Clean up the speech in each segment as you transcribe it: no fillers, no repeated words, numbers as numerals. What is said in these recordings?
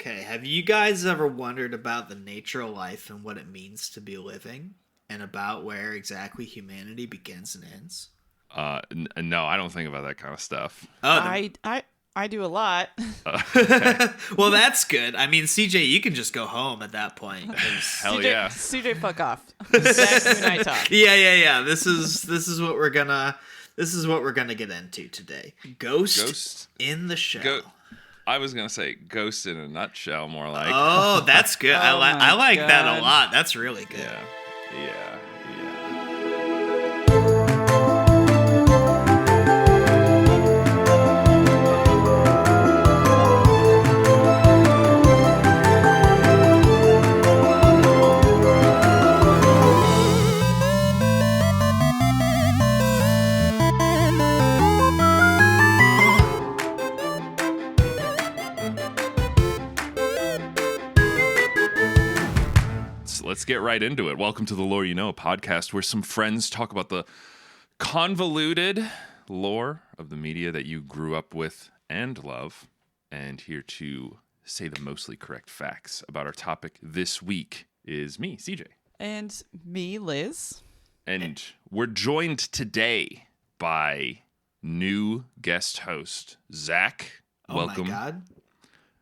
Okay, have you guys ever wondered about the nature of life and what it means to be living, and about where exactly humanity begins and ends? No, I don't think about that kind of stuff. Oh, I do a lot. Okay. well, that's good. I mean, CJ, you can just go home at that point. 'cause- Hell CJ, yeah. CJ, fuck off. Zach, you and I talk. yeah. This is what we're gonna get into today. Ghost in the Shell. I was gonna say ghost in a nutshell, more like. Oh, that's good. I my like that a God. lot. That's really good. Yeah. So let's get right into it. Welcome to the Lore You Know, a podcast where some friends talk about the convoluted lore of the media that you grew up with and love. And here to say the mostly correct facts about our topic this week is me, CJ. And me, Liz. And we're joined today by new guest host, Zach. Oh Welcome. my God.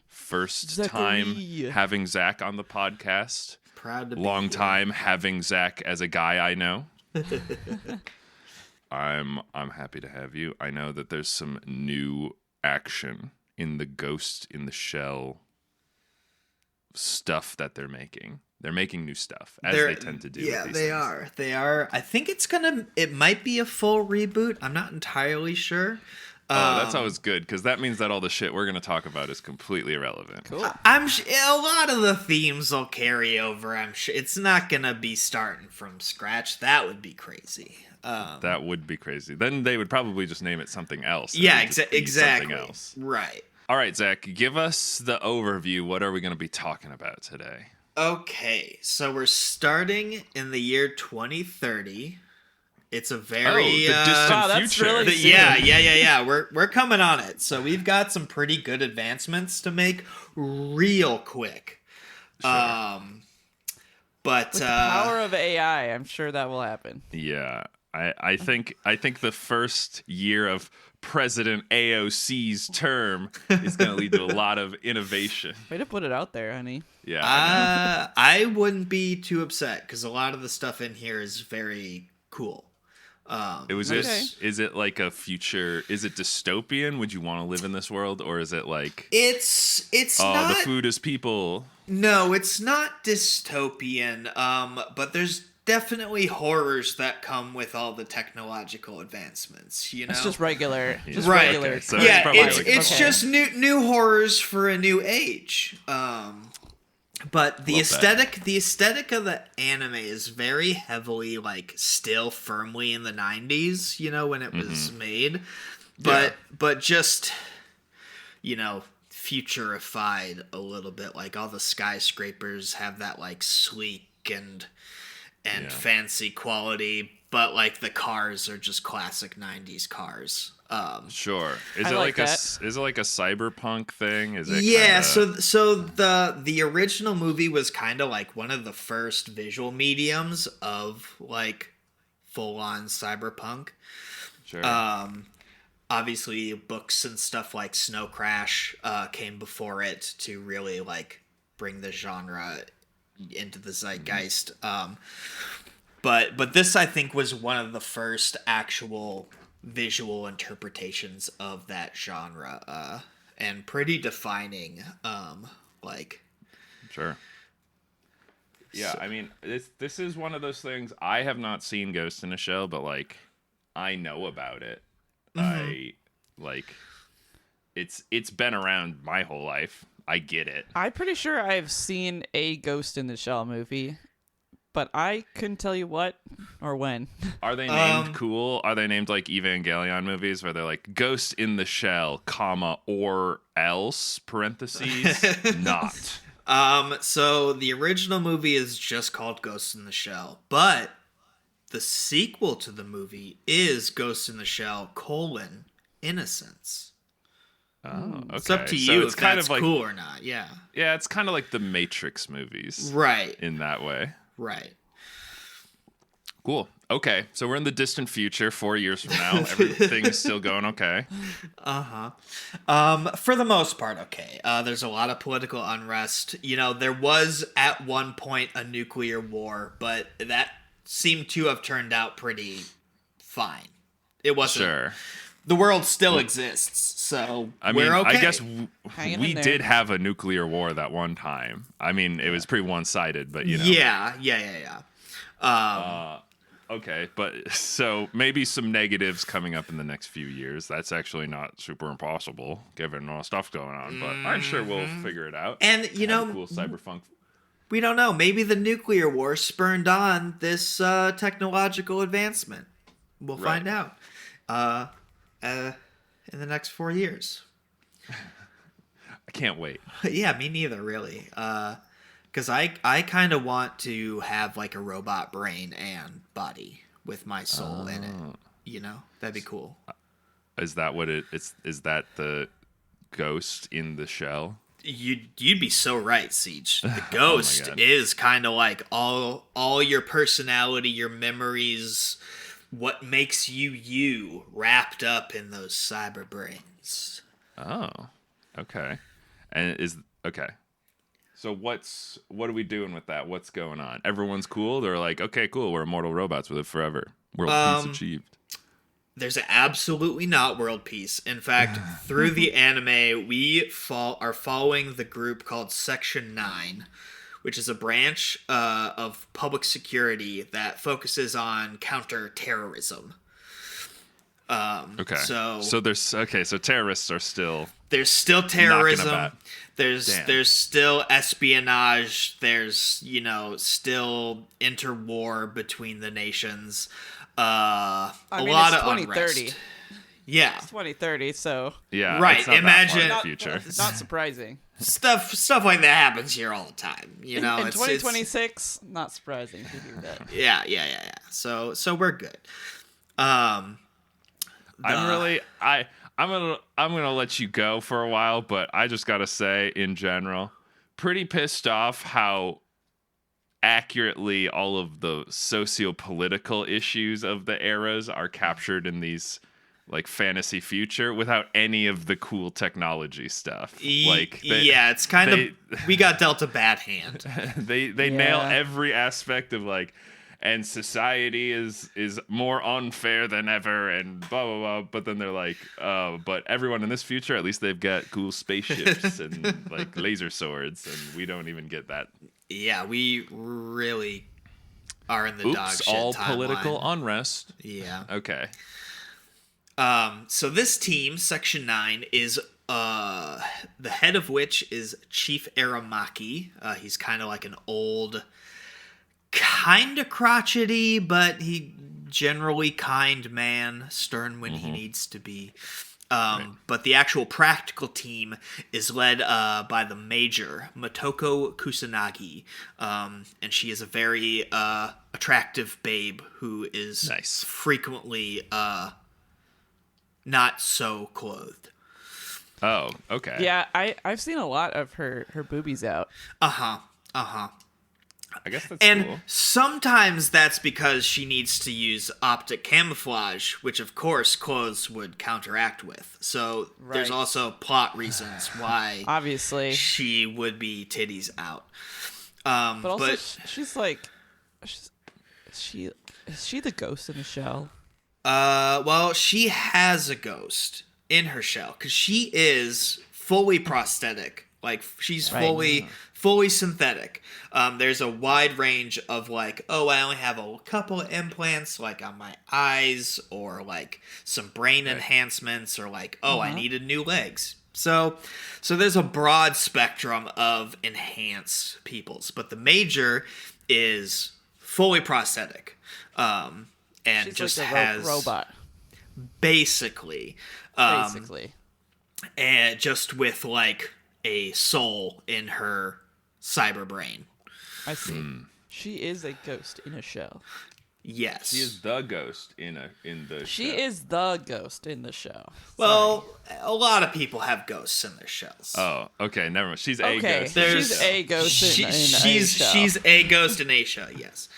First Zachary. time having Zach on the podcast. Proud to be Long here. time having Zach as a guy I know. I'm happy to have you. I know that there's some new action in the Ghost in the Shell stuff that they're making. They're making new stuff, as they tend to do. Yeah, with these they things. are. They are. I think it might be a full reboot. I'm not entirely sure. That's always good, because that means that all the shit we're going to talk about is completely irrelevant. Cool. A lot of the themes will carry over. I'm sure it's not gonna be starting from scratch. That would be crazy. That would be crazy. Then they would probably just name it something else. It Yeah, would just be exactly. Something else. Right. All right, Zach, give us the overview. What are we going to be talking about today? Okay, so we're starting in the year 2030. It's a very the distant Wow, that's future. really soon. yeah. We're coming on it. So we've got some pretty good advancements to make real quick. Sure. But With the power of AI, I'm sure that will happen. Yeah, I think the first year of President AOC's term is going to lead to a lot of innovation. Way to put it out there, honey. Yeah, I wouldn't be too upset because a lot of the stuff in here is very cool. it was. Okay. Is it like a future? Is it dystopian? Would you want to live in this world, or is it like It's oh, not. the food is people? No, it's not dystopian. But there's definitely horrors that come with all the technological advancements. You know, It's just regular. Just Right. regular. Okay, so yeah, probably it's like- it's just new horrors for a new age. But the Love that. aesthetic of the anime is very heavily like still firmly in the 90s, you know, when it was made. But just futurified a little bit. Like all the skyscrapers have that like sleek and Yeah. fancy quality, but like the cars are just classic 90s cars. Sure. Is I it like like that. is it like a cyberpunk thing? Is it? Yeah, kinda... so the original movie was kind of like one of the first visual mediums of like full on cyberpunk. Sure. Obviously, books and stuff like Snow Crash came before it to really like bring the genre into the zeitgeist. But this I think was one of the first actual visual interpretations of that genre, and pretty defining. Sure. Yeah, I mean, this is one of those things. I have not seen Ghost in a Shell, but like, I know about it. I like, it's been around my whole life. I get it. I'm pretty sure I've seen a Ghost in the Shell movie, but I couldn't tell you what or when. Are they named cool? Are they named like Evangelion movies where they're like Ghost in the Shell, comma, or else, parentheses, not? So the original movie is just called Ghost in the Shell, but the sequel to the movie is Ghost in the Shell: Innocence. Oh, okay. It's up to So you it's if kind that's of like, cool or not. Yeah. yeah, it's kind of like the Matrix movies, Right. in that way. Right. Cool. Okay, so we're in the distant future, 4 years from now. Everything's still going okay. For the most part, okay. There's a lot of political unrest. There was at one point a nuclear war, but that seemed to have turned out pretty fine. It wasn't. Sure. The world still exists, so I mean, we're okay. I guess Hanging we in there. did have a nuclear war that one time. I mean, it was pretty one-sided, but Yeah. Okay, but so maybe some negatives coming up in the next few years. That's actually not super impossible given all stuff going on, but I'm sure we'll figure it out. And, Have a cool cyberpunk. we don't know. Maybe the nuclear war spurned on this technological advancement. We'll find out in the next 4 years. I can't wait. Yeah, me neither, really. Because I kind of want to have like a robot brain and body with my soul in it. That'd be cool. Is that what is that the ghost in the shell? You'd be so right, Siege. The ghost God. is kind of like all your personality, your memories, what makes you wrapped up in those cyber brains. Oh, okay. And okay. So what are we doing with that? What's going on? Everyone's cool. They're like, okay, cool. We're immortal robots. We live forever. World peace achieved. There's absolutely not world peace. In fact, through the anime, we are following the group called Section 9, which is a branch of public security that focuses on counter-terrorism. Okay. So So terrorists are still. there's still Knocking terrorism. about. There's still espionage. There's still interwar between the nations. A lot it's of 2030. unrest. Yeah, It's 2030, so Yeah. Right, It's not imagine- that far in the future. it's not surprising. stuff like that happens here all the time. In it's 2026, not surprising to hear that. yeah. So we're good. I'm gonna let you go for a while, but I just gotta say, in general, pretty pissed off how accurately all of the socio-political issues of the eras are captured in these like fantasy future without any of the cool technology stuff. it's kind of we got dealt a bad hand. They nail every aspect of like, and society is more unfair than ever and blah blah blah, but then they're like, but everyone in this future, at least they've got cool spaceships and like laser swords, and we don't even get that. Yeah, we really are in the dog shit all timeline. political unrest. Yeah. Okay. So this team, Section 9, is the head of which is Chief Aramaki. He's kind of like an old, kind of crotchety, but he generally kind man, stern when he needs to be. But the actual practical team is led by the Major, Motoko Kusanagi. And she is a very attractive babe who is Nice. frequently not so clothed. Oh, okay. Yeah, I've seen a lot of her boobies out. Uh-huh. I guess that's And cool. sometimes that's because she needs to use optic camouflage, which of course clothes would counteract with. So there's Right. also plot reasons why Obviously. she would be titties out. But also, she's like, is she the ghost in the shell? Well, she has a ghost in her shell because she is fully prosthetic. Like she's Right. fully synthetic. There's a wide range of like, oh, I only have a couple of implants like on my eyes, or like some brain enhancements, or like, oh, I needed new legs. So there's a broad spectrum of enhanced peoples, but the Major is fully prosthetic. And She's just like a has robot, basically, basically. and just with like a soul in her cyber brain. I see. She is a ghost in a shell. Yes. She is the ghost in the She show. is the ghost in the show. Well, a lot of people have ghosts in their shells. Oh, okay, never mind. She's a Okay, ghost. she's a ghost in a show. She's a ghost in Asia, yes.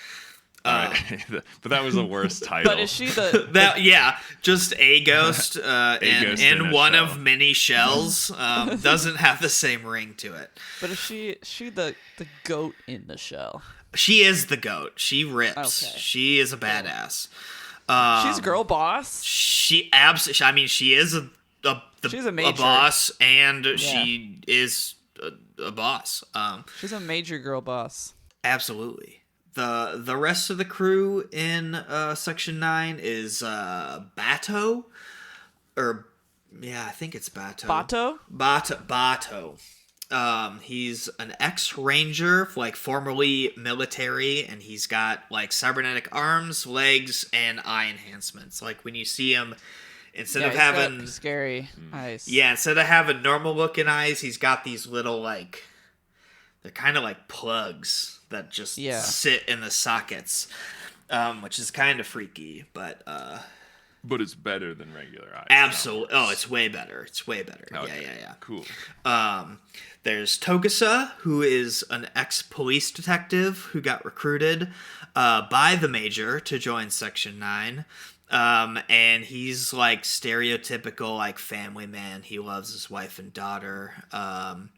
All right. But that was the worst title. But is she the That just a ghost, ghost in in a one shell. of many shells. Doesn't have the same ring to it. But is she the goat in the show? She is the goat. She rips. Okay. She is a badass. She's a girl boss. She absolutely. I mean, she is She's a major. boss, and she is a boss. She's a major girl boss. Absolutely. The rest of the crew in Section 9 is Bato, or I think it's Bato. Bato. He's an ex-ranger, like formerly military, and he's got like cybernetic arms, legs, and eye enhancements. Like when you see him, instead of He's got having scary eyes. instead of having normal looking eyes, he's got these little like they're kind of like plugs that just sit in the sockets, which is kind of freaky, but it's better than regular eyes. absolutely. Oh, it's way better. It's way better. Okay. Yeah. Cool. There's Tokusa, who is an ex-police detective who got recruited by the Major to join Section 9. And he's like stereotypical like family man. He loves his wife and daughter. And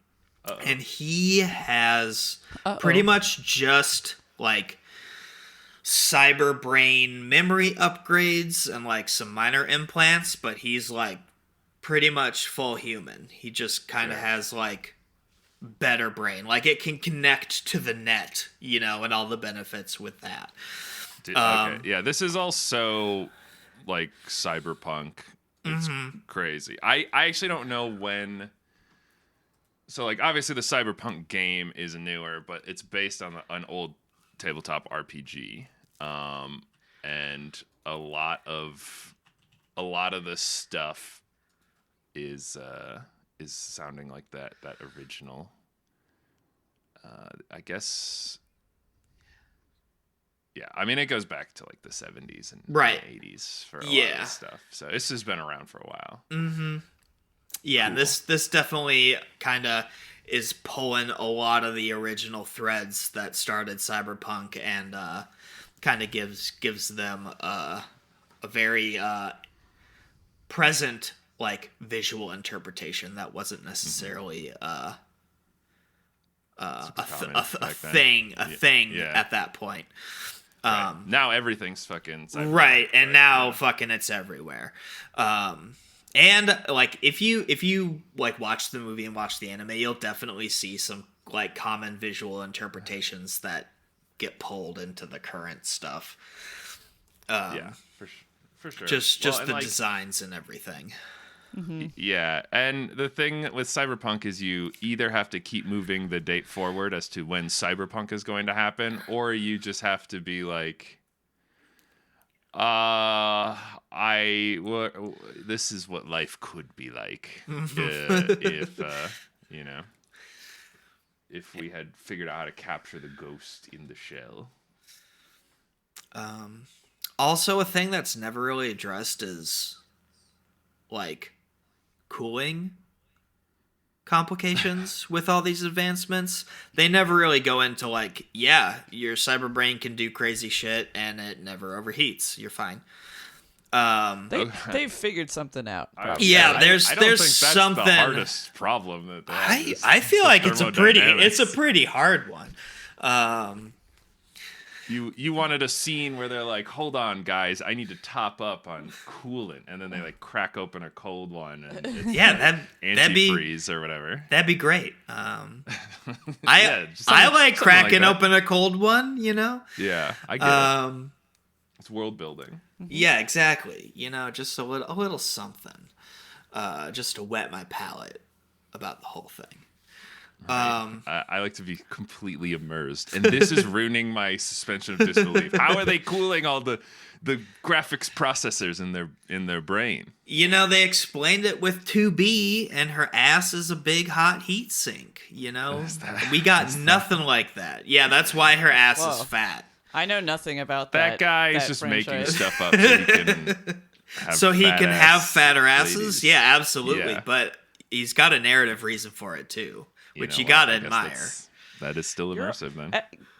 he has pretty much just like cyber brain memory upgrades and like some minor implants, but he's like pretty much full human. He just kind of has like better brain, like it can connect to the net, and all the benefits with that. Okay. Yeah, this is also like cyberpunk. It's crazy. I actually don't know when. So like obviously the cyberpunk game is newer, but it's based on an old tabletop RPG, and a lot of the stuff is sounding like that original. I guess. Yeah, I mean it goes back to like the 70s and 80s for a lot of this stuff. So this has been around for a while. Mm-hmm. Yeah, cool. This definitely kind of is pulling a lot of the original threads that started cyberpunk and kind of gives them a very present like visual interpretation that wasn't necessarily a thing at that point. Right. Now everything's fucking cyberpunk, right, and now fucking it's everywhere. And like if you like watch the movie and watch the anime, you'll definitely see some like common visual interpretations that get pulled into the current stuff. For sure. Just the like, designs and everything. Mm-hmm. Yeah, and the thing with cyberpunk is you either have to keep moving the date forward as to when cyberpunk is going to happen, or you just have to be like, this is what life could be like if we had figured out how to capture the ghost in the shell. Also, a thing that's never really addressed is like cooling complications with all these advancements. They never really go into like, your cyber brain can do crazy shit and it never overheats. You're fine. They figured something out. Probably. Yeah, there's I don't think that's something. The hardest problem that they have. I feel like it's a pretty hard one. You wanted a scene where they're like, hold on, guys, I need to top up on coolant, and then they like crack open a cold one, and it's antifreeze or whatever. That'd be great. I like cracking open a cold one. Yeah, I get it. It's world building. Yeah, exactly. Just a little something, just to wet my palate about the whole thing. Right. I like to be completely immersed, and this is ruining my suspension of disbelief. How are they cooling all the graphics processors in their brain? They explained it with 2B, and her ass is a big hot heat sink. We got nothing like that. Yeah, that's why her ass is fat. I know nothing about That guy is that just franchise. making stuff up so he can have So he can have fatter asses? ladies. Yeah, absolutely. Yeah. But he's got a narrative reason for it, too, which you know what? gotta I guess admire. that is still immersive, then.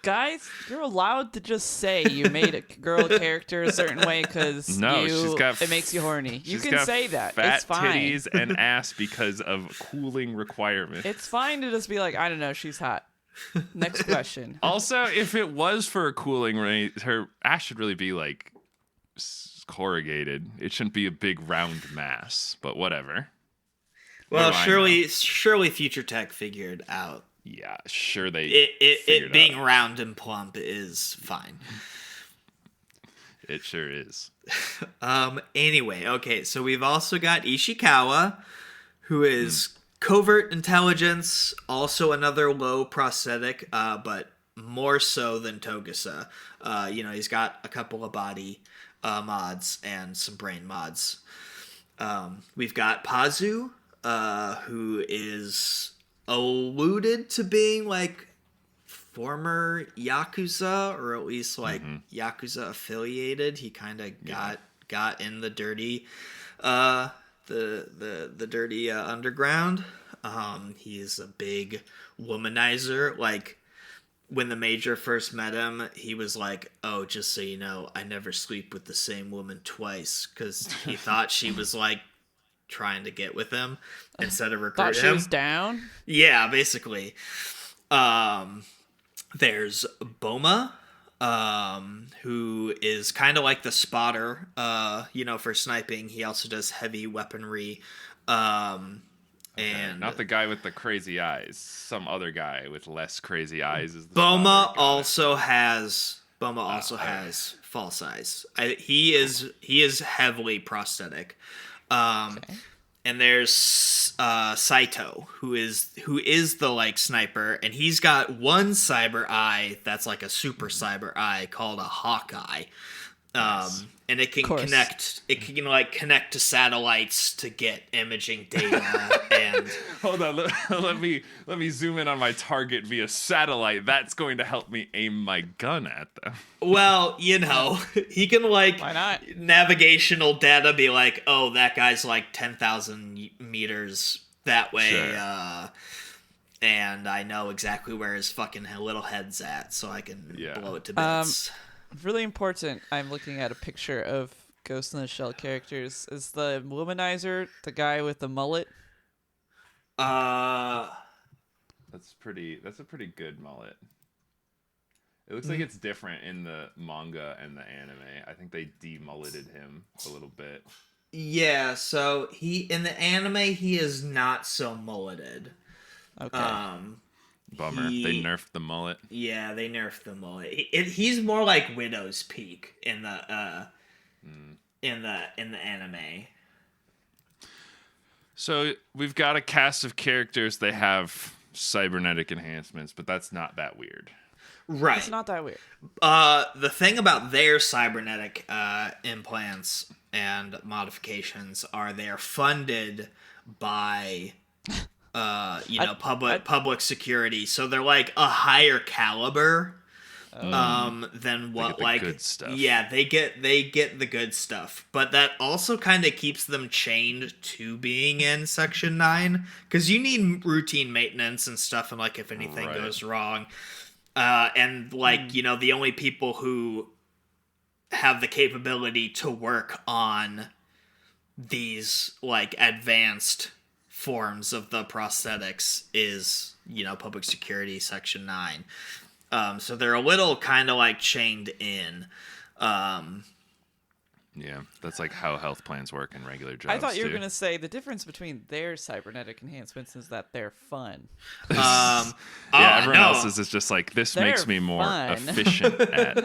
Guys, you're allowed to just say you made a girl character a certain way because No, she's got it makes you horny. You She's can got say that. fat It's fine. titties and ass because of cooling requirements. It's fine to just be like, I don't know, she's hot. Next question. Also, if it was for a cooling rate, her ass should really be like corrugated. It shouldn't be a big round mass, but whatever. Well, What do I know? surely Future Tech figured out Yeah, sure they it figured being out. round and plump is fine. It sure is. Anyway, okay, so we've also got Ishikawa, who is covert intelligence, also another low prosthetic, but more so than Togusa. He's got a couple of body mods and some brain mods. We've got Pazu, who is alluded to being like former Yakuza, or at least like Yakuza affiliated. He kind of got in the dirty the dirty underground. He's a big womanizer. Like when the Major first met him, he was like, "Oh, just so you know, I never sleep with the same woman twice," because he thought she was like trying to get with him instead of recruit Thought she him. was down? Yeah, basically. There's Boma, who is kind of like the spotter, for sniping. He also does heavy weaponry. And Not the guy with the crazy eyes. Some other guy with less crazy eyes is the Boma spotter guy. also has false eyes. He is heavily prosthetic. And there's Saito, who is the like sniper, and he's got one cyber eye that's like a super cyber eye called a Hawkeye. And it can connect. It can connect to satellites to get imaging data. And Hold on, let me zoom in on my target via satellite. That's going to help me aim my gun at them. well, he can Why not? navigational data be like, oh, that guy's like 10,000 meters that way. Sure. And I know exactly where his fucking little head's at, so I can blow it to bits. Really important. I'm looking at a picture of Ghost in the Shell characters. Is the womanizer the guy with the mullet? That's a pretty good mullet. It looks like it's different in the manga and the anime. I think they de-mulleted him a little bit. Yeah, so in the anime he is not so mulleted. Okay. Bummer. They nerfed the mullet. Yeah, they nerfed the mullet. He's more like Widow's Peak in the anime. So we've got a cast of characters. They have cybernetic enhancements, but that's not that weird. Right. It's not that weird. The thing about their cybernetic implants and modifications are they're funded by public security, so they're like a higher caliber than what the good stuff. Yeah, they get the good stuff, but that also kind of keeps them chained to being in Section 9 because you need routine maintenance and stuff, and like if anything goes wrong, and like the only people who have the capability to work on these like advanced forms of the prosthetics is public security Section 9, so they're a little kind of like chained in. Yeah, that's like how health plans work in regular jobs. I thought you were too. going to say the difference between their cybernetic enhancements is that they're fun. Everyone else's is just like, this makes They're me more fun. efficient at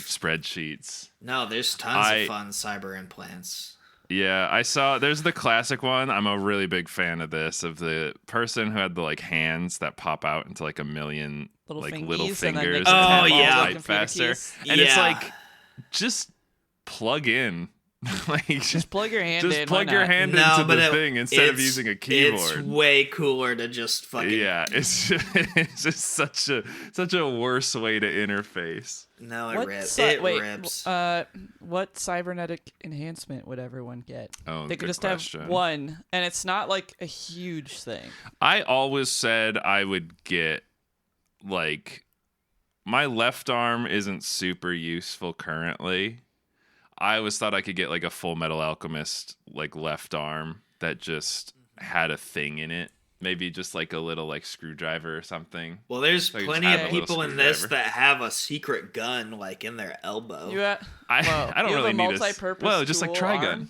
spreadsheets. No, there's tons of fun cyber implants. Yeah, I saw there's the classic one. I'm a really big fan of this, of the person who had the like hands that pop out into like a million Little little fingies, and then they fingers can and tap tap all all the the light computer faster. keys. And it's Yeah. like, just plug in Like Just plug your hand just in. plug why your not? hand No, into but the thing instead of it's- using a keyboard. It's way cooler to just fucking. Yeah, it's just such a worse way to interface. No, it What rips. cy- It wait, rips. what cybernetic enhancement would everyone get? Oh, They could good just question. have one, and it's not like a huge thing. I always said I would get like my left arm isn't super useful currently. I always thought I could get like a Full Metal Alchemist like left arm that just had a thing in it. Maybe just like a little like screwdriver or something. Well, there's So you plenty just of have a little people in this screwdriver. that have a secret gun like in their elbow. I don't you have really a need multi-purpose well, just like tool Trigun.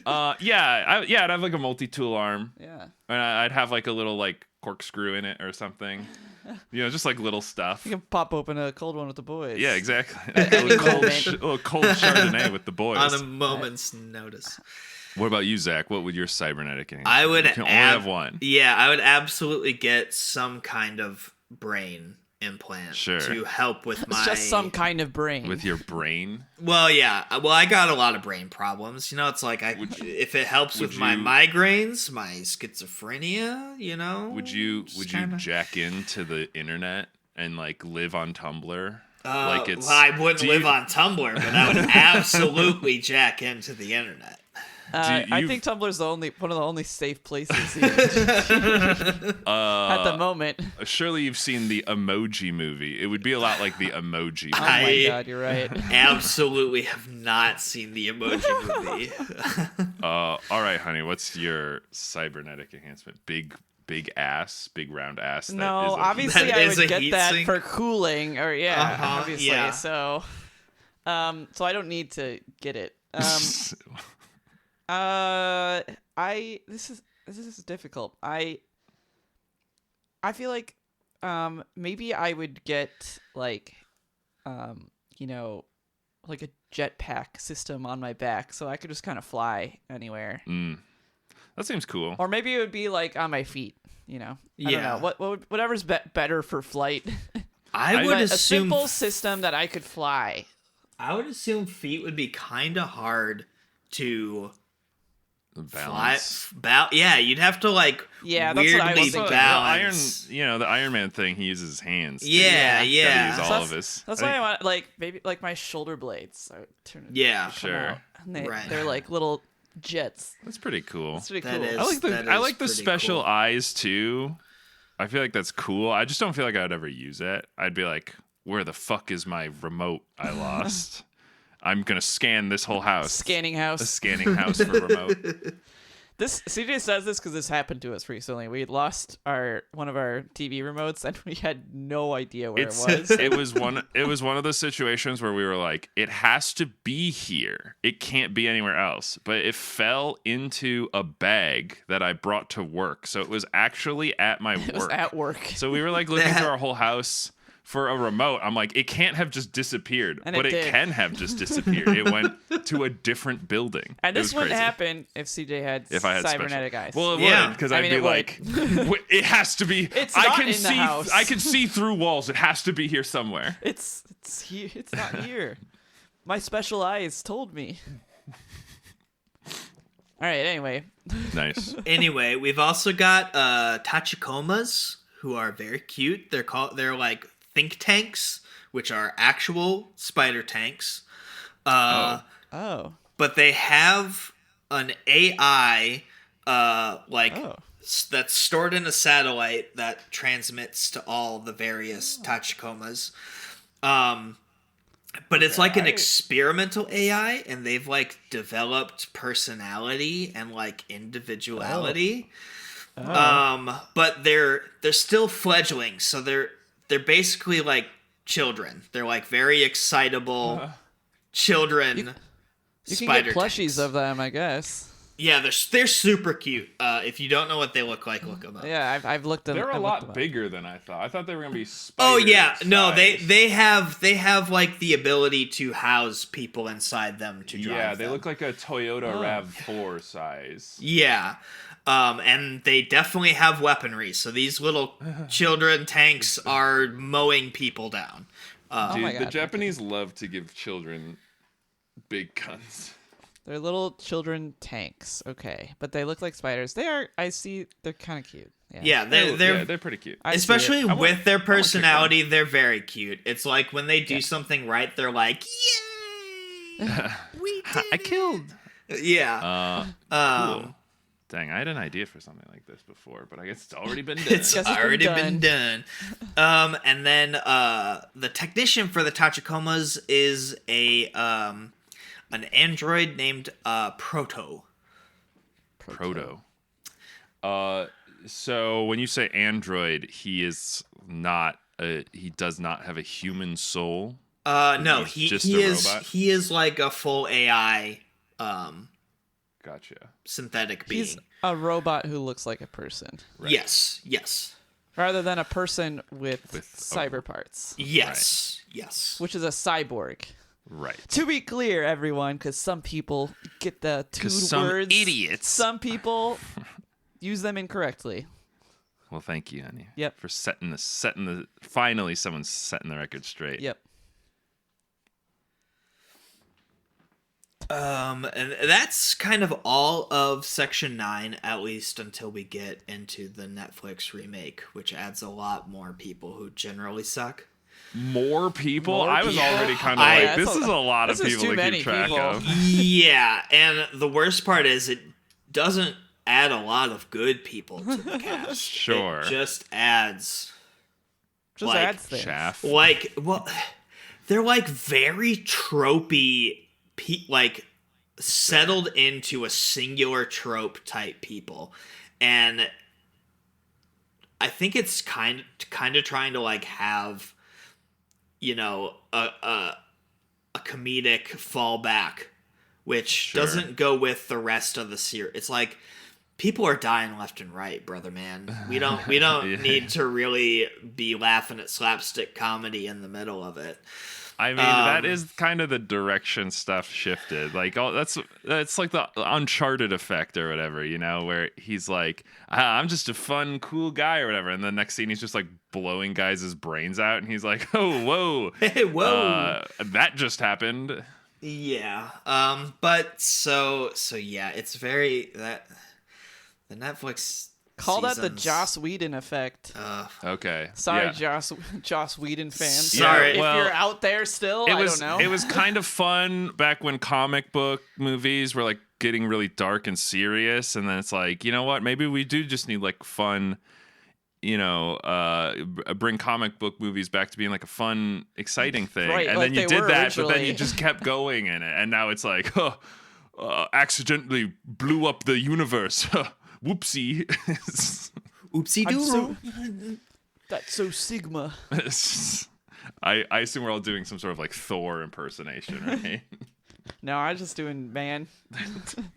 arm? I'd have like a multi-tool arm. Yeah. And I'd have like a little like corkscrew in it or something. You know, just like little stuff. You can pop open a cold one with the boys. Yeah, exactly. At any a moment. little cold Chardonnay with the boys. On a moment's notice. What about you, Zach? What would your cybernetic enhancement? I would You can only have one. Yeah, I would absolutely get some kind of brain implant Sure. to help with It's my. just some kind of brain. With your brain? Well, yeah. Well, I got a lot of brain problems. You know, it's like if it helps with my migraines, my schizophrenia. You know. Would you kinda- jack into the internet and like live on Tumblr? Well, I wouldn't live on Tumblr, but I would absolutely jack into the internet. I think Tumblr's one of the only safe places here at the moment. Surely you've seen the Emoji Movie. It would be a lot like the Emoji Oh Movie. my god, you're right. Absolutely have not seen the Emoji Movie. All right, honey. What's your cybernetic enhancement? Big ass, big round ass. That No, is a- obviously That I is would a get heat that sink? for cooling, or obviously. yeah. So I don't need to get it. This is difficult. I feel like maybe I would get like like a jetpack system on my back so I could just kind of fly anywhere. That seems cool. Or maybe it would be like on my feet, I don't Yeah. know. Whatever's better for flight. I would But a assume. simple system that I could fly. I would assume feet would be kind of hard to Balance. Yeah, you'd have to like Yeah, that's what I was weirdly thinking. balance. The Iron Man thing, he uses his hands. too. Yeah, Gotta yeah. use all So of his. That's why I want maybe like my shoulder blades. I would turn it. Yeah, come Sure. out, and Right. they're like little jets. That's pretty cool. It's pretty That cool. is- I like the that I is like the pretty special cool. eyes too. I feel like that's cool. I just don't feel like I'd ever use it. I'd be like, where the fuck is my remote I lost? I'm gonna scan this whole house. Scanning A house. scanning house for remote. This CJ says this because this happened to us recently. We lost one of our TV remotes and we had no idea where it was. It was one of those situations where we were like, it has to be here. It can't be anywhere else. But it fell into a bag that I brought to work. So it was actually at my It was work. at work. So we were like looking through our whole house for a remote. I'm like, it can't have just disappeared, And but it it did. can have just disappeared. It went to a different building. And It this was wouldn't crazy. happen if CJ had If I had cybernetic special. eyes. Well, it Yeah. would, because I I'd mean, be it like, it has to be. It's I not can in the see. house. I can see through walls. It has to be here somewhere. it's here. It's not here. My special eyes told me. All right. Anyway, Nice. Anyway, we've also got tachikomas who are very cute. They're like think tanks, which are actual spider tanks. oh, But they have an AI Oh. that's stored in a satellite that transmits to all the various tachikomas. But it's like an experimental AI, and they've like developed personality and like individuality. But they're still fledgling, so they're basically like children. They're like very excitable children. you can spider get plushies tanks. of them, I guess. Yeah, they're super cute. If you don't know what they look like, look them up. Yeah, I've looked them. They're a I've looked them lot up. bigger than I thought. I thought they were gonna be. Oh yeah, spider no, size. they have like the ability to house people inside them to drive. Yeah, they them. look like a Toyota Rav4 size. Yeah. And they definitely have weaponry. So these little children tanks are mowing people down. Oh my Dude, God, the Japanese love to give children big guns. They're little children tanks. Okay, but they look like spiders. They are. I see. They're kind of cute. Yeah, they're pretty cute. I see especially it. with their personality, they're very cute. It's like when they do Yeah. something right, they're like, "Yay, we did I killed. it!" Yeah. Cool. Dang, I had an idea for something like this before, but I guess it's already been done. It's Guess it's already been been done. And then the technician for the Tachikomas is an android named Proto. Proto. So when you say android, he is not. He does not have a human soul. No, He's just he a is robot? he is like a full AI Gotcha. synthetic being. He's a robot who looks like a person, Right. Yes. rather than a person with With a- cyber parts, Yes. which is a cyborg. Right. To be clear, everyone, because some people get the two 'Cause some words. idiots. Some people use them incorrectly. Well, thank you, honey. Yep. For setting the. Finally, someone's setting the record straight. Yep. And that's kind of all of Section 9, at least until we get into the Netflix remake, which adds a lot more people who generally suck. More people? More I was people? already kind of I- like, this is a lot of this is people too to many keep track people. of. Yeah, and the worst part is it doesn't add a lot of good people to the cast. Sure. It just adds Just Like, adds things. Chaff. like, well, they're like very tropey, like settled into a singular trope type people, and I think it's kind of trying to like have, you know, a comedic fallback, which Sure. doesn't go with the rest of the series. It's like people are dying left and right, brother man. We don't Yeah. need to really be laughing at slapstick comedy in the middle of it. I mean, that is kind of the direction stuff shifted. Like, that's like the Uncharted effect or whatever, you know, where he's like, I'm just a fun, cool guy or whatever. And the next scene, he's just like blowing guys' brains out. And he's like, oh, whoa. Hey, whoa. That just happened. Yeah. But so yeah, it's very that the Netflix Call that the seasons, Joss Whedon effect. Okay. Sorry, yeah. Joss Whedon fans. Sorry. If well, you're out there still, I don't know. It was kind of fun back when comic book movies were like getting really dark and serious, and then it's like, you know what? Maybe we do just need like fun, you know, bring comic book movies back to being like a fun, exciting thing. Right, and like then you they did were that, but then originally. you just kept going in it, and now it's like, accidentally blew up the universe. Whoopsie. Oopsie I'm doodle. That's so Sigma. I assume we're all doing some sort of like Thor impersonation, right? No, I'm just doing man.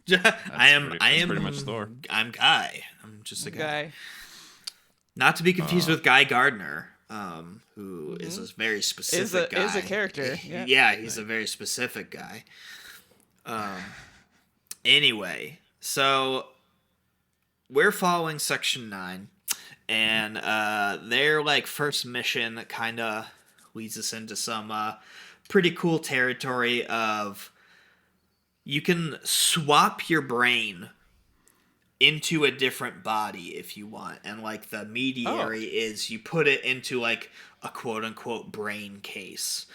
I am pretty much Thor. I'm Guy. I'm just a guy. Guy. Not to be confused with Guy Gardner, who is a very specific guy. Is a character. Yeah. Yeah, he's a very specific guy. Anyway, so we're following Section 9, and their like first mission kind of leads us into some pretty cool territory of you can swap your brain into a different body if you want, and like the mediary is you put it into like a quote unquote brain case,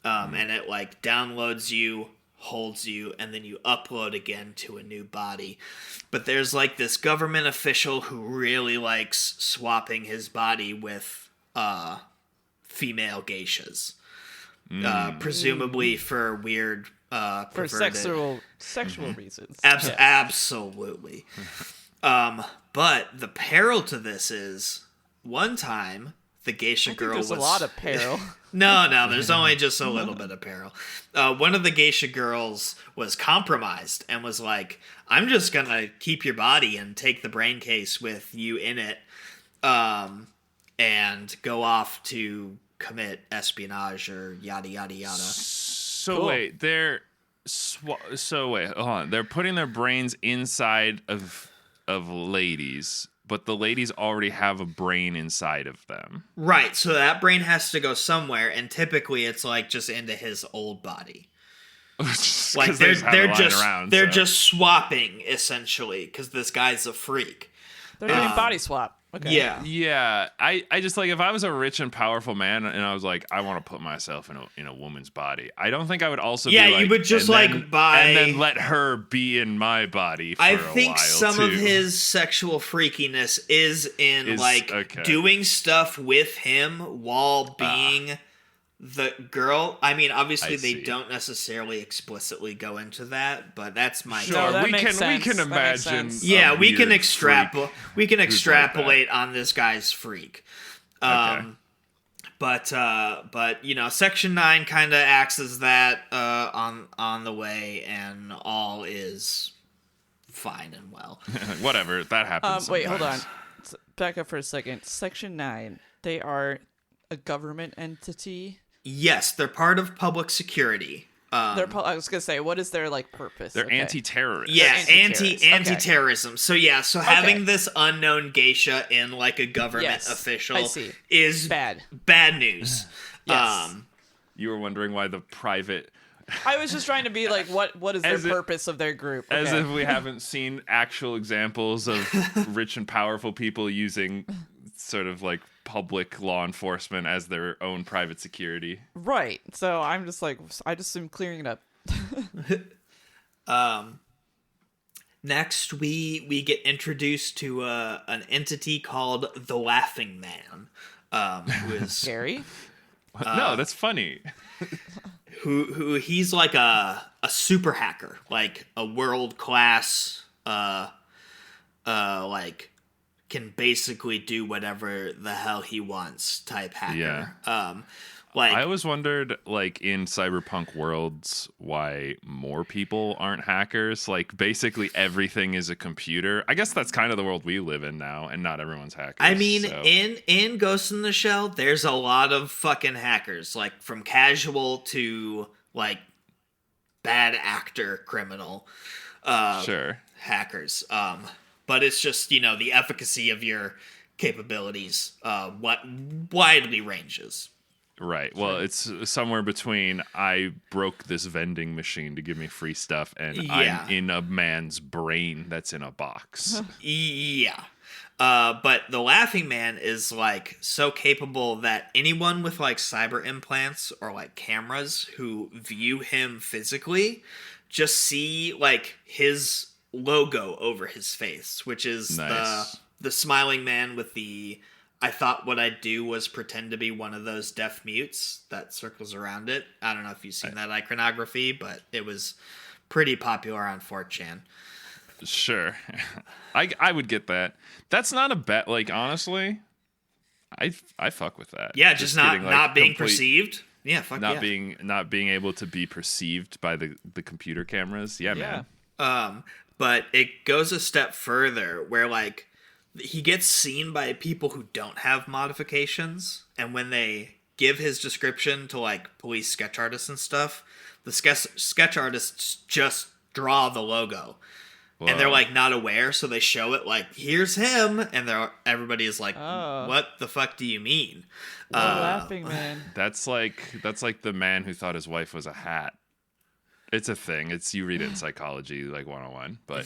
and it like downloads you, holds you, and then you upload again to a new body. But there's like this government official who really likes swapping his body with female geishas, presumably for weird For perverted sexual reasons. Abs- Yes. Absolutely. But the peril to this is one time the geisha I think girl there's was a lot of peril. no, there's only just a little bit of peril. One of the geisha girls was compromised and was like, I'm just gonna keep your body and take the brain case with you in it, and go off to commit espionage or yada yada yada. So Cool. wait, hold on. They're putting their brains inside of ladies, but the ladies already have a brain inside of them. Right, so that brain has to go somewhere, and typically it's like just into his old body. Like they're just swapping essentially because this guy's a freak. They're doing body swap. Okay. Yeah. I just like if I was a rich and powerful man and I was like, I want to put myself in a woman's body. I don't think I would also be like, you would just buy and then let her be in my body for a while. I think some of his sexual freakiness is doing stuff with him while being the girl. I mean, obviously they don't necessarily explicitly go into that, but that's my we can imagine. Yeah, we can extrapolate on this guy's freak. But Section 9 kind of acts as that on the way, and all is fine and well. Whatever, that happens. Wait, hold on. Back up for a second. Section 9, they are a government entity. Yes, they're part of public security. I was gonna say, what is their purpose? They're anti-terrorist. Yeah, anti-terrorism. So having this unknown geisha in a government official is bad news. Yes. You were wondering why the private. I was just trying to be like, what is their purpose of their group? Okay. As if we haven't seen actual examples of rich and powerful people using sort of public law enforcement as their own private security. Right. So I'm just I just am clearing it up. Next, we get introduced to an entity called the Laughing Man, who is scary. No, that's funny. who he's a super hacker, a world class, can basically do whatever the hell he wants type hacker. Yeah. I always wondered, in cyberpunk worlds, why more people aren't hackers. Basically everything is a computer. I guess that's kind of the world we live in now, and not everyone's hackers. I mean, in Ghost in the Shell, there's a lot of fucking hackers, from casual to, bad actor criminal hackers. But it's just, the efficacy of your capabilities, what widely ranges. Right. Well, it's somewhere between I broke this vending machine to give me free stuff and I'm in a man's brain that's in a box. Yeah. But the Laughing Man is so capable that anyone with cyber implants or cameras who view him physically just see his logo over his face, which is nice. the smiling man with the I thought what I'd do was pretend to be one of those deaf mutes that circles around it. I don't know if you've seen that iconography, but it was pretty popular on 4chan. Sure. I would get that. That's not a bet. Honestly, I fuck with that. Yeah, just not being perceived. Yeah, fuck not being able to be perceived by the computer cameras. Yeah, man. But it goes a step further where he gets seen by people who don't have modifications, and when they give his description to police sketch artists and stuff, the sketch artists just draw the logo. Whoa. And they're not aware, so they show it here's him, and everybody is what the fuck do you mean? Laughing Man. That's like the man who thought his wife was a hat. It's a thing. You read it in psychology 101, but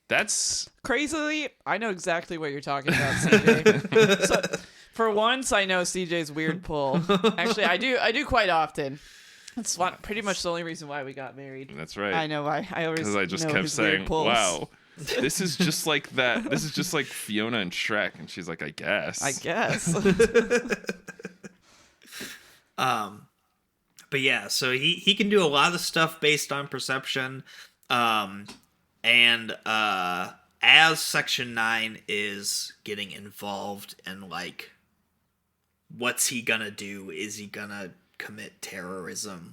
that's crazily. I know exactly what you're talking about, CJ. So, for once, I know CJ's weird pull. Actually, I do quite often. That's pretty much the only reason why we got married. That's right. I know why. Because I just kept saying, "Wow, this is just like that. This is just like Fiona and Shrek," and she's like, "I guess." But yeah, so he can do a lot of stuff based on perception, and as Section 9 is getting involved in what's he gonna do? Is he gonna commit terrorism?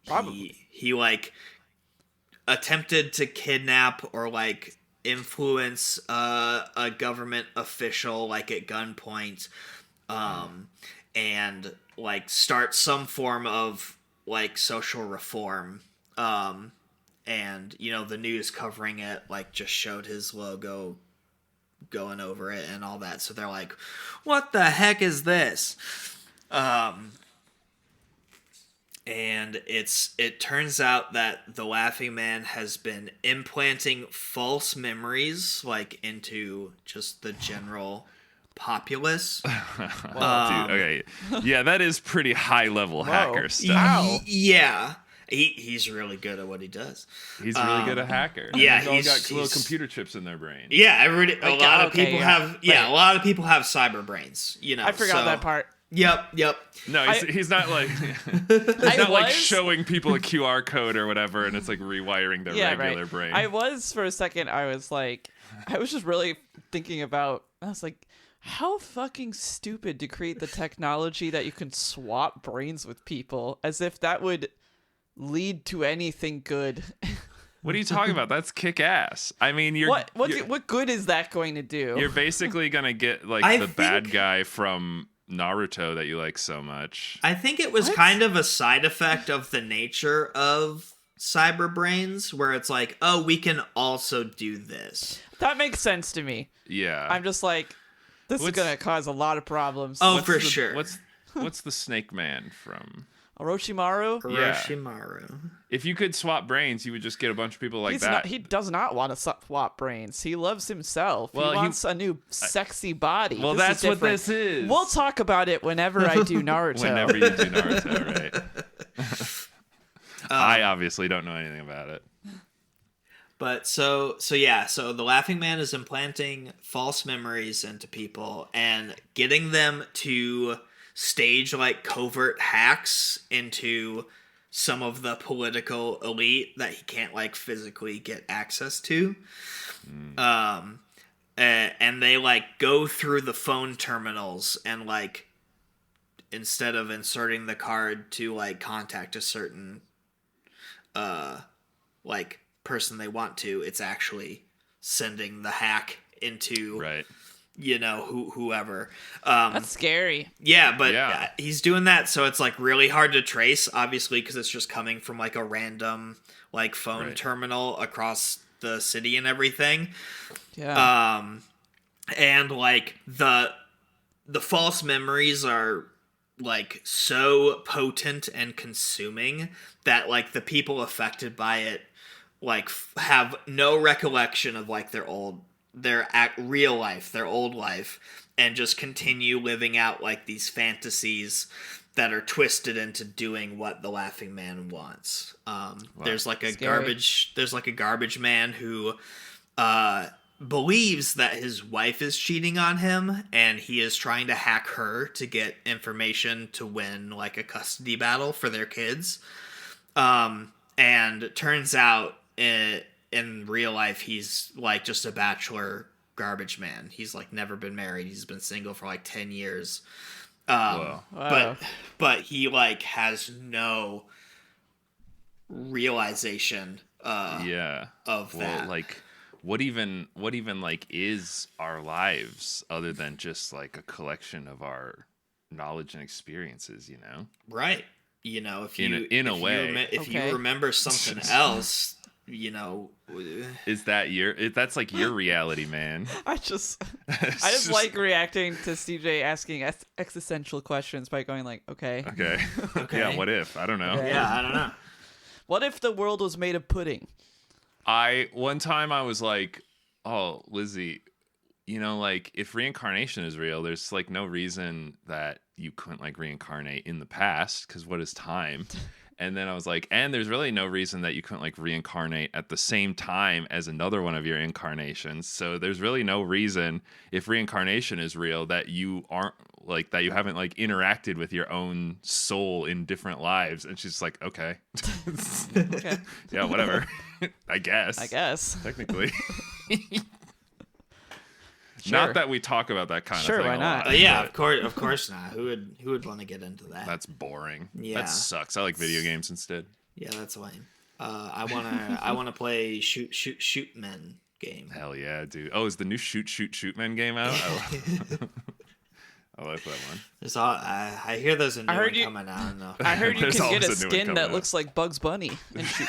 Probably. He attempted to kidnap or influence a government official at gunpoint, and start some form of social reform, and the news covering it just showed his logo going over it and all that, so they're what the heck is this? And it turns out that the Laughing Man has been implanting false memories like into just the general populace. Dude, okay. Yeah, that is pretty high level hacker stuff. Ow. Yeah. He's really good at what he does. He's really good at hacker. Yeah, They've all got he's- little computer chips in their brain. Yeah, a lot of okay, people yeah. have a lot of people have cyber brains, you know. I forgot so- that part. Yep. No, he's not like I showing people a QR code or whatever, and it's like rewiring their regular brain. I was for a second. I was just really thinking about. I was like, how fucking stupid to create the technology that you can swap brains with people, as if that would lead to anything good. What are you talking about? That's kick ass. I mean, What good is that going to do? you're basically gonna get like the bad guy from Naruto that you like so much. I think it was kind of a side effect of the nature of cyber brains, where it's like, oh, we can also do this. That makes sense to me. Yeah. I'm just like, this is gonna cause a lot of problems. Oh, for sure. What's the Snake Man from? Orochimaru? Yeah. Orochimaru. If you could swap brains, you would just get a bunch of people like that. He does not want to swap brains. He loves himself. Well, he wants a new sexy body. Well, This is that's what different. this is. We'll talk about it whenever I do Naruto. Whenever you do Naruto, right? I obviously don't know anything about it. But so the Laughing Man is implanting false memories into people and getting them to stage like covert hacks into some of the political elite that he can't like physically get access to. And they like go through the phone terminals and like, instead of inserting the card to like contact a certain like person they want to, it's actually sending the hack into Right. you know whoever. That's scary. Yeah, but Yeah. he's doing that, so it's like really hard to trace, obviously, because it's just coming from like a random like phone Right. terminal across the city and everything. Yeah. And like the false memories are like so potent and consuming that like the people affected by it like have no recollection of like their old life, and just continue living out like these fantasies that are twisted into doing what the Laughing Man wants. There's like a Scary. garbage man who believes that his wife is cheating on him, and he is trying to hack her to get information to win like a custody battle for their kids. And it turns out in real life he's like just a bachelor garbage man. He's like never been married. He's been single for like 10 years. Whoa. But he like has no realization Yeah. of that. Like what even like is our lives other than just like a collection of our knowledge and experiences, you know? Right. You know, if In you a if way. you, if Okay. you remember something else, you know, Is that that's like your reality, man. I just like reacting to CJ asking existential questions by going like, okay, Okay. Okay. Yeah, what if? I don't know. Okay. yeah, I don't know. what if the world was made of pudding? One time I was like, oh, Lizzie, you know, like if reincarnation is real, there's like no reason that you couldn't like reincarnate in the past, because what is time? And then I was like, and there's really no reason that you couldn't like reincarnate at the same time as another one of your incarnations. So there's really no reason, if reincarnation is real, that you aren't like, that you haven't like interacted with your own soul in different lives. And she's like, okay. Okay, Yeah, whatever. I guess. Technically. Sure. Not that we talk about that kind Sure, of thing why a not? lot. Yeah, but of course not. Who would want to get into that? That's boring. Yeah. That sucks. I like video games instead. Yeah, that's lame. I wanna play shoot men game. Hell yeah, dude. Oh, is the new shoot men game out? I like that one. There's all I hear there's a new one coming out. No. I heard you There's can get a always a new one skin coming that out. looks like Bugs Bunny and shoot.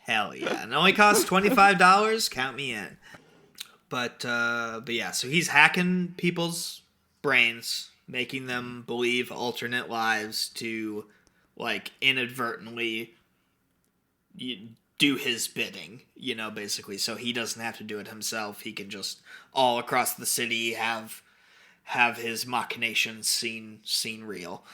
Hell yeah. And it only costs $25. Count me in. But yeah, so he's hacking people's brains making them believe alternate lives to, like, inadvertently do his bidding, basically. So he doesn't have to do it himself. He can just, all across the city, have his machinations seen real.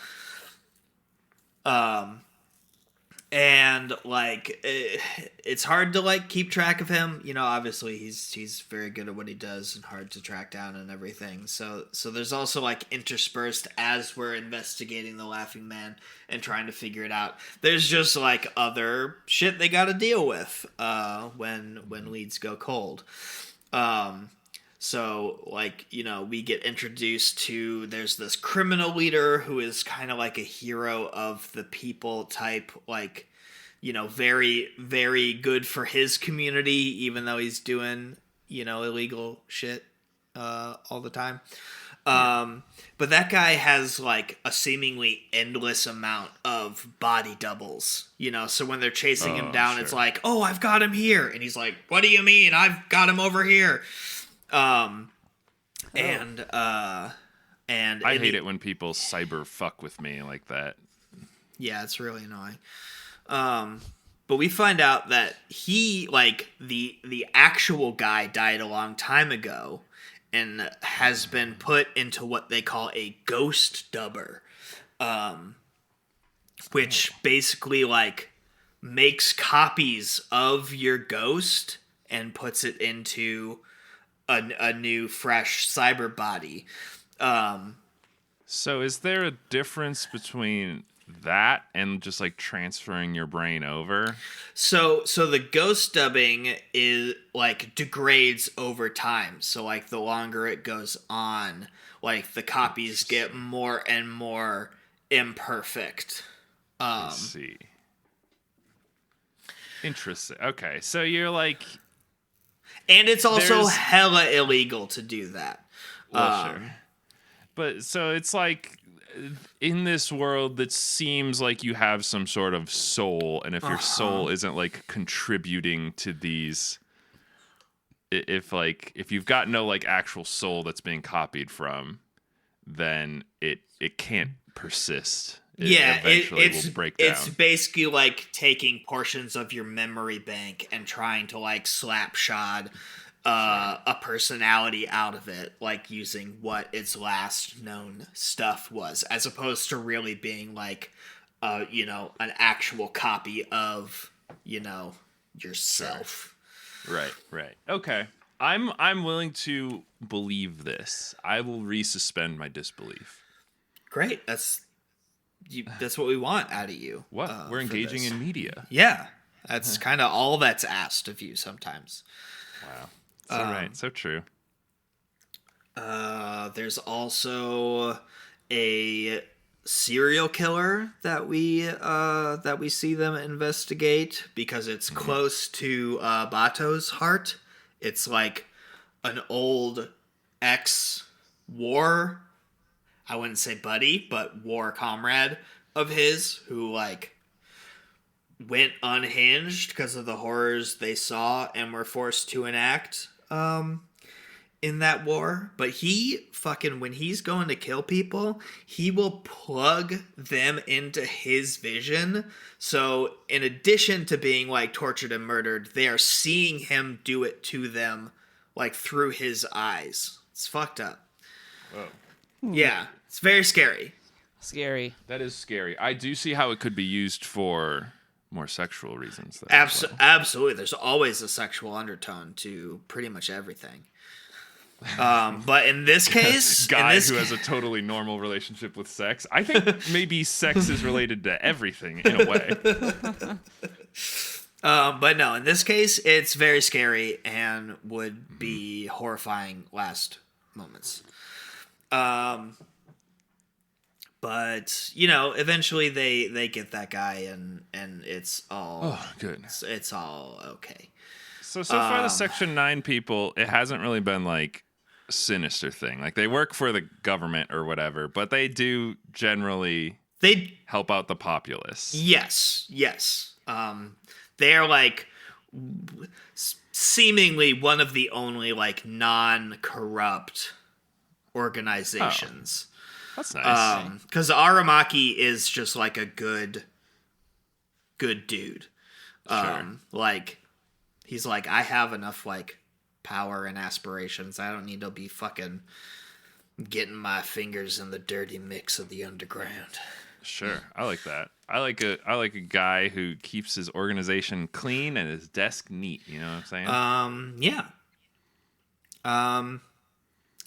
And, like, it's hard to, like, keep track of him. Obviously he's very good at what he does and hard to track down and everything. So there's also, like, interspersed as we're investigating the Laughing Man and trying to figure it out, there's just, like, other shit they gotta deal with when leads go cold. So, like, we get introduced to, there's this criminal leader who is kind of like a hero of the people type, like, very, very good for his community, even though he's doing, illegal shit all the time. But that guy has, like, a seemingly endless amount of body doubles, so when they're chasing him down, It's like, oh, I've got him here. And he's like, what do you mean? I've got him over here. And I hate it when people cyber fuck with me like that. Yeah, it's really annoying. But we find out that he, like, the actual guy died a long time ago and has been put into what they call a ghost dubber, which basically, like, makes copies of your ghost and puts it into a new, fresh cyber body. So is there a difference between that and just, like, transferring your brain over? So the ghost dubbing is, like, degrades over time. So, like, the longer it goes on, like, the copies get more and more imperfect. I see. Interesting. Okay, so you're like... And it's also hella illegal to do that. Well, sure. But so it's like, in this world that seems like you have some sort of soul, and if your soul isn't, like, contributing to these, if you've got no, like, actual soul that's being copied from, then it can't persist. Eventually will break down. It's basically like taking portions of your memory bank and trying to, like, slapshod a personality out of it, like, using what its last known stuff was, as opposed to really being, like, an actual copy of, yourself. Sure. Right. Okay. I'm willing to believe this. I will resuspend my disbelief. Great. That's what we want out of you. What? We're engaging in media. Yeah. That's kind of all that's asked of you sometimes. Wow. So right. So true. There's also a serial killer that we see them investigate because it's close to Bato's heart. It's like an old ex-war, I wouldn't say buddy, but war comrade of his who, like, went unhinged because of the horrors they saw and were forced to enact in that war. But he fucking, when he's going to kill people, he will plug them into his vision. So in addition to being, like, tortured and murdered, they are seeing him do it to them, like, through his eyes. It's fucked up. Whoa. Yeah, it's very scary. Scary. That is scary. I do see how it could be used for more sexual reasons. Absolutely. There's always a sexual undertone to pretty much everything. But in this case... Guy who has a totally normal relationship with sex. I think maybe sex is related to everything in a way. But no, in this case, it's very scary and would be horrifying last moments. But, eventually they get that guy and it's all... Oh, good. It's all okay. So far the Section 9 people, it hasn't really been, like, a sinister thing. Like, they work for the government or whatever, but they do generally help out the populace. Yes. They're, like, seemingly one of the only, like, non-corrupt organizations. That's nice. Because Aramaki is just like a good dude. Sure. Like, he's like, I have enough, like, power and aspirations. I don't need to be fucking getting my fingers in the dirty mix of the underground. Sure, I like that. I like a guy who keeps his organization clean and his desk neat. You know what I'm saying? Yeah.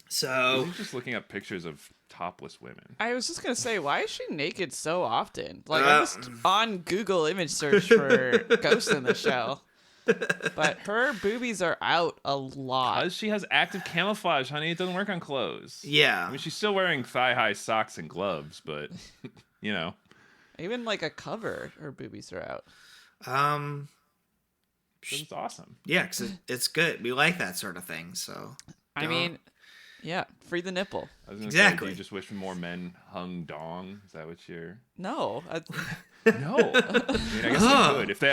So He's just looking up pictures of topless women. I was just gonna say, why is she naked so often? Like, I'm just on Google image search for Ghost in the Shell, but her boobies are out a lot. Because she has active camouflage, honey. It doesn't work on clothes. yeah. I mean, she's still wearing thigh-high socks and gloves, but, you know. Even like a cover, her boobies are out. It's awesome. Yeah, because it's good. We like that sort of thing. So I mean, yeah, free the nipple. I was gonna Exactly. say, do you just wish more men hung dong? Is that what you're... No, No. I mean, I guess they could. If they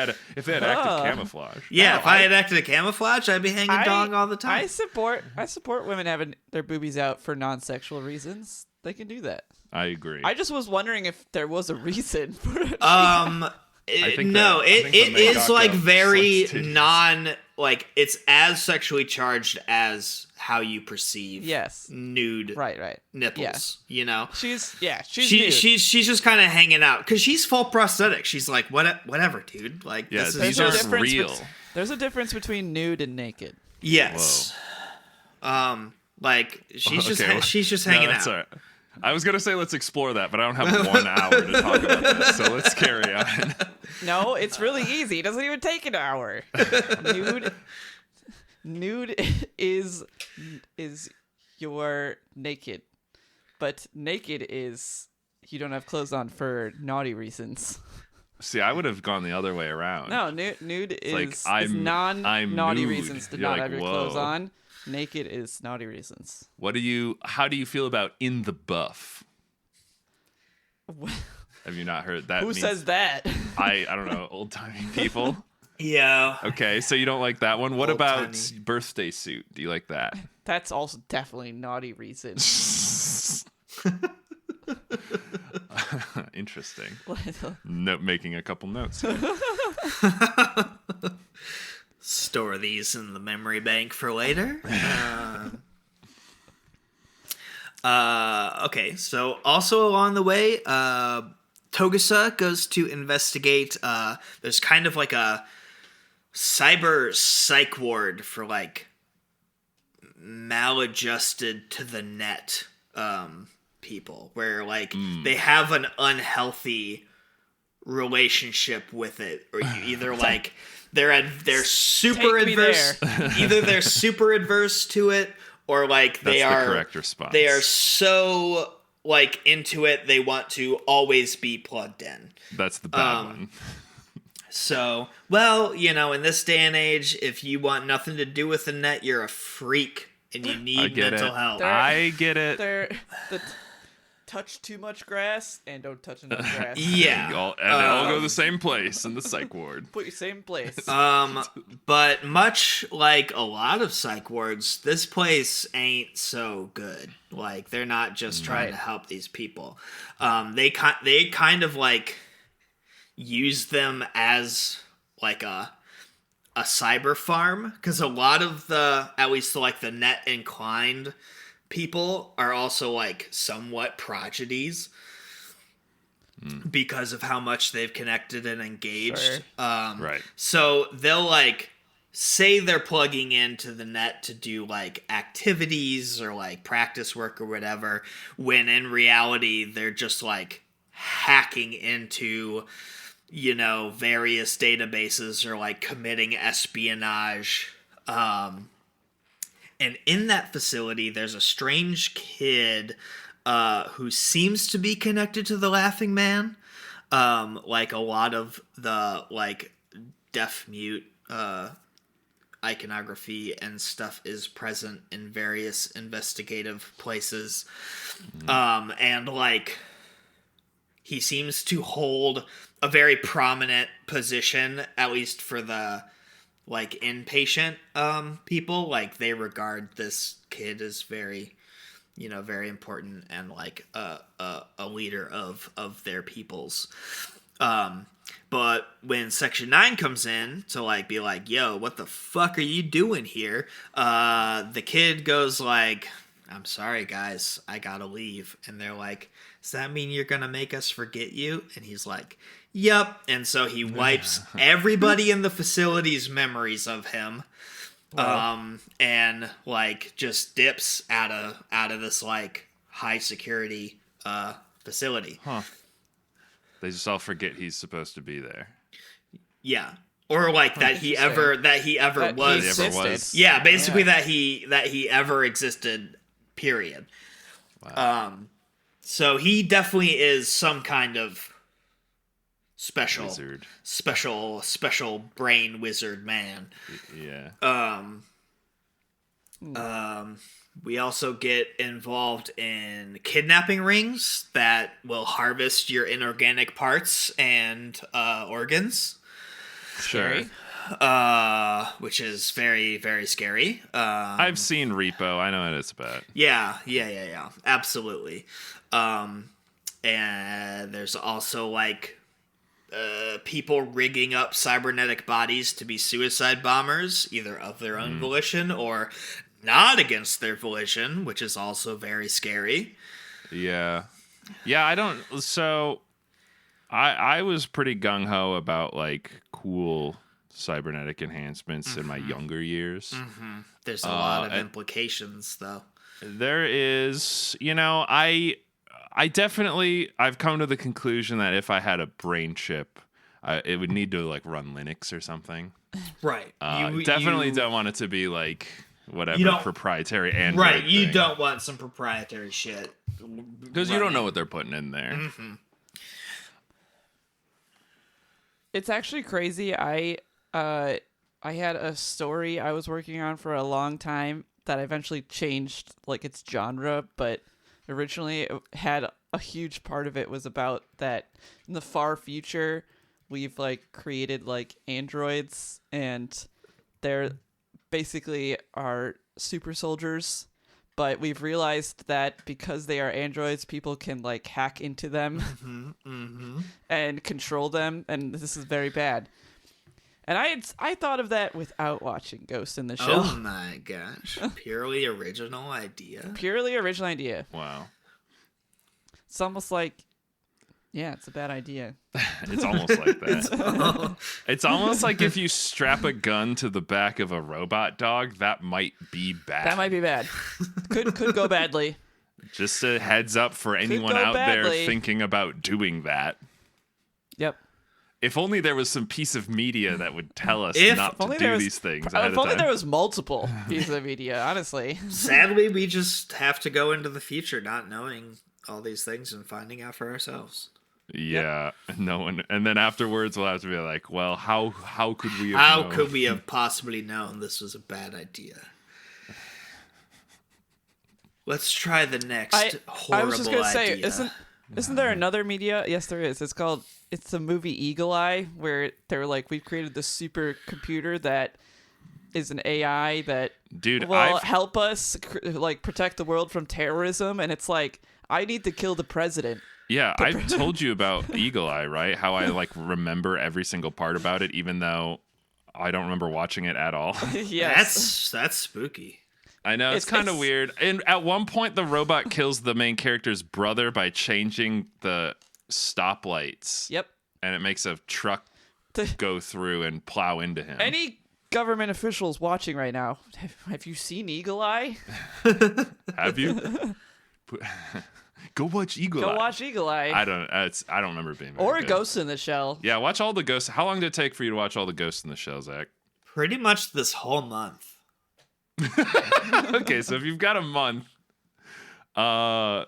had active camouflage. yeah, No, if I had active camouflage, I'd be hanging dong all the time. I support women having their boobies out for non-sexual reasons. They can do that. I agree. I just was wondering if there was a reason for it. think it the is Mangaka like very likes titties. like it's as sexually charged as how you perceive Yes. nude Right. nipples. You know, She's nude. she's just kind of hanging out because she's full prosthetic. She's like whatever, dude. Like Yeah, this these is are just real. There's a difference between nude and naked. yes. Like she's Okay, she's just no, hanging that's out. all right. I was gonna say let's explore that, but I don't have 1 hour to talk about this, so let's carry on. No, it's really easy. It doesn't even take an hour. Nude is you're naked, but naked is you don't have clothes on for naughty reasons. See, I would have gone the other way around. No, nude like, is I'm non-naughty nude. reasons to You're not like, have your whoa. clothes on. Naked is naughty reasons. How do you feel about in the buff? Have you not heard that? Who says that? I don't know, old timey people. Yeah. Okay, so you don't like that one. What about Old-timey. birthday suit? Do you like that? That's also definitely naughty reasons. Interesting. Making a couple notes. Store these in the memory bank for later. Okay, so also along the way, Togusa goes to investigate. There's kind of like a cyber psych ward for like maladjusted to the net people, where like they have an unhealthy relationship with it, or you either like they're super Take me adverse, there. either they're super adverse to it, or like That's they the are correct response. They are so like into it, they want to always be plugged in. That's the bad one. So, well, you know, in this day and age, if you want nothing to do with the net, you're a freak and you I need get mental it. health. I get it. They're touch too much grass and don't touch enough grass. Yeah. They all go to the same place in the psych ward. Put your same place. But much like a lot of psych wards, this place ain't so good. Like, they're not just trying to help these people. They kind of like use them as like a cyber farm, because a lot of the, at least like the net inclined people are also like somewhat prodigies because of how much they've connected and engaged. Sure. Right. So they'll like say they're plugging into the net to do like activities or like practice work or whatever, when in reality they're just like hacking into, you know, various databases or like committing espionage. And in that facility, there's a strange kid who seems to be connected to the Laughing Man. Like a lot of the like deaf mute iconography and stuff is present in various investigative places. And like he seems to hold a very prominent position, at least for the like inpatient people. Like they regard this kid as very very important and like a leader of their peoples. But when Section 9 comes in to like be like, yo, what the fuck are you doing here? The kid goes like, I'm sorry, guys, I gotta leave. And they're like, does that mean you're gonna make us forget you? And he's like, yep. And so he wipes everybody in the facility's memories of him. Wow. And like just dips out of this like high security facility. Huh. They just all forget he's supposed to be there. Yeah. Or like that he ever That was. he ever was. Yeah, basically that he ever existed, period. Wow. So he definitely is some kind of special Wizard. special brain wizard man. Yeah. We also get involved in kidnapping rings that will harvest your inorganic parts and organs. Sure. Which is very, very scary. I've seen Repo. I know what it's about. Yeah, absolutely. And there's also like people rigging up cybernetic bodies to be suicide bombers, either of their own volition or not against their volition, which is also very scary. Yeah. I don't. So I was pretty gung ho about like cool cybernetic enhancements in my younger years. There's a lot of implications, though. There is, I definitely, I've come to the conclusion that if I had a brain chip, it would need to like run Linux or something. Right. Definitely don't want it to be like whatever proprietary Android. Right. You thing. don't want some proprietary shit Because you don't know what they're putting in there. It's actually crazy. I had a story I was working on for a long time that eventually changed like its genre, but originally it had a huge part of it was about that in the far future we've like created like androids and they're basically our super soldiers, but we've realized that because they are androids, people can like hack into them and control them, and this is very bad. And I thought of that without watching Ghost in the Shell. Oh my gosh. Purely original idea. Purely original idea. Wow. It's almost like, yeah, it's a bad idea. It's almost like that. It's almost like if you strap a gun to the back of a robot dog, that might be bad. That might be bad. Could go badly. Just a heads up for anyone go out there badly. thinking about doing that. Yep. If only there was some piece of media that would tell us If not to only do there was- these things If ahead of only time. there was multiple pieces of media, honestly. Sadly, we just have to go into the future not knowing all these things and finding out for ourselves. Yeah, no one. And then afterwards, we'll have to be like, well, how could we have How known? could we have possibly known this was a bad idea? Let's try the next horrible I was just gonna say, idea. isn't there another media? Yes, there is. It's the movie Eagle Eye, where they're like, we've created this super computer that is an AI that Dude, will help us like protect the world from terrorism, and it's like, I need to kill the president. Yeah, I've told you about Eagle Eye, right? How I like remember every single part about it, even though I don't remember watching it at all. Yes. That's spooky. I know, it's kind of weird. And at one point, the robot kills the main character's brother by changing the stoplights. Yep. And it makes a truck go through and plow into him. Any government officials watching right now, have you seen Eagle Eye? Have you? Go watch Eagle Eye. Go watch Eagle Eye. I don't remember being very Or good. Ghost in the Shell. Yeah, watch all the Ghosts. How long did it take for you to watch all the Ghosts in the Shell, Zach? Pretty much this whole month. Okay, so if you've got a month, go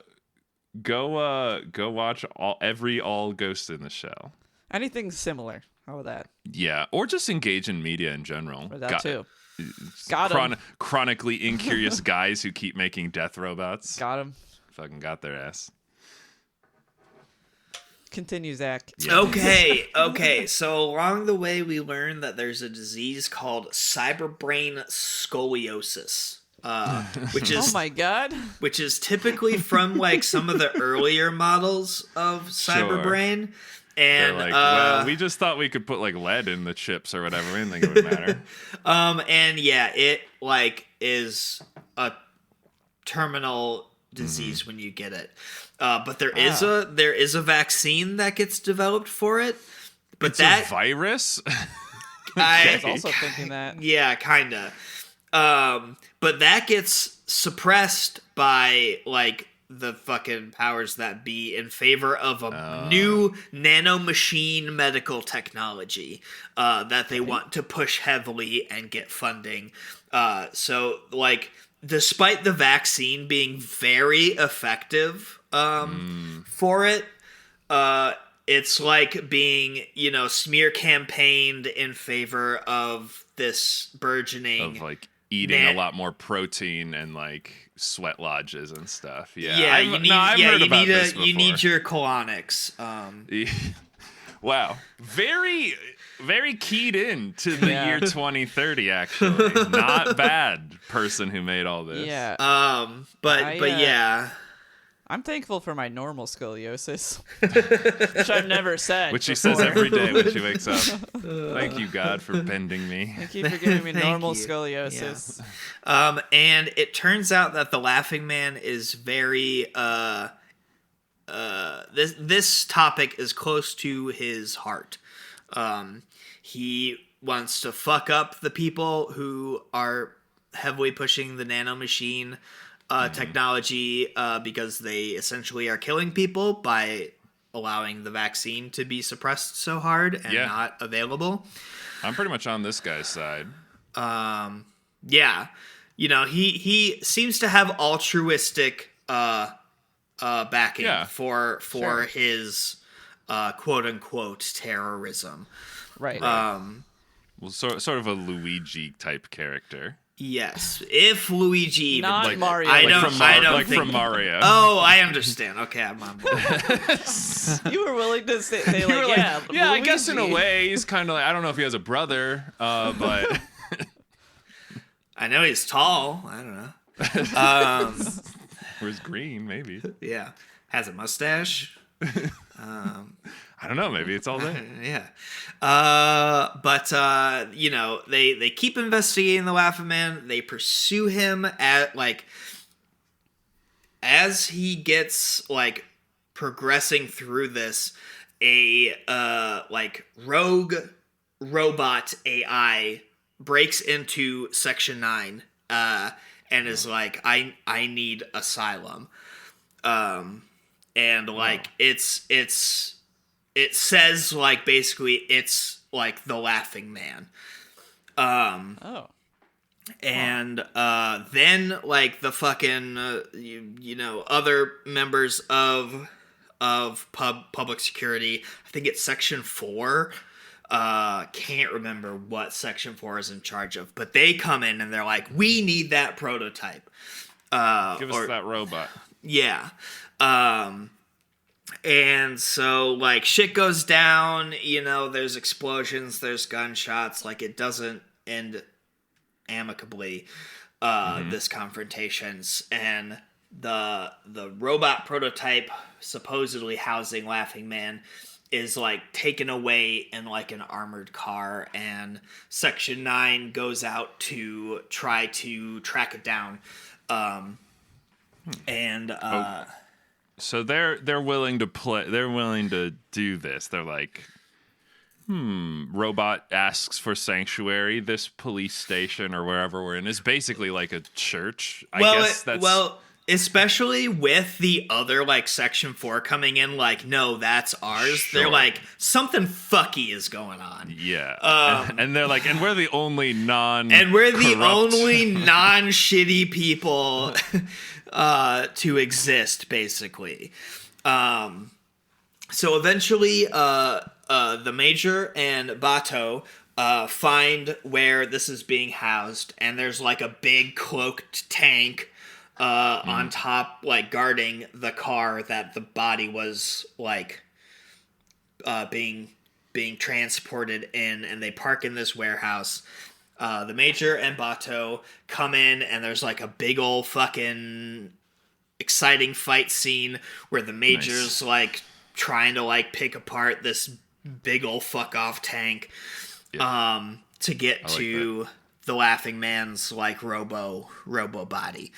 watch all Ghost in the Shell. Anything similar. How about that? Yeah, or just engage in media in general. Or that too. Got him. Chronically incurious guys who keep making death robots. Got him. Fucking got their ass. Continue, Zach. Yeah. Okay. So along the way, we learned that there's a disease called cyberbrain scoliosis. which is Oh my god. which is typically from like some of the earlier models of Cyberbrain. They're And like, well, we just thought we could put like lead in the chips or whatever. We didn't think it would matter. and yeah, it like is a terminal disease when you get it. But there is a vaccine that gets developed for it. But It's a virus. I was also thinking that. Yeah, kinda. But that gets suppressed by like the fucking powers that be in favor of a new nanomachine medical technology that they want to push heavily and get funding. So like, despite the vaccine being very effective for it, it's like being, smear campaigned in favor of this burgeoning Of like eating a lot more protein and like sweat lodges and stuff. Yeah, I've heard about this before. you need your colonics. Wow, very, very keyed in to the year 2030. Actually, not bad. Person who made all this. Yeah. But yeah. I'm thankful for my normal scoliosis, which I've never said. Which she before. says every day when she wakes up. Thank you, God, for bending me. Thank you for giving me Thank normal you. scoliosis. Yeah. And it turns out that the Laughing Man is very this topic is close to his heart. He wants to fuck up the people who are heavily pushing the nanomachine technology because they essentially are killing people by allowing the vaccine to be suppressed so hard and not available. I'm pretty much on this guy's side. Yeah. He seems to have altruistic backing for his quote unquote terrorism. Right. Well, sort of a Luigi type character. Yes, if Luigi even Not like, Mario. I Like don't, from I don't like think, from Mario. Oh, I understand. Okay, I'm on board. You were willing to say You were like, yeah, I guess in a Luigi. way he's kind of like, I don't know if he has a brother, but I know he's tall. I don't know. or he's green, maybe. Yeah, has a mustache. I don't know. Maybe it's all there. Yeah. But they keep investigating the Laughing Man. They pursue him as he gets like progressing through this, a rogue robot AI breaks into Section 9 and is like, I need asylum. And like it says like basically it's like the Laughing Man. And then like the fucking other members of public security, I think it's Section 4. Can't remember what Section 4 is in charge of, but they come in and they're like, we need that prototype. Give us that robot. Yeah. And so like shit goes down, there's explosions, there's gunshots, like it doesn't end amicably, this confrontations, and the robot prototype supposedly housing Laughing Man is like taken away in like an armored car, and Section 9 goes out to try to track it down. So they're willing to play. They're willing to do this. They're like, robot asks for sanctuary. This police station or wherever we're in is basically like a church. I guess that's especially with the other like Section 4 coming in, like, no, that's ours. Sure. They're like, something fucky is going on. Yeah. And they're like, and we're the only and we're the only non-shitty people to exist, basically. So eventually, the Major and Bato find where this is being housed, and there's like a big cloaked tank on top, like guarding the car that the body was like being transported in, and they park in this warehouse. The Major and Bato come in, and there's like a big old fucking exciting fight scene where the Major's like trying to like pick apart this big old fuck off tank to get to the Laughing Man's like robo body.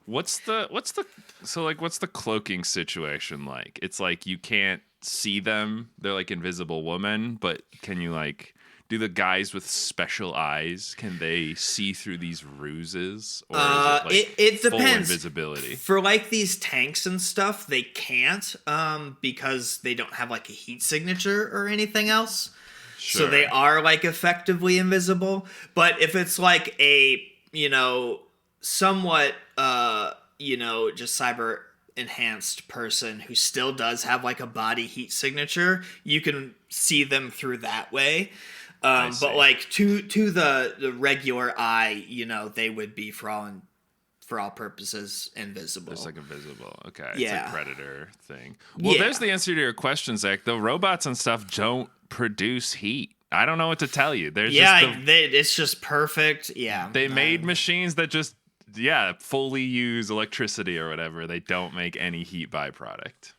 What's the cloaking situation like? It's like you can't see them. They're like Invisible Woman, but can you like do the guys with special eyes? Can they see through these ruses, or is it like it full depends. invisibility? For like these tanks and stuff, they can't because they don't have like a heat signature or anything else. Sure. So they are like effectively invisible. But if it's like a, somewhat just cyber enhanced person who still does have like a body heat signature, you can see them through that way. But like to the regular eye, they would be for all purposes invisible. It's like invisible. Okay. Yeah. It's a Predator thing. Well, there's the answer to your question, Zach. The robots and stuff don't produce heat. I don't know what to tell you. There's it's just perfect. Yeah. They made machines that just fully use electricity or whatever. They don't make any heat byproduct.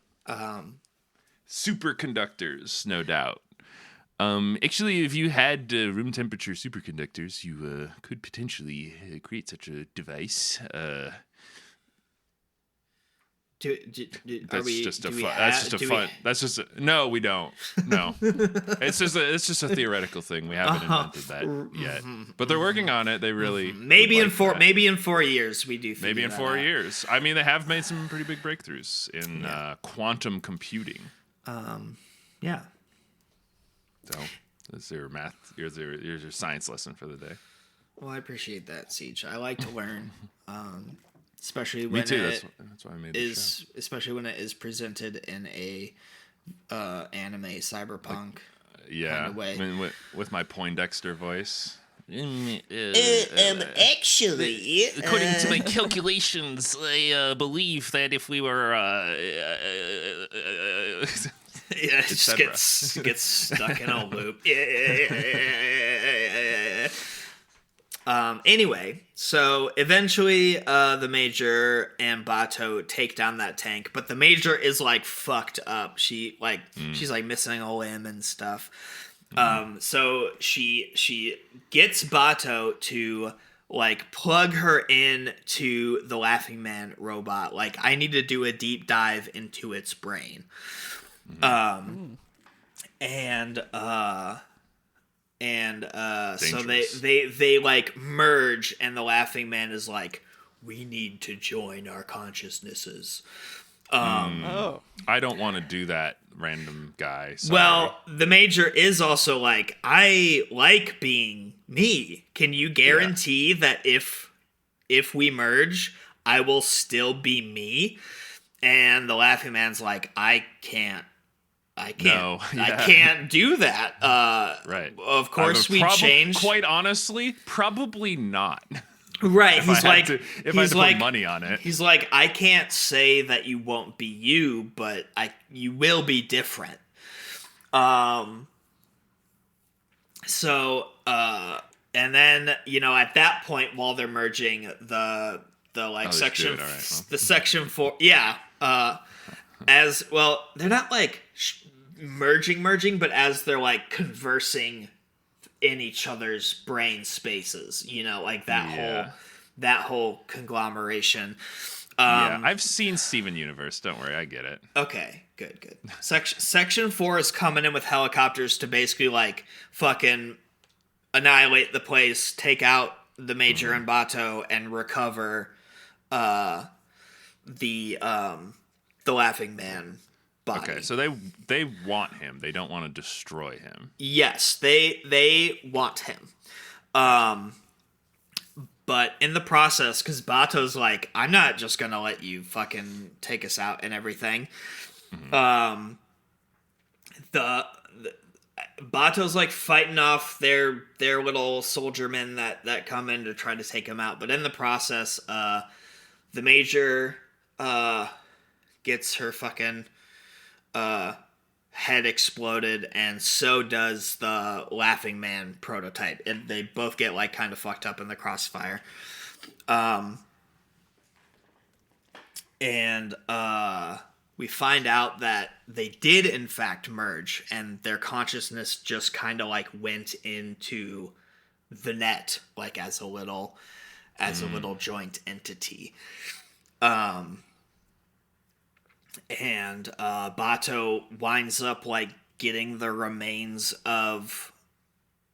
Superconductors, no doubt. Actually, if you had room temperature superconductors, you could potentially create such a device. No, we don't. No, it's just a theoretical thing. We haven't invented that yet, but they're working on it. They really maybe in 4 years we do. Maybe in 4 years. I mean, they have made some pretty big breakthroughs in quantum computing. Yeah. So, that's your math. Here's your science lesson for the day. Well, I appreciate that, Siege. I like to learn, especially when Me too. That's why I made this show. Especially when it is presented in a anime cyberpunk kind of way. I mean, with my Poindexter voice. Actually, according to my calculations, I believe that if we were it just gets stuck in a loop. Anyway, so eventually the Major and Bato take down that tank, but the Major is like fucked up. She's like missing a limb and stuff. So she gets Bato to like plug her in to the Laughing Man robot. Like, I need to do a deep dive into its brain. So they like merge, and the Laughing Man is like, we need to join our consciousnesses. I don't want to do that, random guy. Sorry. Well, the Major is also like, I like being me. Can you guarantee that if we merge, I will still be me? And the Laughing Man's like, I can't do that. Right. Of course, we change. Quite honestly, probably not. Right. If I had to put money on it. He's like, I can't say that you won't be you, but you will be different. So, and then, at that point, while they're merging, the section, the section 4, as well, they're not like merging, but as they're like conversing in each other's brain spaces, like that whole conglomeration. I've seen Steven Universe. Don't worry, I get it. Okay, good. Section 4 is coming in with helicopters to basically like fucking annihilate the place, take out the Major and Bato, and recover the Laughing Man body. Okay, so they want him. They don't want to destroy him. Yes, they want him. But in the process, because Bato's like, I'm not just gonna let you fucking take us out and everything. The Bato's like fighting off their little soldiermen that come in to try to take him out. But in the process, the Major gets her fucking head exploded, and so does the Laughing Man prototype. And they both get like kind of fucked up in the crossfire. And we find out that they did in fact merge, and their consciousness just kind of like went into the net, like as a little joint entity. And Bato winds up like getting the remains of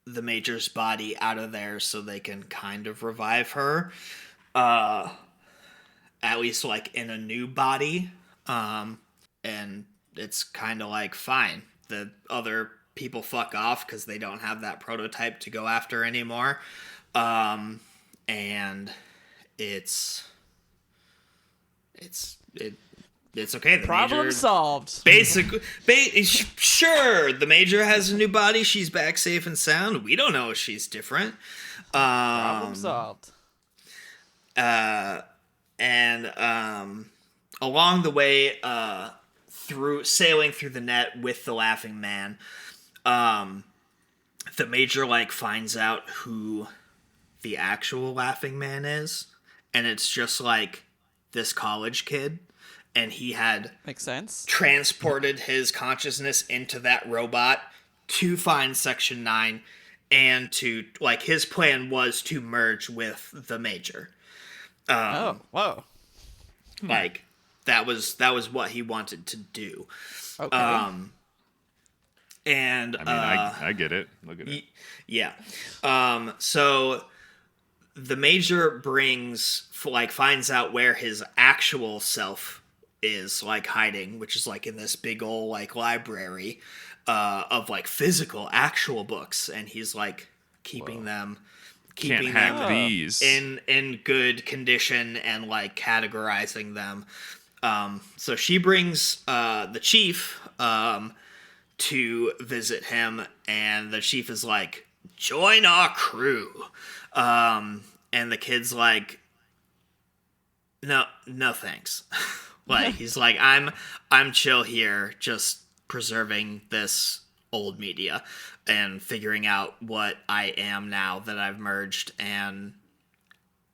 the Major's body out of there so they can kind of revive her. At least like in a new body. And it's kind of like, fine. The other people fuck off because they don't have that prototype to go after anymore. And it's okay. The Problem Major, solved. Basically, sure, the Major has a new body. She's back safe and sound. We don't know if she's different. Problem solved. And along the way, through sailing through the net with the Laughing Man, the Major like finds out who the actual Laughing Man is, and it's just like this college kid, and he had Makes sense. transported his consciousnness into that robot to find Section 9, and to like his plan was to merge with the Major. Whoa. Like that was what he wanted to do. Okay. And I mean, I get it. Look at it. Yeah. So the Major finds out where his actual self is like hiding, which is like in this big old like library of like physical actual books, and he's like keeping them Can't hack these in good condition and like categorizing them. So she brings the chief to visit him, and the chief is like, join our crew. And the kid's like, no thanks. Like he's like, I'm chill here, just preserving this old media and figuring out what I am now that I've merged. And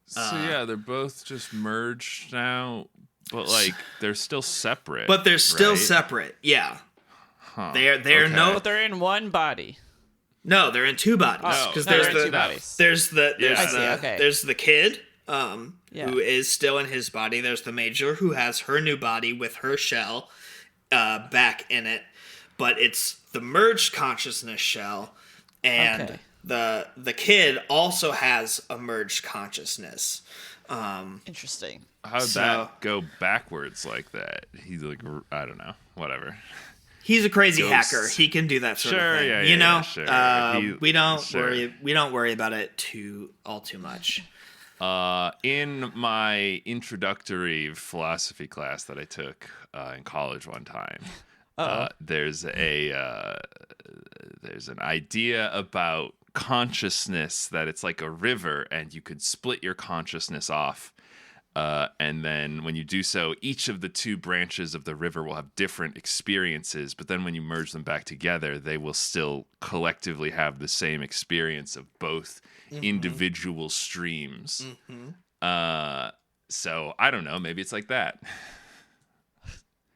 so yeah, they're both just merged now, but like they're still separate. But they're still right? separate. Yeah. Huh. They're Okay. But they're in one body. No, they're in two bodies. Oh, Because they're there's in two bodies. there's I see, okay. there's the kid, Yeah. who is still in his body. There's the Major, who has her new body with her shell back in it, but it's the merged consciousness shell, and Okay. the kid also has a merged consciousness. Interesting. How'd So- that go backwards like that? He's like, I don't know, whatever. He's a crazy Ghosts. hacker. He can do that sort Sure, of thing. yeah, you yeah, know, sure. we don't Sure. worry about it too much. In my introductory philosophy class that I took in college one time, there's an idea about consciousness, that it's like a river and you could split your consciousness off. And then when you do so, each of the two branches of the river will have different experiences. But then when you merge them back together, they will still collectively have the same experience of both individual streams. So I don't know. Maybe it's like that.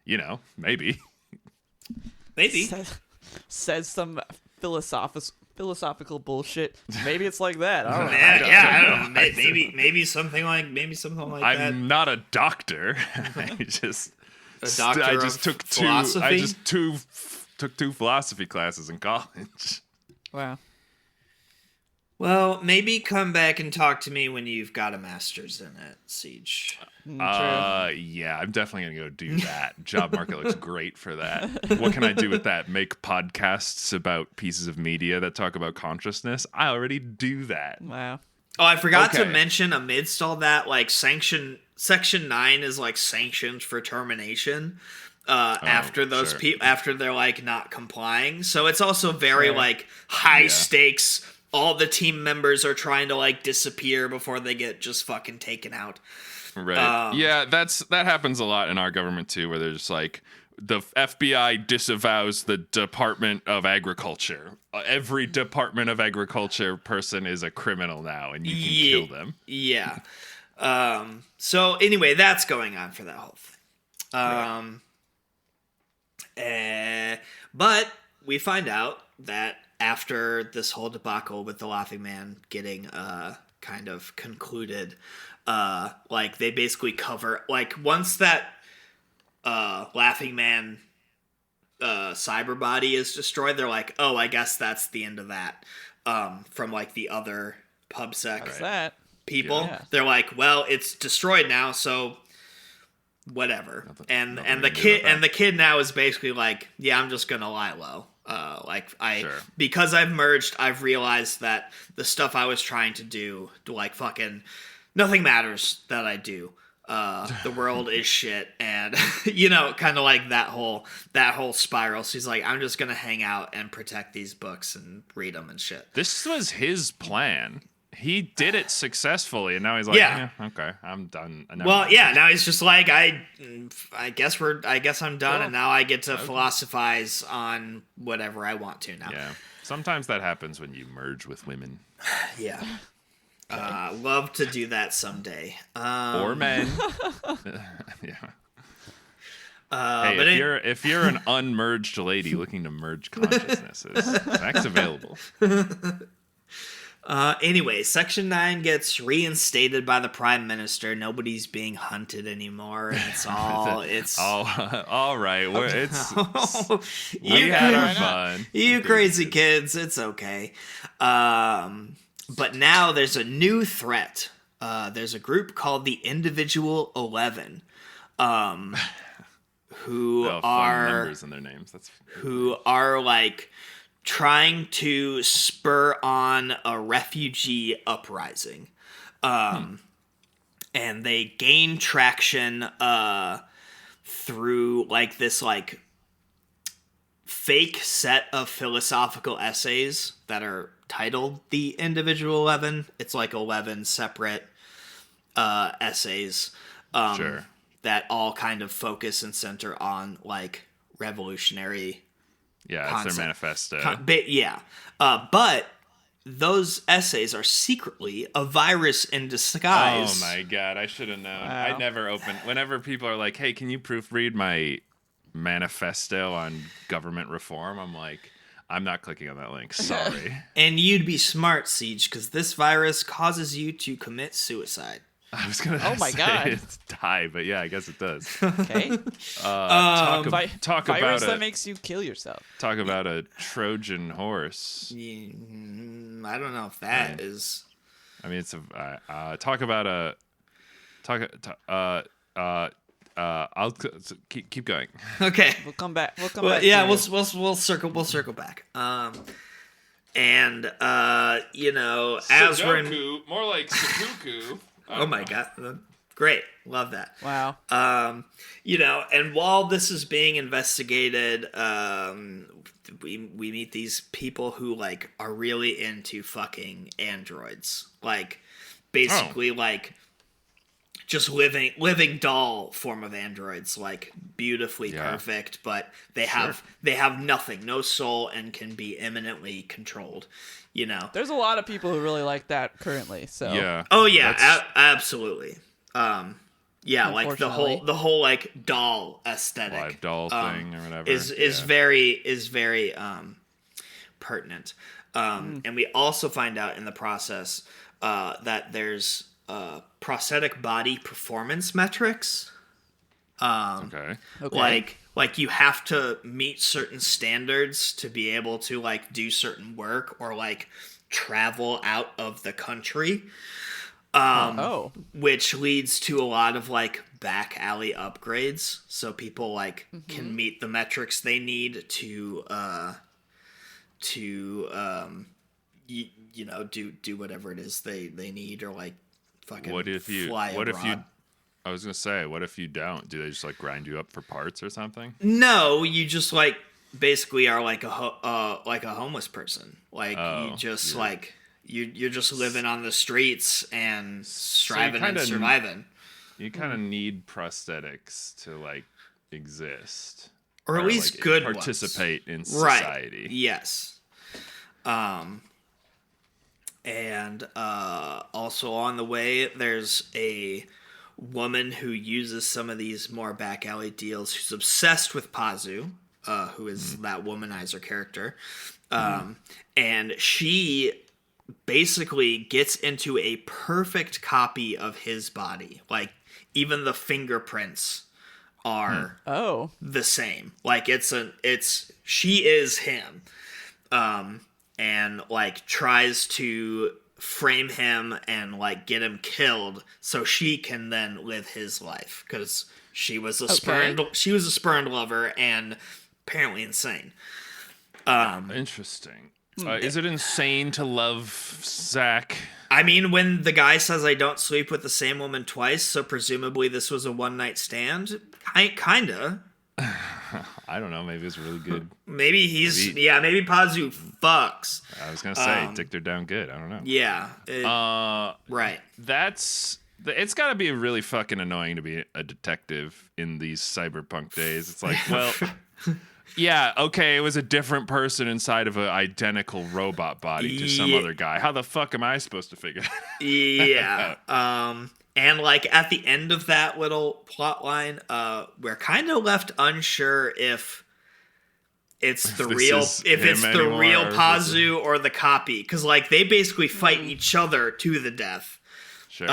You know, maybe. Maybe. Says some philosophical bullshit. Maybe it's like that. I don't know. I don't know. Maybe something like that. I'm not a doctor. I just took philosophy? took two philosophy classes in college. Wow. Well, maybe come back and talk to me when you've got a master's in it, Siege. True. Yeah, I'm definitely gonna go do that. Job market looks great for that. What can I do with that? Make podcasts about pieces of media that talk about consciousness? I already do that. Wow. Oh, I forgot to Okay. mention amidst all that, like Section 9 is like sanctioned for termination after those sure. people after they're like not complying. So it's also very Sure. like high Yeah. stakes. All the team members are trying to like disappear before they get just fucking taken out. Right. Yeah, that happens a lot in our government too, where they're just like, the FBI disavows the Department of Agriculture. Every Department of Agriculture person is a criminal now, and you can kill them. Yeah. So anyway, that's going on for that whole thing. But we find out that after this whole debacle with the Laughing Man getting kind of concluded, like they basically cover, like once that Laughing Man cyber body is destroyed, they're like, oh, I guess that's the end of that. From like the other PubSec What's that? people, Yeah. they're like, well, it's destroyed now, so whatever. Nothing The we can do kid about that. the kid now is basically like, yeah, I'm just gonna lie low. Sure. Because I've merged, I've realized that the stuff I was trying to do, like fucking nothing matters that I do. The world is shit, and kind of like that whole spiral. So he's like, I'm just gonna hang out and protect these books and read them and shit. This was his plan. He did it successfully, and now he's like, Yeah. okay, I'm done. Never Well, mind." yeah. Now he's just like, I guess I'm done, Well, and now I get to philosophize on whatever I want to now. Yeah. Sometimes that happens when you merge with women. Yeah. Love to do that someday. Or men. Yeah. Hey, But if you're an unmerged lady looking to merge consciousnesses, that's available. Anyway, Section 9 gets reinstated by the Prime Minister. Nobody's being hunted anymore, and it's all All right. We you, had our fun. you crazy kids. It's okay. But now there's a new threat. There's a group called the Individual 11, who Fun are numbers in their names. who are like trying to spur on a refugee uprising. And they gain traction through like this like fake set of philosophical essays that are titled The Individual 11. It's like 11 separate essays Sure. that all kind of focus and center on like revolutionary Yeah, concept. it's their manifesto. But those essays are secretly a virus in disguise. Oh my god, I should have known. Wow. I never open. Whenever people are like, "Hey, can you proofread my manifesto on government reform?" I'm like, I'm not clicking on that link. Sorry. And you'd be smart, Siege, because this virus causes you to commit suicide. I was gonna Oh my say God. it's die, but yeah, I guess it does. Okay. Talk Virus about that makes you kill yourself. talk about a Trojan horse. I don't know if that is. I mean, it's a talk about a I'll keep going. Okay. We'll come back. We'll come Well, back. yeah, to it. we'll circle back. And as we're in, more like Sudoku. oh my god, great, love that. Wow. And while this is being investigated, we meet these people who like are really into fucking androids, like basically like just living doll form of androids, like beautifully perfect, but they have nothing, no soul, and can be eminently controlled. There's a lot of people who really like that currently. So Yeah. Oh yeah, absolutely. Like the Unfortunately. whole like doll aesthetic, Live doll thing or whatever. is very pertinent. And we also find out in the process that there's prosthetic body performance metrics. Okay. Okay. Like you have to meet certain standards to be able to like do certain work or like travel out of the country. Which leads to a lot of like back alley upgrades, so people like can meet the metrics they need to do whatever it is they need, or like fucking fly abroad. I was gonna say, what if you don't? Do they just like grind you up for parts or something? No, you just like basically are like a homeless person. Like you just like you're just living on the streets and striving and surviving. You kind of need prosthetics to like exist. or at least like, good participate in right. society. Yes. And also on the way, there's a woman who uses some of these more back alley deals who's obsessed with Pazu, who is that womanizer character. And she basically gets into a perfect copy of his body. Like, even the fingerprints are the same. Like, she is him. And like tries to frame him and like get him killed so she can then live his life, because she was a spurned lover and apparently insane. Interesting. Is it insane to love Zach? I mean, when the guy says I don't sleep with the same woman twice, so presumably this was a one-night stand, kinda. I don't know. Maybe it's really good. Maybe maybe Pazu fucks. I was gonna say dicked her down good. I don't know. Yeah. Right. It's got to be really fucking annoying to be a detective in these cyberpunk days. It's like, well, yeah, okay, it was a different person inside of an identical robot body to some other guy. How the fuck am I supposed to figure that? Yeah. And like at the end of that little plot line, we're kind of left unsure if it's the real Pazu or the copy, because like they basically fight each other to the death. Sure.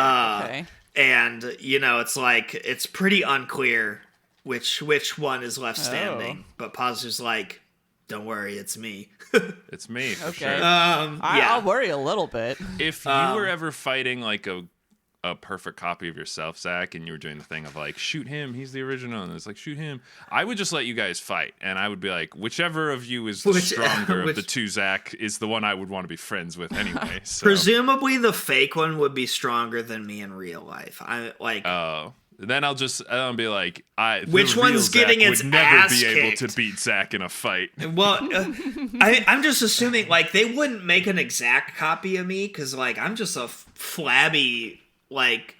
And you know, it's like it's pretty unclear which one is left standing. But Pazu's like, don't worry, it's me. It's me. For okay. Sure. I'll worry a little bit. If you were ever fighting like a perfect copy of yourself, Zach, and you were doing the thing of like, shoot him, he's the original, and it's like, shoot him, I would just let you guys fight, and I would be like, whichever of you is the stronger of the two Zach is the one I would want to be friends with anyway. So. Presumably the fake one would be stronger than me in real life. I like then I'll be like, which one's getting its would never ass be able kicked. to beat Zach in a fight. Well, I'm just assuming like they wouldn't make an exact copy of me, because like I'm just a flabby, like,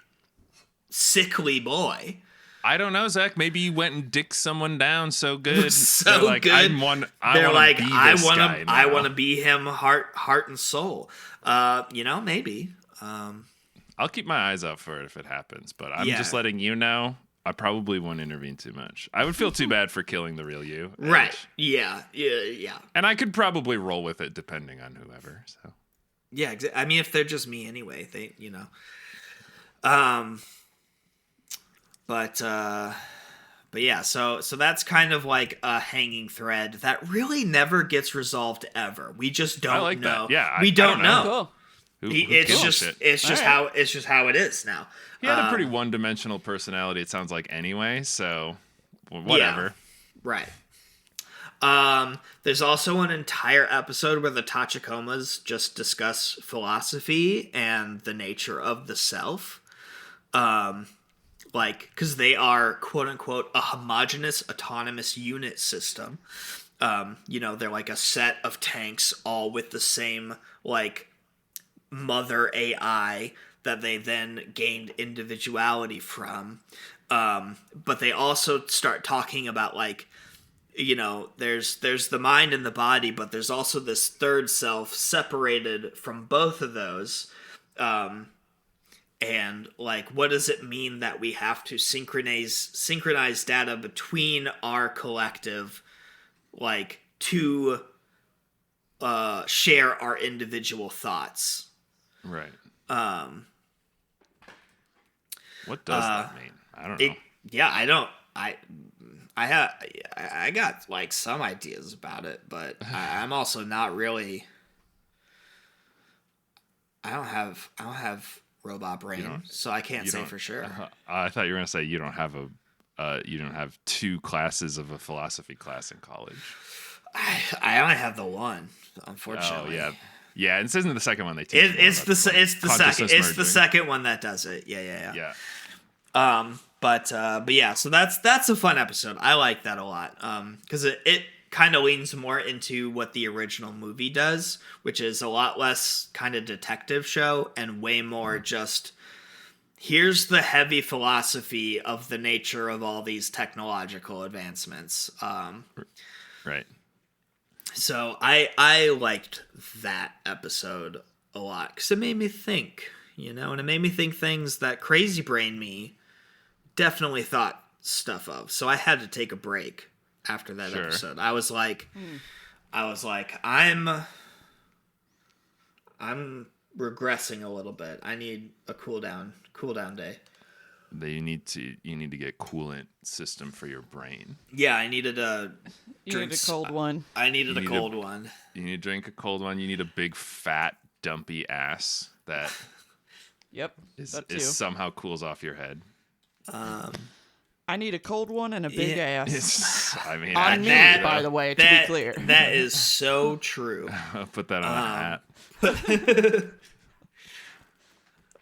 sickly boy. I don't know, Zach. Maybe you went and dicked someone down so good. So like, good. I want to be him, heart and soul. You know, maybe. I'll keep my eyes out for it if it happens. But I'm just letting you know. I probably won't intervene too much. I would feel too bad for killing the real you. Right. Yeah. And I could probably roll with it depending on whoever. So. Yeah. I mean, if they're just me anyway, they, you know. But yeah, so that's kind of like a hanging thread that really never gets resolved ever. We just don't know. That. Yeah, we don't know. Cool. It's just how it is now. He had a pretty one-dimensional personality, it sounds like, anyway, so whatever. Yeah, right. There's also an entire episode where the Tachikomas just discuss philosophy and the nature of the self. Like, because they are, quote unquote, a homogeneous autonomous unit system. You know, they're like a set of tanks all with the same, like, mother AI that they then gained individuality from. But they also start talking about, like, you know, there's the mind and the body, but there's also this third self separated from both of those. And like, what does it mean that we have to synchronize data between our collective, like, to share our individual thoughts? Right. What does that mean? I don't know. I got like some ideas about it, but I'm also not really. I don't have robot brain, so I can't say for sure. I thought you were gonna say you don't have two classes of a philosophy class in college. I only have the one, unfortunately. Oh yeah. And this isn't the second one they teach. It's the second one that does it. Yeah. But yeah, so that's a fun episode. I like that a lot. Because it kind of leans more into what the original movie does, which is a lot less kind of detective show and way more just here's the heavy philosophy of the nature of all these technological advancements. Right. So I liked that episode a lot because it made me think, and it made me think things that crazy brain me definitely thought stuff of. So I had to take a break after that episode. I was like, I'm regressing a little bit. I need a cool down day. That you need to get coolant system for your brain. Yeah, I needed a cold one. I needed a cold one. You need to drink a cold one. You need a big fat dumpy ass that Yep. is somehow cools off your head. I need a cold one and a big ass. I mean, on me, by the way, to be clear. That is so true. I'll put that on a hat.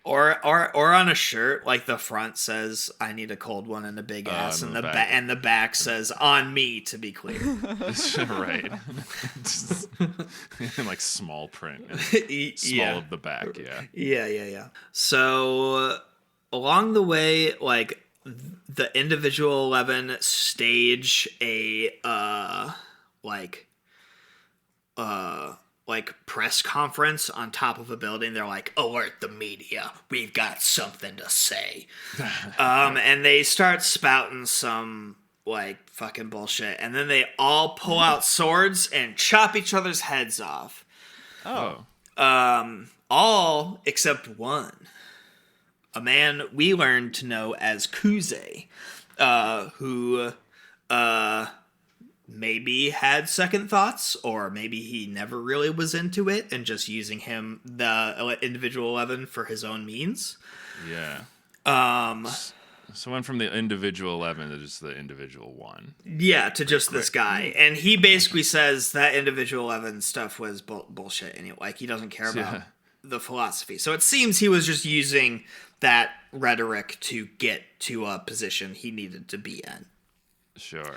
Or on a shirt, like the front says, "I need a cold one and a big ass," and the back says, "On me," to be clear. Right. In like small print. Small of the back, yeah. Yeah. So along the way, like the individual 11 stage a press conference on top of a building. They're like, "Alert the media, we've got something to say." And they start spouting some like fucking bullshit, and then they all pull out swords and chop each other's heads off. Oh. All except one. A man we learned to know as Kuze, who maybe had second thoughts, or maybe he never really was into it and just using the individual 11 for his own means. Yeah. So went from the individual 11 to just the individual 1. Yeah, to just this guy. And he basically says that individual 11 stuff was bullshit anyway. Like, he doesn't care about the philosophy. So it seems he was just using that rhetoric to get to a position he needed to be in. Sure.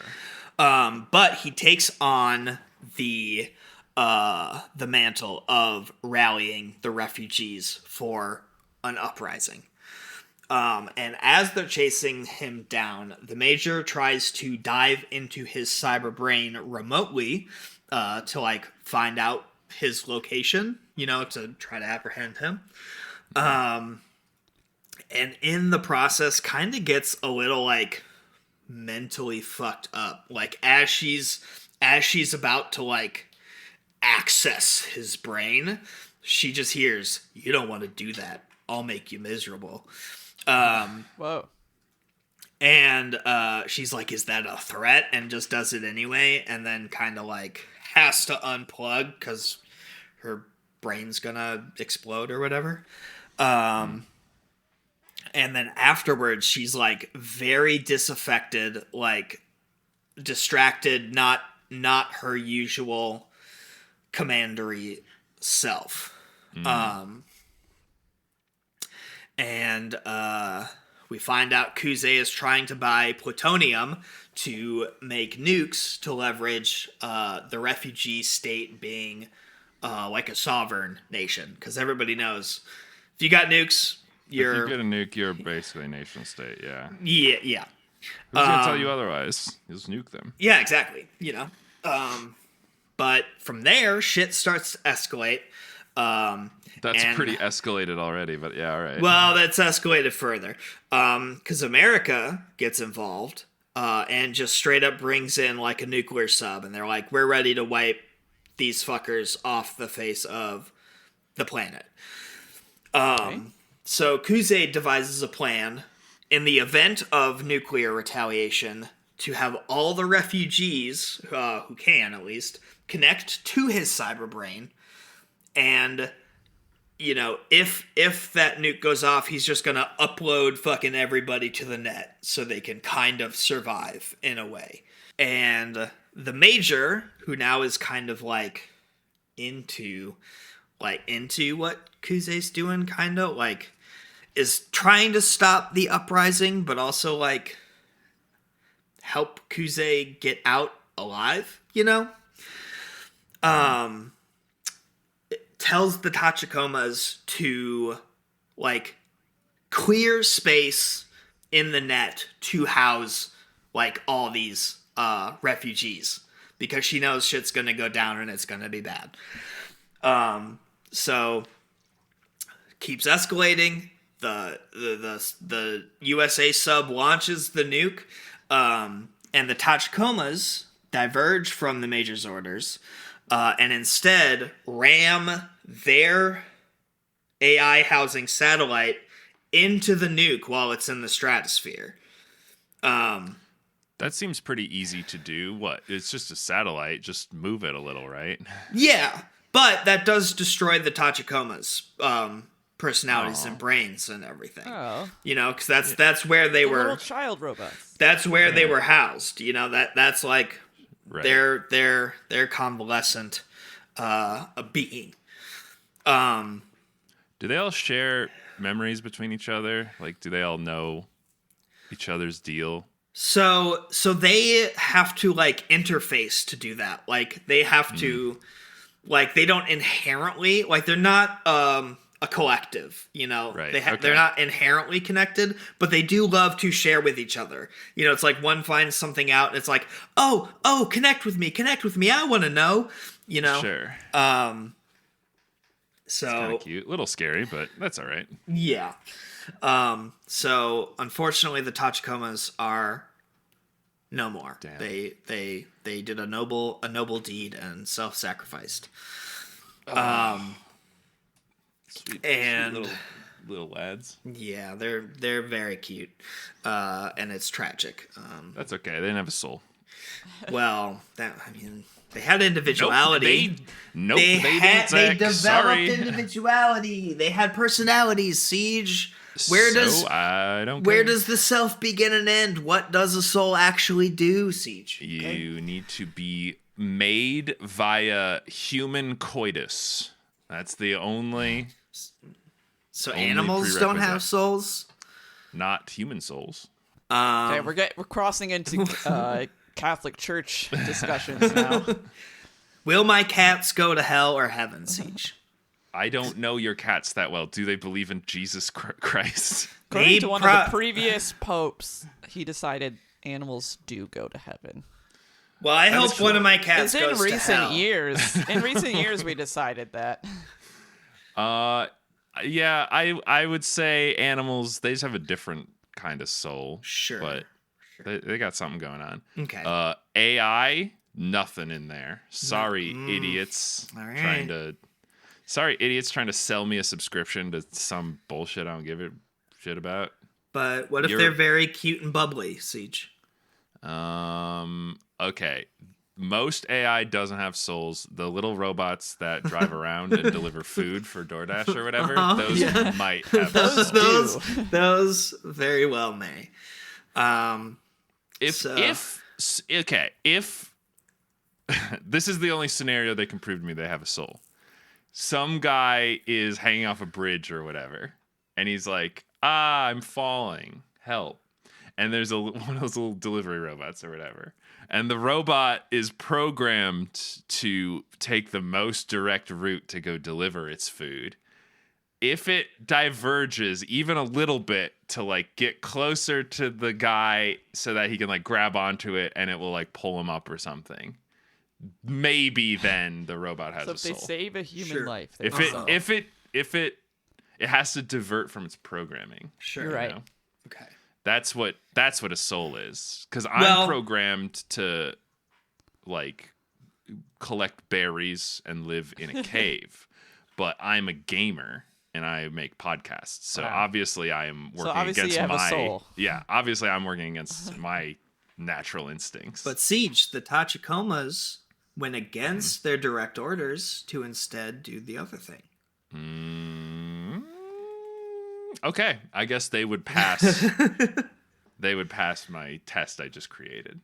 But he takes on the mantle of rallying the refugees for an uprising. And as they're chasing him down, the Major tries to dive into his cyber brain remotely to like find out his location, to try to apprehend him. And in the process kind of gets a little like mentally fucked up. Like as she's about to like access his brain, she just hears, "You don't want to do that. I'll make you miserable." Whoa. And she's like, "Is that a threat?" And just does it anyway, and then kind of like has to unplug because her brain's gonna explode or whatever. And then afterwards, she's like very disaffected, like distracted, not her usual commandery self. And we find out Kuze is trying to buy plutonium to make nukes to leverage the refugee state being like a sovereign nation. Because everybody knows if you got nukes, If you get a nuke, you're basically a nation state, yeah. Yeah. Who's going to tell you otherwise? You just nuke them. Yeah, exactly. But from there, shit starts to escalate. That's pretty escalated already, but yeah, all right. Well, that's escalated further. Because America gets involved and just straight up brings in like a nuclear sub. And they're like, "We're ready to wipe these fuckers off the face of the planet." Okay. So Kuze devises a plan in the event of nuclear retaliation to have all the refugees, who can at least, connect to his cyber brain. And, if that nuke goes off, he's just going to upload fucking everybody to the net so they can kind of survive in a way. And the Major, who now is kind of like into what Kuze's doing, kind of like is trying to stop the uprising, but also like help Kuze get out alive, It tells the Tachikomas to like clear space in the net to house like all these refugees because she knows shit's gonna go down and it's gonna be bad. So keeps escalating. The USA sub launches the nuke, and the Tachikomas diverge from the Major's orders, and instead ram their AI housing satellite into the nuke while it's in the stratosphere. That seems pretty easy to do. What? It's just a satellite. Just move it a little, right? Yeah, but that does destroy the Tachikomas' personalities and brains and everything. Oh. You know, because that's where they were. Little child robots. That's where they were housed. You know, that's like Right. their convalescent being. Do they all share memories between each other? Like, do they all know each other's deal? So they have to like interface to do that. Like they have to, like they don't inherently like they're not a collective. You know, Right, they're not inherently connected, but they do love to share with each other. You know, it's like one finds something out, and it's like, oh, connect with me, I want to know. You know, Sure. So Kind of cute. A little scary, but that's all right. yeah. So unfortunately, the Tachikomas are no more. Damn. They did a noble deed and self-sacrificed. Sweet, And- sweet little lads. Yeah, they're very cute, and it's tragic. That's okay. They didn't have a soul. Well, they had individuality. They didn't, They Zach. developed Sorry. individuality. They had personalities. Siege. Where does the self begin and end? What does a soul actually do, Siege? You need to be made via human coitus. That's the only, So Only animals don't have prerequisite. souls. not human souls. Okay, we're crossing into Catholic Church discussions now. Will my cats go to hell or heaven, Siege? I don't know your cats that well. Do they believe in Jesus Christ? According to one of the previous popes, he decided animals do go to heaven. Well, I hope true. one of my cats It's in goes to recent hell. years. In recent years, we decided that. Yeah, I would say animals, they just have a different kind of soul. Sure. But they got something going on. Okay. AI, nothing in there. Sorry, idiots. All right. Sorry, idiots trying to sell me a subscription to some bullshit I don't give a shit about. But what if You're- they're very cute and bubbly, Siege? Okay. Most AI doesn't have souls. The little robots that drive around and deliver food for DoorDash or whatever, those might have souls. Those very well may. If this is the only scenario they can prove to me they have a soul. Some guy is hanging off a bridge or whatever, and he's like, I'm falling, help. And there's one of those little delivery robots or whatever. And the robot is programmed to take the most direct route to go deliver its food. If it diverges even a little bit to like get closer to the guy so that he can like grab onto it and it will like pull him up or something, maybe then the robot has So a if they soul. save a human Sure. life, If it has to divert from its programming. Sure. You're right. know? Okay. That's what a soul is. Because Well- I'm programmed to like collect berries and live in a cave, but I'm a gamer and I make podcasts. So Wow. obviously I am working obviously against you have a my soul. Yeah, obviously I'm working against my natural instincts. But Siege, the Tachikomas went against their direct orders to instead do the other thing. Okay, I guess they would pass. They would pass my test I just created.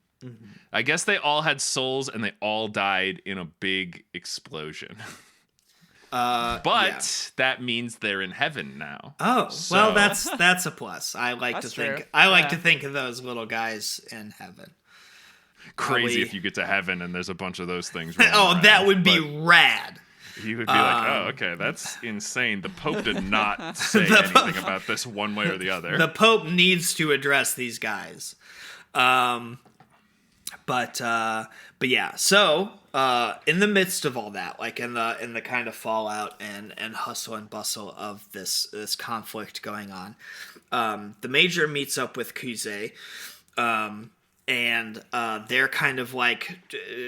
I guess they all had souls and they all died in a big explosion. But that means they're in heaven now. Oh, So- well, that's a plus. I like That's to think true. I like Yeah. to think of those little guys in heaven. Crazy probably- if you get to heaven and there's a bunch of those things. rolling Oh, that around, would be but rad. You would be like, oh, okay, that's insane. The Pope did not say anything about this one way or the other. The Pope needs to address these guys. But yeah, so in the midst of all that, like in the kind of fallout and hustle and bustle of this conflict going on, the Major meets up with Kuze, and they're kind of like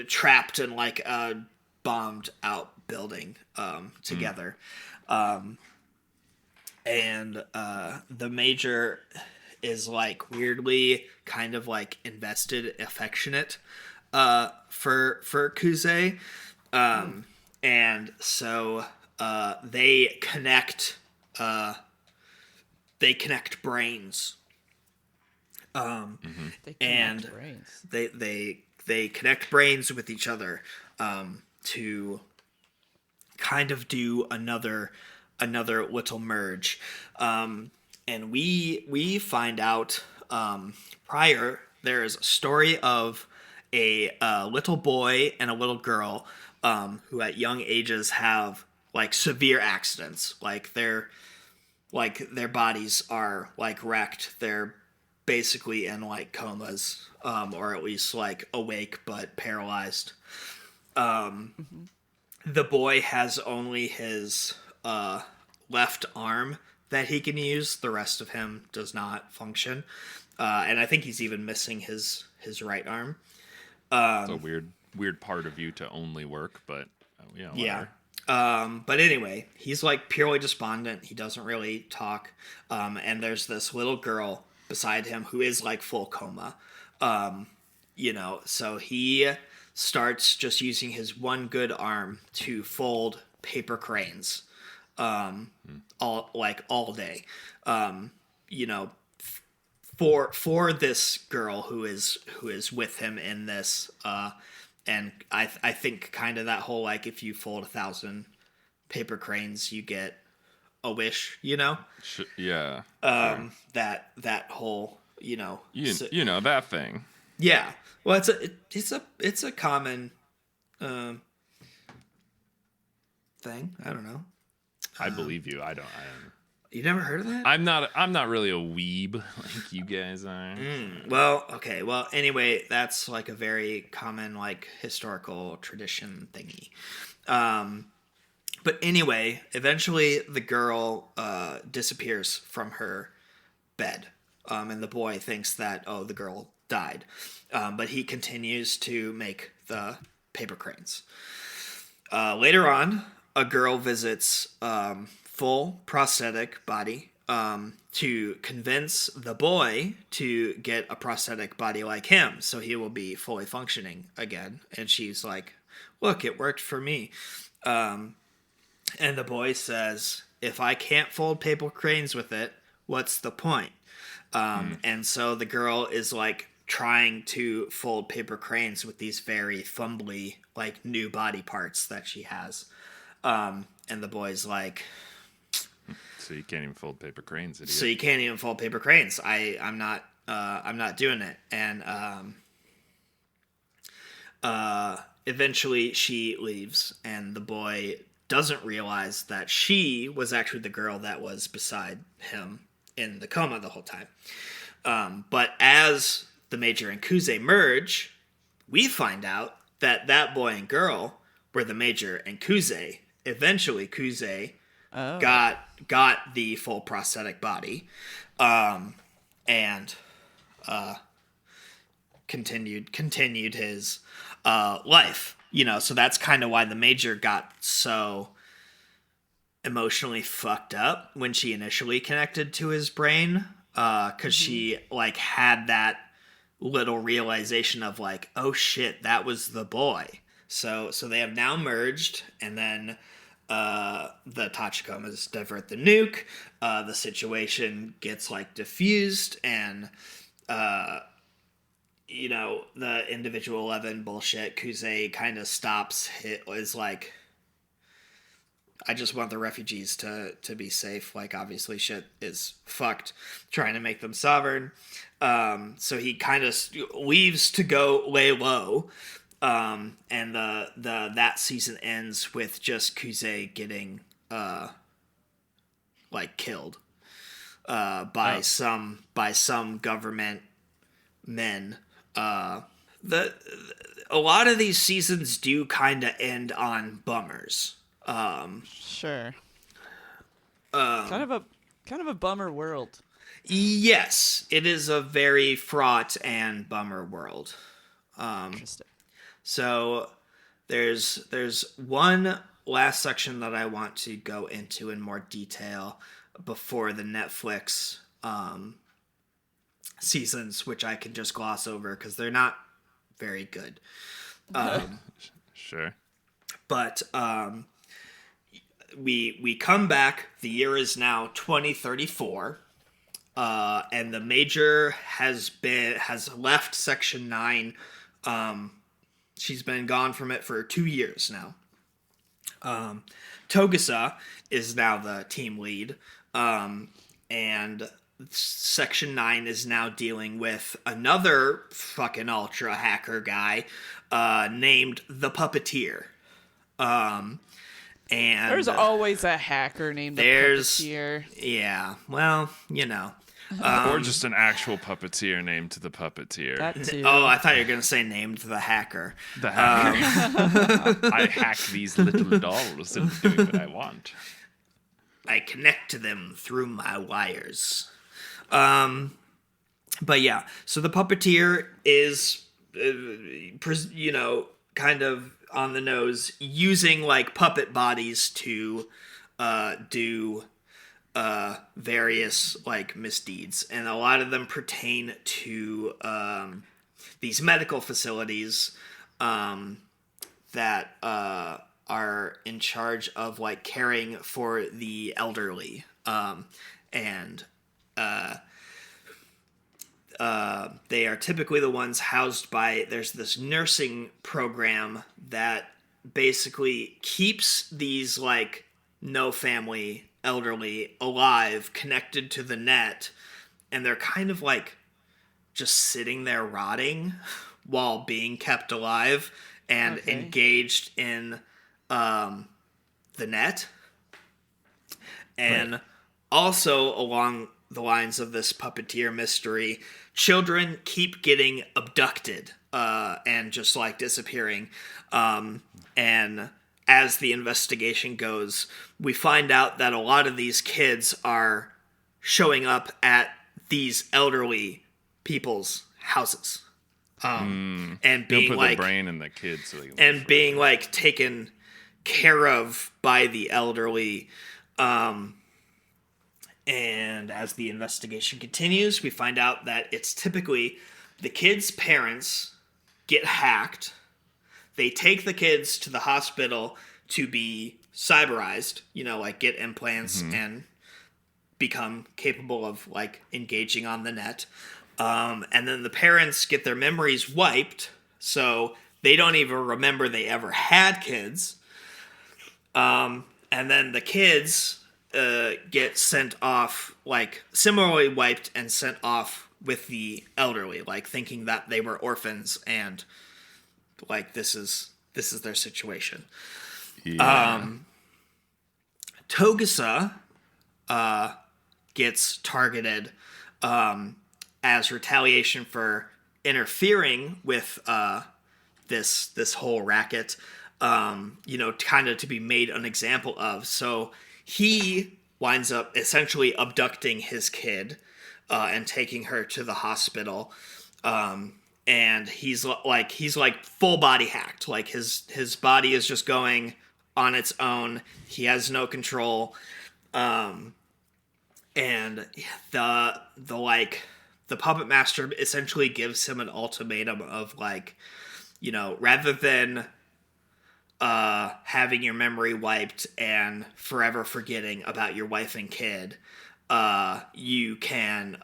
trapped in like a bombed out building together. And the Major is like weirdly kind of like invested, affectionate for Kuze. And so they connect brains. They And connect brains. they connect brains with each other to kind of do another little merge. And we find out prior there's a story of a little boy and a little girl who at young ages have like severe accidents, like their bodies are like wrecked. They're basically in like comas, or at least like awake but paralyzed. The boy has only his left arm that he can use. The rest of him does not function, and I think he's even missing his right arm. It's a weird part of you to only work, but Yeah. But anyway, he's like purely despondent. He doesn't really talk. And there's this little girl beside him who is like full coma. So he starts just using his one good arm to fold paper cranes, all day. For this girl who is with him in this, and I think kind of that whole like if you fold 1,000 paper cranes you get a wish, yeah. Sure. That whole that thing. Yeah. Well, it's a common thing. I don't know. I believe you. I don't. You never heard of that? I'm not really a weeb like you guys are. Well, okay. Well, anyway, that's like a very common like historical tradition thingy. But anyway, eventually the girl disappears from her bed, and the boy thinks that the girl died, but he continues to make the paper cranes. Later on, a girl visits full prosthetic body to convince the boy to get a prosthetic body like him so he will be fully functioning again. And she's like, look, it worked for me. And the boy says, if I can't fold paper cranes with it, what's the point? And so the girl is like trying to fold paper cranes with these very fumbly like new body parts that she has. And the boy's like, so you can't even fold paper cranes, idiot. So you can't even fold paper cranes. I'm not doing it. And eventually she leaves, and the boy doesn't realize that she was actually the girl that was beside him in the coma the whole time. But as the Major and Kuze merge, we find out that boy and girl were the Major and Kuze. Eventually, Kuze got the full prosthetic body, and continued his life. So that's kind of why the Major got so emotionally fucked up when she initially connected to his brain, because she like had that little realization of like, oh shit, that was the boy. So they have now merged, and then the Tachikomas divert the nuke. The situation gets like diffused, and the Individual 11 bullshit. Kuze kind of stops. Is like, I just want the refugees to be safe. Like, obviously shit is fucked, trying to make them sovereign. So he kind of leaves to go lay low. And that season ends with just Kuze getting like killed by some government men. A lot of these seasons do kind of end on bummers. Sure. Kind of a bummer world. Yes, it is a very fraught and bummer world. Interesting. So there's one last section that I want to go into in more detail before the Netflix seasons, which I can just gloss over because they're not very good. Sure. But we come back. The year is now 2034. And the Major has left Section 9. She's been gone from it for 2 years now. Togusa is now the team lead. And Section 9 is now dealing with another fucking ultra hacker guy named the Puppeteer. And there's always a hacker named the Puppeteer. Yeah, well, you know. Or just an actual puppeteer named the Puppeteer. That too. Oh, I thought you were going to say named the hacker. The hacker. I hack these little dolls and do what I want. I connect to them through my wires. But yeah, so the Puppeteer is, kind of on the nose, using like puppet bodies to do various like misdeeds, and a lot of them pertain to these medical facilities that are in charge of like caring for the elderly, and they are typically the ones housed by, there's this nursing program that basically keeps these like no family elderly alive, connected to the net, and they're kind of like just sitting there rotting while being kept alive and engaged in the net. And also along the lines of this Puppeteer mystery, children keep getting abducted and just like disappearing. And as the investigation goes, we find out that a lot of these kids are showing up at these elderly people's houses. And being put like the brain in the kids so they can and being like taken care of by the elderly. And as the investigation continues, we find out that it's typically the kids' parents get hacked. They take the kids to the hospital to be cyberized, like get implants and become capable of like engaging on the net. And then the parents get their memories wiped, so they don't even remember they ever had kids. And then the kids get sent off, like similarly wiped and sent off with the elderly, like thinking that they were orphans and like this is their situation. Yeah. Togusa gets targeted as retaliation for interfering with this whole racket, kind of to be made an example of. So he winds up essentially abducting his kid and taking her to the hospital. And he's like full body hacked. Like his body is just going on its own. He has no control. And the puppet master essentially gives him an ultimatum of like, rather than having your memory wiped and forever forgetting about your wife and kid, you can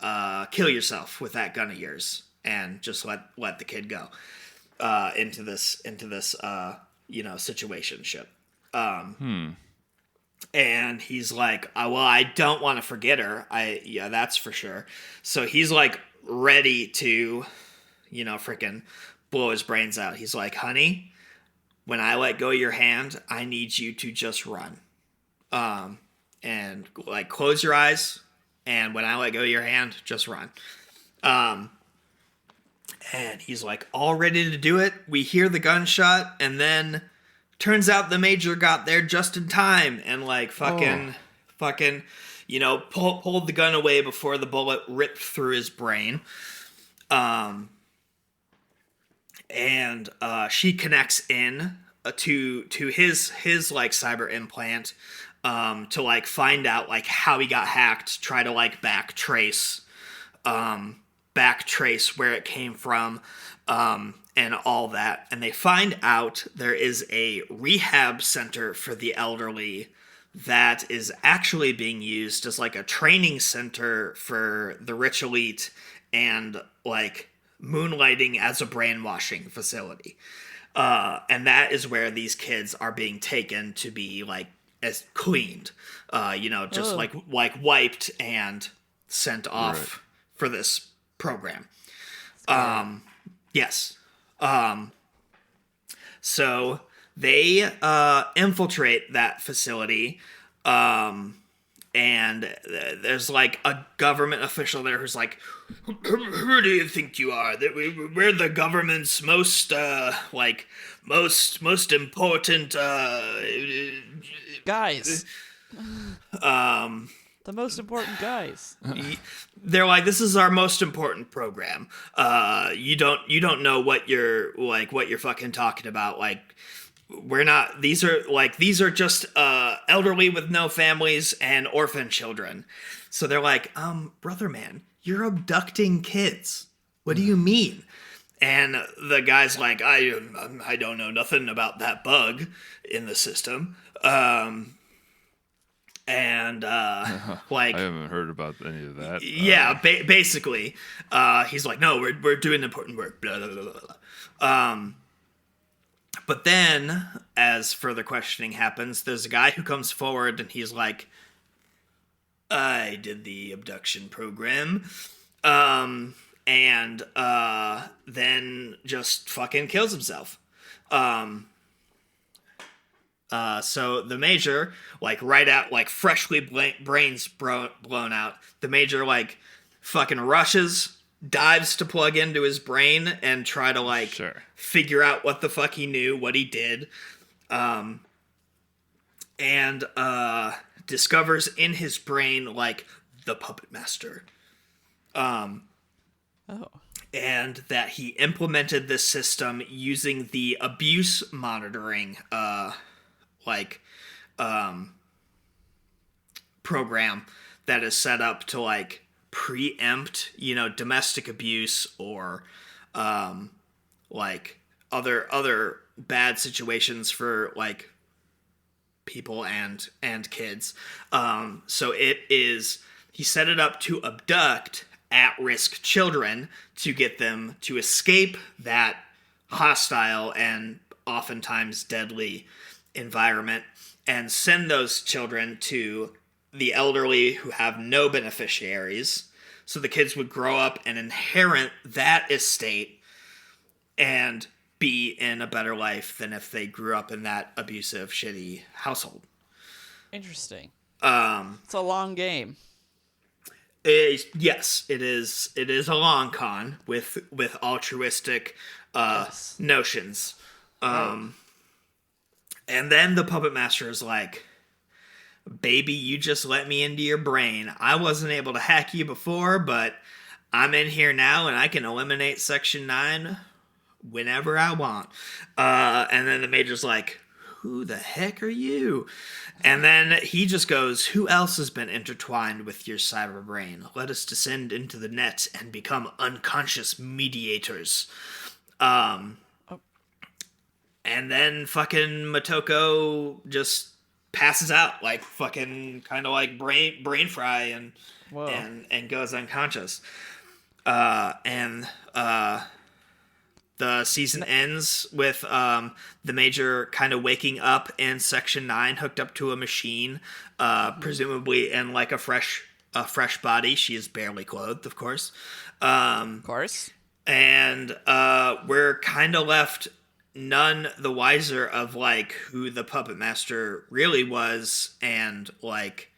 kill yourself with that gun of yours and just let the kid go into this situationship. And he's like, well, I don't want to forget her. That's for sure. So he's like ready to, freaking blow his brains out. He's like, honey, when I let go of your hand, I need you to just run. And like close your eyes, and when I let go of your hand, just run. And he's like all ready to do it. We hear the gunshot, and then turns out the major got there just in time and like fucking, pulled the gun away before the bullet ripped through his brain. And she connects in to his like cyber implant to like find out like how he got hacked, try to like backtrace where it came from, and all that. And they find out there is a rehab center for the elderly that is actually being used as like a training center for the rich elite and like moonlighting as a brainwashing facility. And that is where these kids are being taken to be like as cleaned, like wiped and sent off for this program. Yes. So they infiltrate that facility, and there's like a government official there who's like, who do you think you are? That we're the government's most important guys. The most important guys. They're like, this is our most important program. You don't know what you're fucking talking about. Like, we're not. These are just elderly with no families and orphan children. So they're like, brother man, you're abducting kids. What do you mean? And the guy's like, I don't know nothing about that bug in the system. And like, I haven't heard about any of that. Yeah, basically, he's like, no, we're doing important work. Blah, blah, blah, blah. But then, as further questioning happens, there's a guy who comes forward and he's like, I did the abduction program, and then just fucking kills himself. So the major, like right out, like freshly brains blown out, the major like fucking rushes, dives to plug into his brain and try to like figure out what the fuck he knew, what he did, and discovers in his brain like the puppet master. And that he implemented this system using the abuse monitoring program that is set up to like preempt, domestic abuse or like other bad situations for like people and kids. So he set it up to abduct at-risk children to get them to escape that hostile and oftentimes deadly environment and send those children to the elderly who have no beneficiaries, so the kids would grow up and inherit that estate and be in a better life than if they grew up in that abusive, shitty household. Interesting. It's a long game. Yes, it is. It is a long con with altruistic notions. And then the puppet master is like, baby, you just let me into your brain. I wasn't able to hack you before, but I'm in here now and I can eliminate Section 9 whenever I want. And then the major's like, who the heck are you? And then he just goes, who else has been intertwined with your cyber brain? Let us descend into the net and become unconscious mediators. And then fucking Motoko just passes out, like fucking kind of like brain fry and goes unconscious. And the season ends with the major kind of waking up in Section 9, hooked up to a machine, presumably in like a fresh body. She is barely clothed, of course. Of course. And we're kind of left none the wiser of like who the puppet master really was, and like,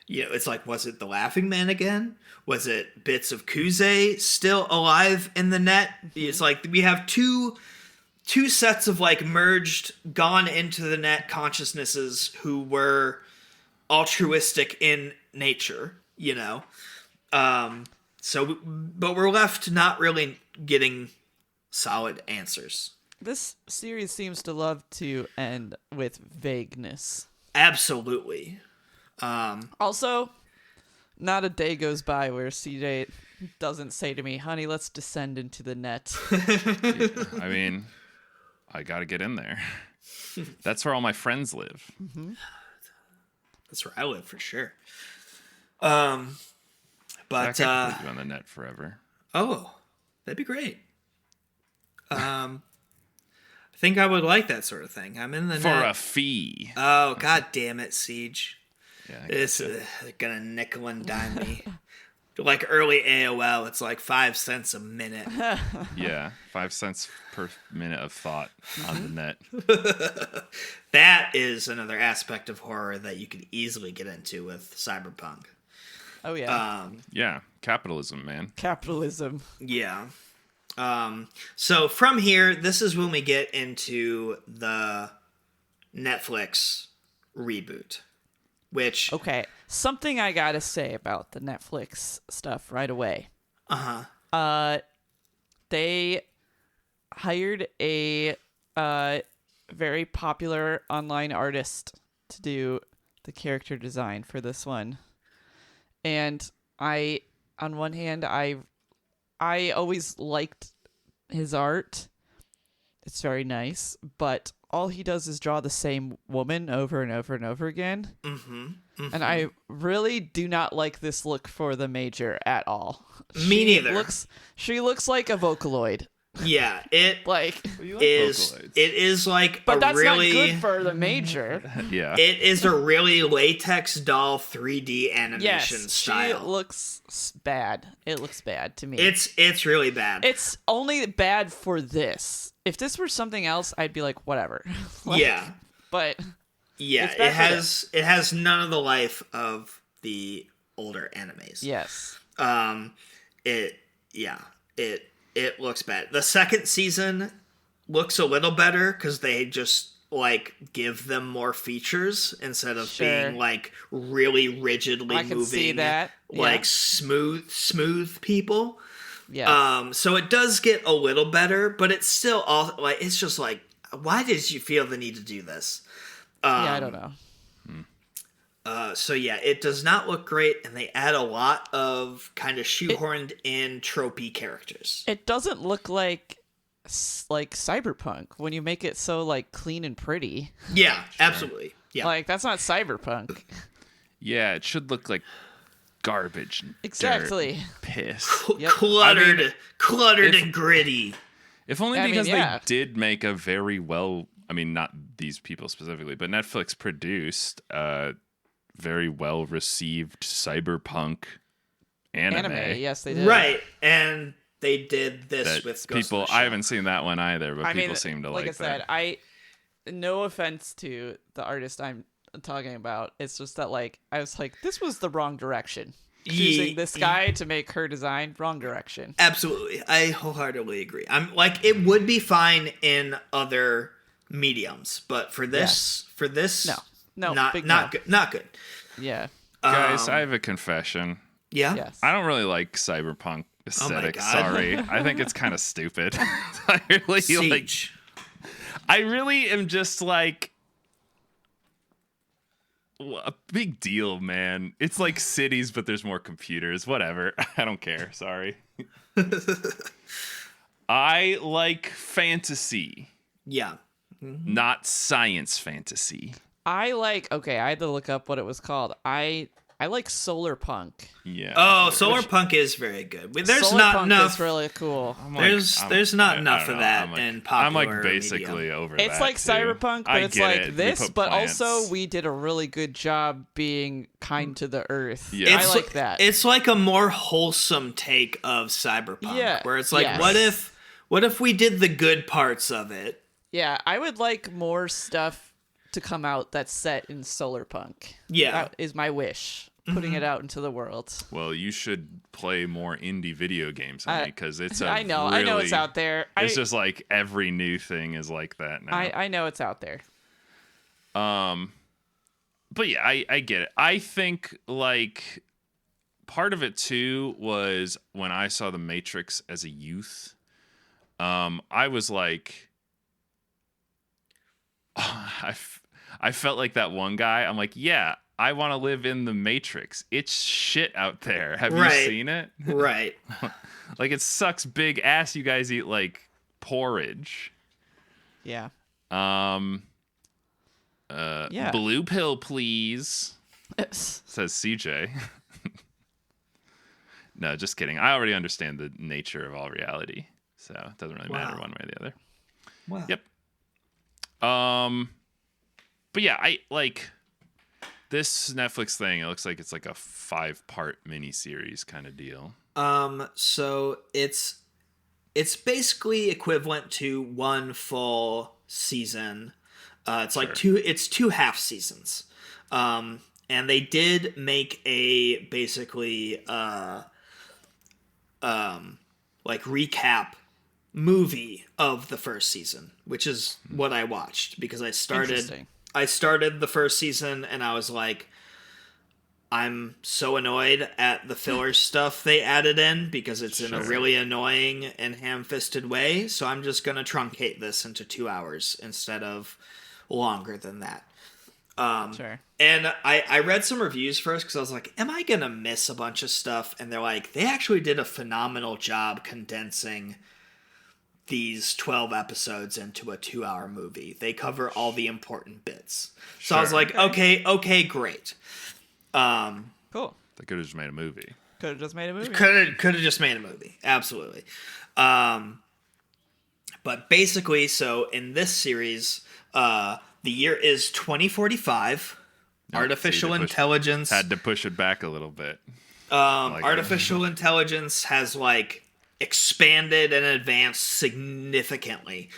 you know, it's like, was it the Laughing Man again? Was it bits of Kuze still alive in the net? It's like we have two sets of like merged, gone into the net consciousnesses who were altruistic in nature, you know. But we're left not really getting solid answers. This series seems to love to end with vagueness. Absolutely. Also, not a day goes by where CJ doesn't say to me, honey, let's descend into the net. I mean, I got to get in there. That's where all my friends live. Mm-hmm. That's where I live for sure. But But I can put you on the net forever. oh, that'd be great. I think I would like that sort of thing. I'm in the For net. a fee. Oh, god damn it, Siege. Yeah, I It's gotcha. gonna nickel and dime me. Like early AOL, it's like 5 cents a minute. Yeah, 5 cents per minute of thought on the net. That is another aspect of horror that you could easily get into with Cyberpunk. Oh, yeah. Yeah, capitalism, man. Capitalism. Yeah. So from here, this is when we get into the Netflix reboot, which Okay, something I gotta say about the Netflix stuff right away. They hired a very popular online artist to do the character design for this one. And on one hand, I always liked his art. It's very nice, but all he does is draw the same woman over and over and over again. And I really do not like this look for the Major at all. Me neither. She looks like a Vocaloid. Yeah, it Like, is. It is like but a that's really. not good for the Major. Yeah. It is a really latex doll 3D animation Yes, style. she looks bad. It looks bad to me. It's really bad. It's only bad for this. If this were something else, I'd be like, whatever. Like, yeah, But yeah. it's bad for It has none of the life of the older animes. yes. It looks bad. The second season looks a little better because they just like give them more features instead of Sure. being like really rigidly I can moving, see that. like Yeah. smooth people. Yes. So it does get a little better, but it's still all like it's just like, why did you feel the need to do this? Yeah, I don't know. So yeah, it does not look great, and they add a lot of kind of shoehorned in tropey characters. It doesn't look like Cyberpunk when you make it so like clean and pretty. Yeah, absolutely. Yeah, Like that's not Cyberpunk. Yeah, it should look like garbage. And Exactly. dirt and piss. Yep. cluttered, I mean, cluttered if- and gritty. If only I mean, because yeah. they did make a very well, I mean, not these people specifically, but Netflix produced very well received cyberpunk anime. Yes, they did. Right, and they did this That with Ghost people, in the Shell. I haven't seen that one either, but I people mean, seem to like I like said, that. no offense to the artist I'm talking about. It's just that like I was like, this was the wrong direction. Choosing this guy to make her design, wrong direction. Absolutely, I wholeheartly agree. I'm like, it would be fine in other mediums, but for this, No, not big not no. good, not good. Yeah. Guys, I have a confession. Yeah, Yes. I don't really like cyberpunk aesthetic. God. Sorry. I think it's kind of stupid. I really Siege. I really am just like a big deal, man. It's like cities, but there's more computers. Whatever. I don't care. Sorry. I like fantasy, Yeah, not science fantasy. I had to look up what it was called. I I like solar punk. Yeah. Oh, solar punk is very good. There's Solar not punk enough. is really cool. There's not enough I don't of know. that in popular I'm like basically media. over It's that, like too. cyberpunk, but I it's get like it. We this, put but plants. also we did a really good job being kind to the earth. Yeah. I like that. It's like a more wholesome take of cyberpunk, Yeah, where it's like, yes. what if we did the good parts of it? Yeah, I would like more stuff to come out that's set in solar punk. Yeah. That is my wish. Putting it out into the world. Well, you should play more indie video games, honey, because it's I know it's out there. It's just like every new thing is like that now. I know it's out there. But yeah, I get it. I think like part of it too was when I saw The Matrix as a youth. I was like, I felt like that one guy. I'm like, yeah, I want to live in the Matrix. It's shit out there. Have you seen it? Right. Like, it sucks big ass. You guys eat like porridge. Yeah. Yeah. Blue pill, please. Says CJ. No, just kidding. I already understand the nature of all reality, so it doesn't really matter one way or the other. Wow. Yep. But yeah, I like this Netflix thing. It looks like it's like a 5-part miniseries kind of deal. So it's basically equivalent to one full season. It's like two half seasons. And they did make a basically like recap movie of the first season, which is what I watched because I started the first season and I was like, I'm so annoyed at the filler stuff they added in because it's in a really annoying and ham-fisted way. So I'm just going to truncate this into 2 hours instead of longer than that. And I read some reviews first because I was like, am I going to miss a bunch of stuff? And they're like, they actually did a phenomenal job condensing these 12 episodes into a 2-hour movie. They cover all the important bits. So I was like, okay, great. Cool. They could have just made a movie. Could have just made a movie. Could have just made a movie. Absolutely. But basically, so in this series, the year is 2045. Artificial intelligence had to push it back a little bit. Artificial intelligence has like expanded and advanced significantly,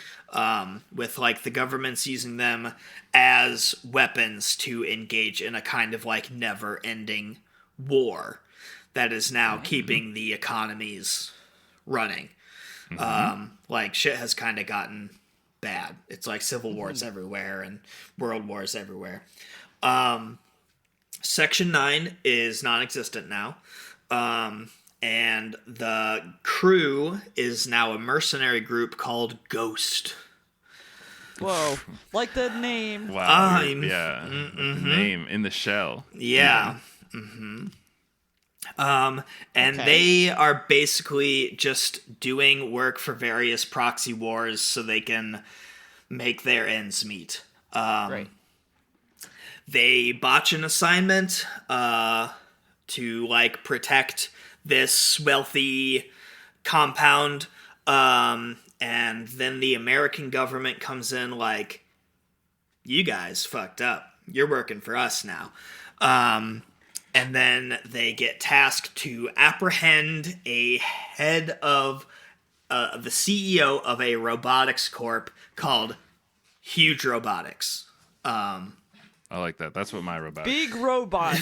with like the government's using them as weapons to engage in a kind of like never-ending war that is now keeping the economies running. Like shit has kind of gotten bad. It's like civil wars everywhere and world wars everywhere. Section 9 is non-existent now. And the crew is now a mercenary group called Ghost. Whoa. Like the name. Wow. The name in the shell. Yeah. And they are basically just doing work for various proxy wars so they can make their ends meet. Right. They botch an assignment to like protect this wealthy compound, and then the American government comes in like, you guys fucked up. You're working for us now. And then they get tasked to apprehend a head of the CEO of a robotics corp called Huge Robotics. I like that. That's what my robot. Big robot.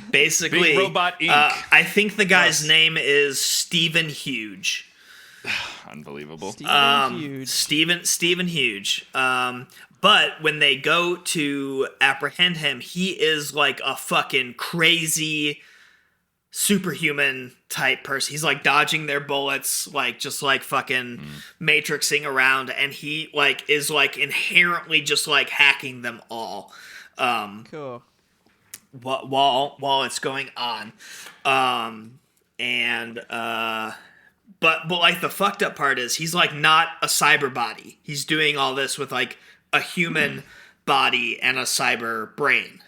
Basically, Big Robot Inc. I think the guy's name is Stephen Huge. Unbelievable. Stephen Huge. But when they go to apprehend him, he is like a fucking crazy superhuman type person. He's like dodging their bullets, like just like fucking matrixing around, and he like is like inherently just like hacking them all. Cool. While it's going on. But like the fucked up part is he's like not a cyber body. He's doing all this with like a human body and a cyber brain.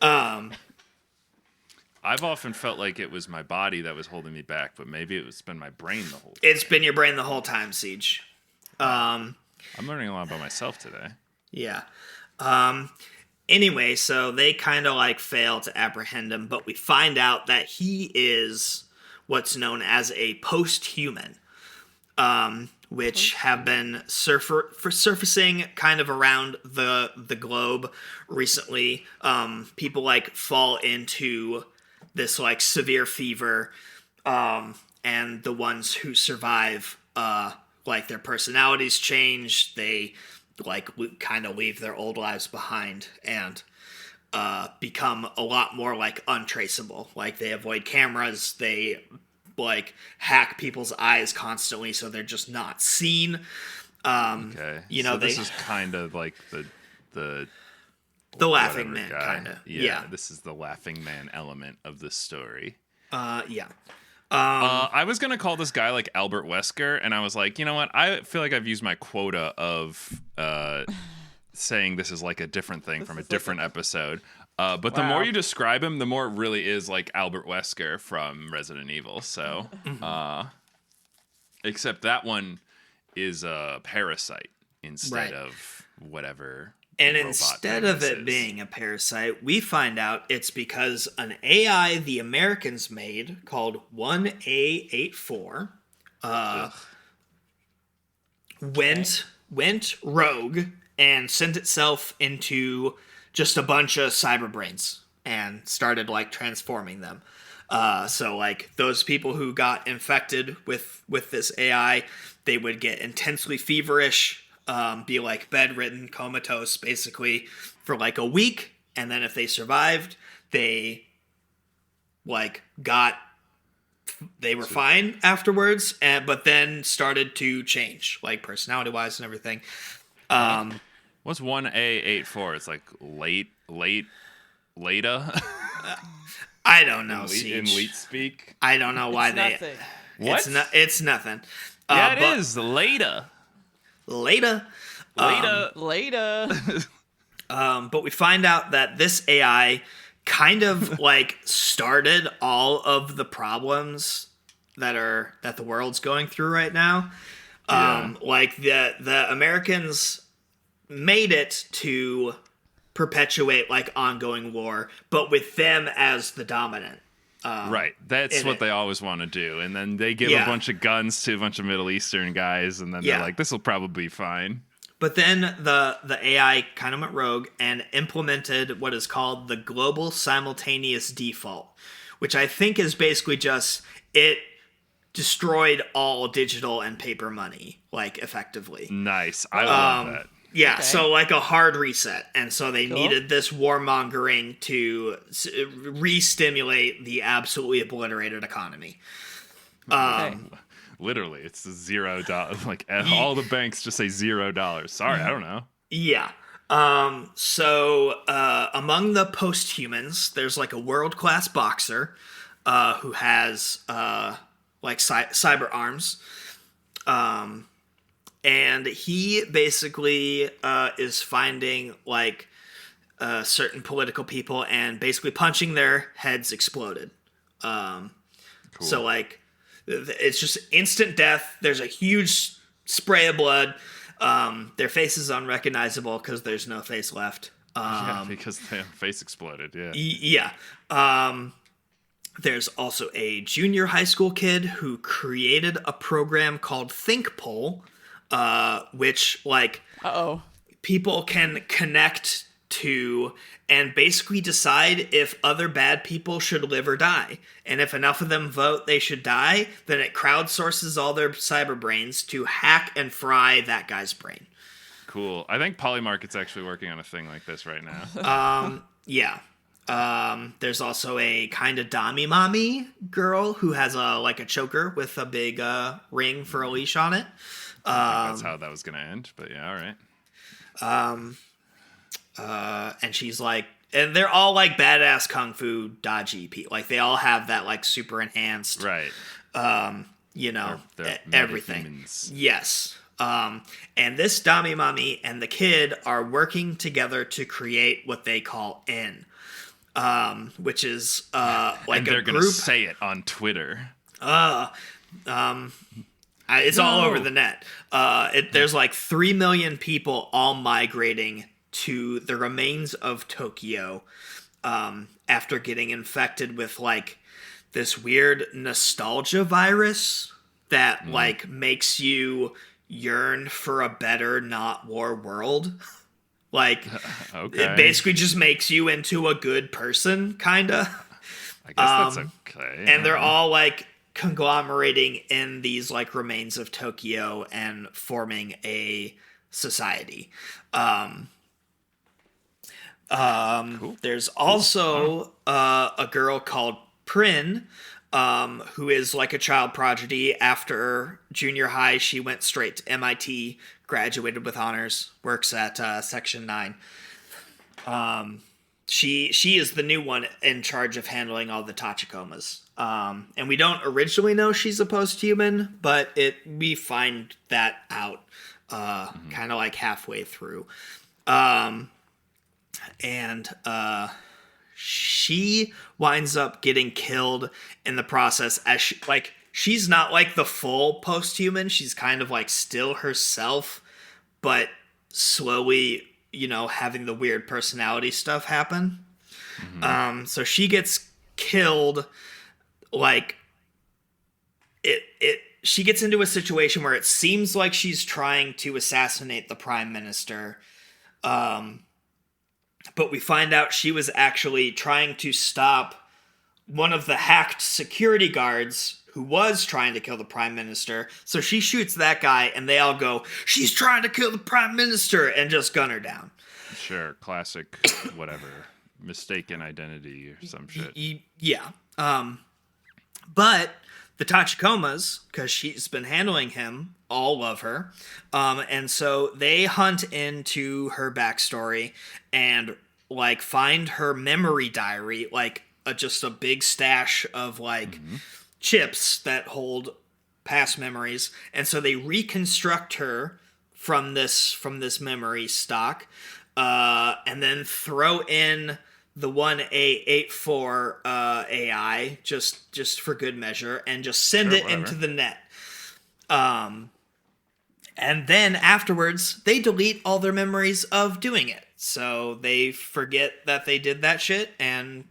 I've often felt like it was my body that was holding me back, but maybe it's been my brain the whole time. It's been your brain the whole time, Siege. I'm learning a lot about myself today. Yeah. Anyway, so they kind of like fail to apprehend him, but we find out that he is what's known as a post-human, which have been surfacing kind of around the globe recently. People like fall into this like severe fever, and the ones who survive, like their personalities change. They like kind of leave their old lives behind and become a lot more like untraceable. Like they avoid cameras, they like hack people's eyes constantly so they're just not seen. Okay, you know, so this is kind of like the laughing man, guy. kind of. Yeah, this is the laughing man element of this story. Yeah. I was gonna call this guy like Albert Wesker, and I was like, you know what? I feel like I've used my quota of saying this is like a different thing from a different episode. But the more you describe him, the more it really is like Albert Wesker from Resident Evil. So, except that one is a parasite instead of whatever. And instead of it being a parasite, we find out it's because an AI the Americans made called 1A84 went rogue and sent itself into just a bunch of cyber brains and started like transforming them. So like those people who got infected with this AI, they would get intensely feverish, be like bedridden, comatose, basically for like a week, and then if they survived, they like they were fine afterwards, but then started to change, like personality wise and everything. What's 1A84? It's like Leda. I don't know. In Leet speak. I don't know why Nothing. What? It's nothing. Yeah, it is Leda. Later. Later. But we find out that this AI kind of like started all of the problems that the world's going through right now. Like the Americans made it to perpetuate like ongoing war, but with them as the dominant. Right. That's what they always want to do. And then they give a bunch of guns to a bunch of Middle Eastern guys, and then they're like, this will probably be fine. But then the AI kind of went rogue and implemented what is called the Global Simultaneous Default, which I think is basically just it destroyed all digital and paper money, like effectively. Nice. I love that. Yeah, okay. So like a hard reset. And so they needed this warmongering to re-stimulate the absolutely obliterated economy. Literally, it's $0. Like all the banks just say $0. Sorry, I don't know. Yeah. So among the post-humans, there's like a world-class boxer who has like cyber arms. And he basically is finding like certain political people and basically punching their heads exploded. Cool. So like it's just instant death. There's a huge spray of blood. Their face is unrecognizable because there's no face left. Yeah, because their face exploded. Yeah. Yeah. There's also a junior high school kid who created a program called ThinkPol, which like people can connect to and basically decide if other bad people should live or die. And if enough of them vote they should die, then it crowdsources all their cyber brains to hack and fry that guy's brain. Cool. I think Polymarket's actually working on a thing like this right now. Yeah. There's also a kind of dommy mommy girl who has a choker with a big ring for a leash on it. That's how that was gonna end, but yeah, all right. And she's like, and they're all like badass kung fu dodgy people. Like they all have that like super enhanced, right? They're everything. Yes. And this Dami Mami and the kid are working together to create what they call N. which is like and they're a gonna group. say it on Twitter. It's all over the net. There's like 3 million people all migrating to the remains of Tokyo after getting infected with like this weird nostalgia virus that like makes you yearn for a better, not war world. Like, Okay. it basically just makes you into a good person, kinda. I guess that's okay. And they're all like conglomerating in these like remains of Tokyo and forming a society. Cool. There's also a girl called Prin, who is like a child prodigy. After junior high, she went straight to MIT, graduated with honors, works at Section 9. She is the new one in charge of handling all the Tachikomas. And we don't originally know she's a post-human, but we find that out kind of like halfway through. And she winds up getting killed in the process as she's not like the full post-human. She's kind of like still herself, but slowly, having the weird personality stuff happen. So she gets killed. Like she gets into a situation where it seems like she's trying to assassinate the prime minister. But we find out she was actually trying to stop one of the hacked security guards who was trying to kill the prime minister. So she shoots that guy, and they all go, "She's trying to kill the prime minister," and just gun her down. Sure, classic, whatever, mistaken identity or some shit. Yeah. But the Tachikomas, because she's been handling him, all love her. And so they hunt into her backstory and like find her memory diary, like just a big stash of like chips that hold past memories. And so they reconstruct her from this memory stock, and then throw in the 1A84 AI just for good measure, and just send it into the net. And then afterwards, they delete all their memories of doing it. So they forget that they did that shit, and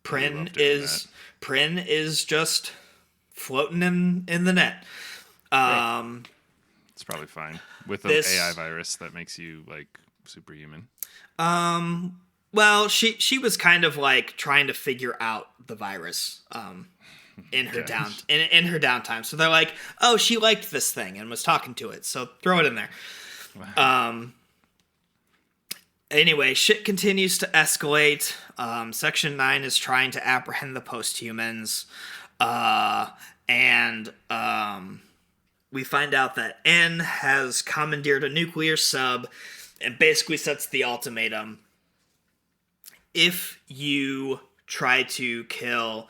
Prin is just floating in the net. It's probably fine with an AI virus that makes you like superhuman. Well, she was kind of like trying to figure out the virus in her in her downtime. So they're like, "Oh, she liked this thing and was talking to it, so throw it in there." Wow. Anyway, shit continues to escalate. Section 9 is trying to apprehend the post-humans. And we find out that N has commandeered a nuclear sub and basically sets the ultimatum. If you try to kill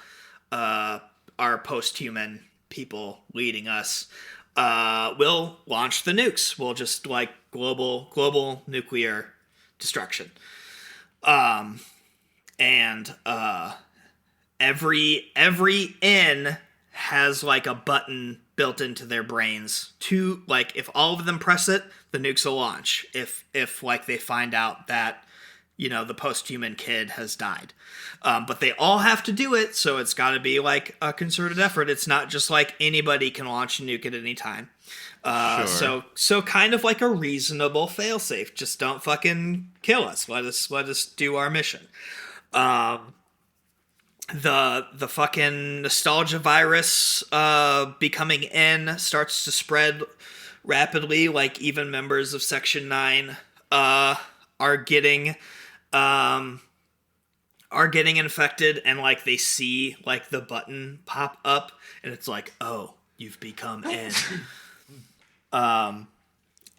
our post-human people leading us, we'll launch the nukes. We'll just like global nuclear destruction. And every N has like a button built into their brains to like, if all of them press it, the nukes will launch. If like they find out that the post-human kid has died. But they all have to do it, so it's got to be like a concerted effort. It's not just like anybody can launch a nuke at any time. Sure. So kind of like a reasonable failsafe. Just don't fucking kill us. Let us do our mission. The fucking nostalgia virus becoming N starts to spread rapidly. Like even members of Section 9 are getting infected, and like they see like the button pop up, and it's like, oh, you've become N.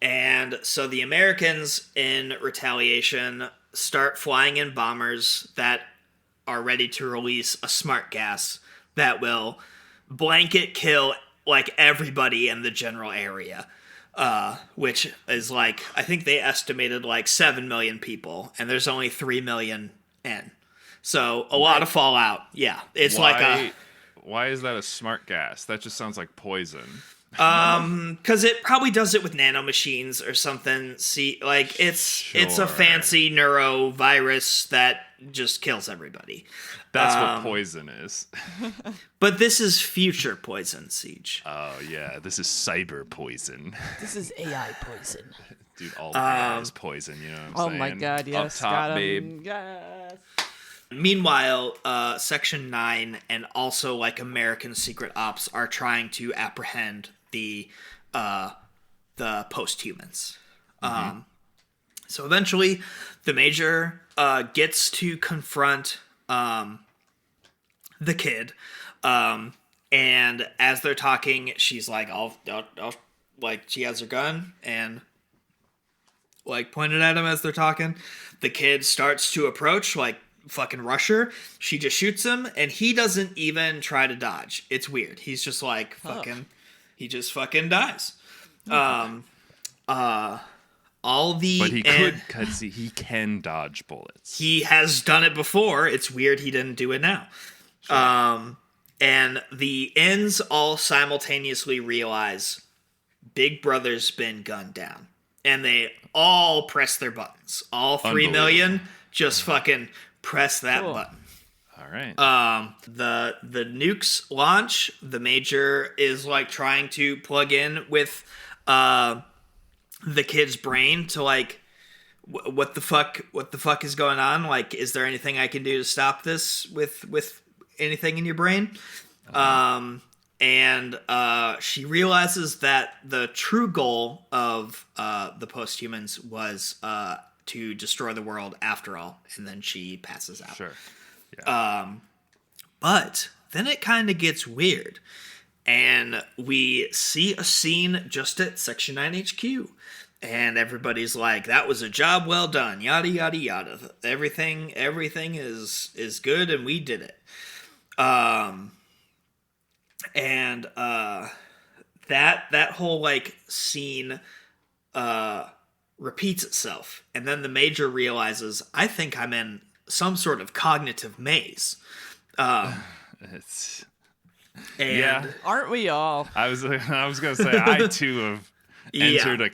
And so the Americans, in retaliation, start flying in bombers that are ready to release a smart gas that will blanket kill like everybody in the general area. Which is like, I think they estimated like 7 million people, and there's only 3 million N. So a lot of fallout. Yeah, it's like Why is that a smart gas? That just sounds like poison. because it probably does it with nanomachines or something. See, like it's a Sure. fancy neurovirus that just kills everybody. That's what poison is. But this is future poison, Siege. Oh yeah, this is cyber poison. This is AI poison. Dude, all AI is poison, you know what I'm Oh saying? my god, yes. Up top, got 'em. babe. Yes. Meanwhile, Section 9 and also like American Secret Ops are trying to apprehend the post-humans. So eventually, the Major gets to confront the kid, and as they're talking, she's like, "I'll like," she has her gun and like pointed at him as they're talking. The kid starts to approach, like fucking rush her. She just shoots him, and he doesn't even try to dodge. It's weird. He's just like fucking. He just fucking dies. All the But he could, because he can dodge bullets. He has done it before. It's weird he didn't do it now. And the ends all simultaneously realize Big Brother's been gunned down. And they all press their buttons. All 3 million just fucking press that button. All right. The nukes launch. The Major is like trying to plug in with the kid's brain to like what the fuck is going on? Like, is there anything I can do to stop this with anything in your brain? And she realizes that the true goal of the posthumans was to destroy the world after all, and then she passes out. Sure. Yeah. But then it kind of gets weird, and we see a scene just at Section 9 HQ, and everybody's like, "That was a job well done," yada yada yada. Everything is good, and we did it. And that whole like scene repeats itself, and then the Major realizes, I think I'm in some sort of cognitive maze. It's And Aren't we all? I was gonna say I too have entered a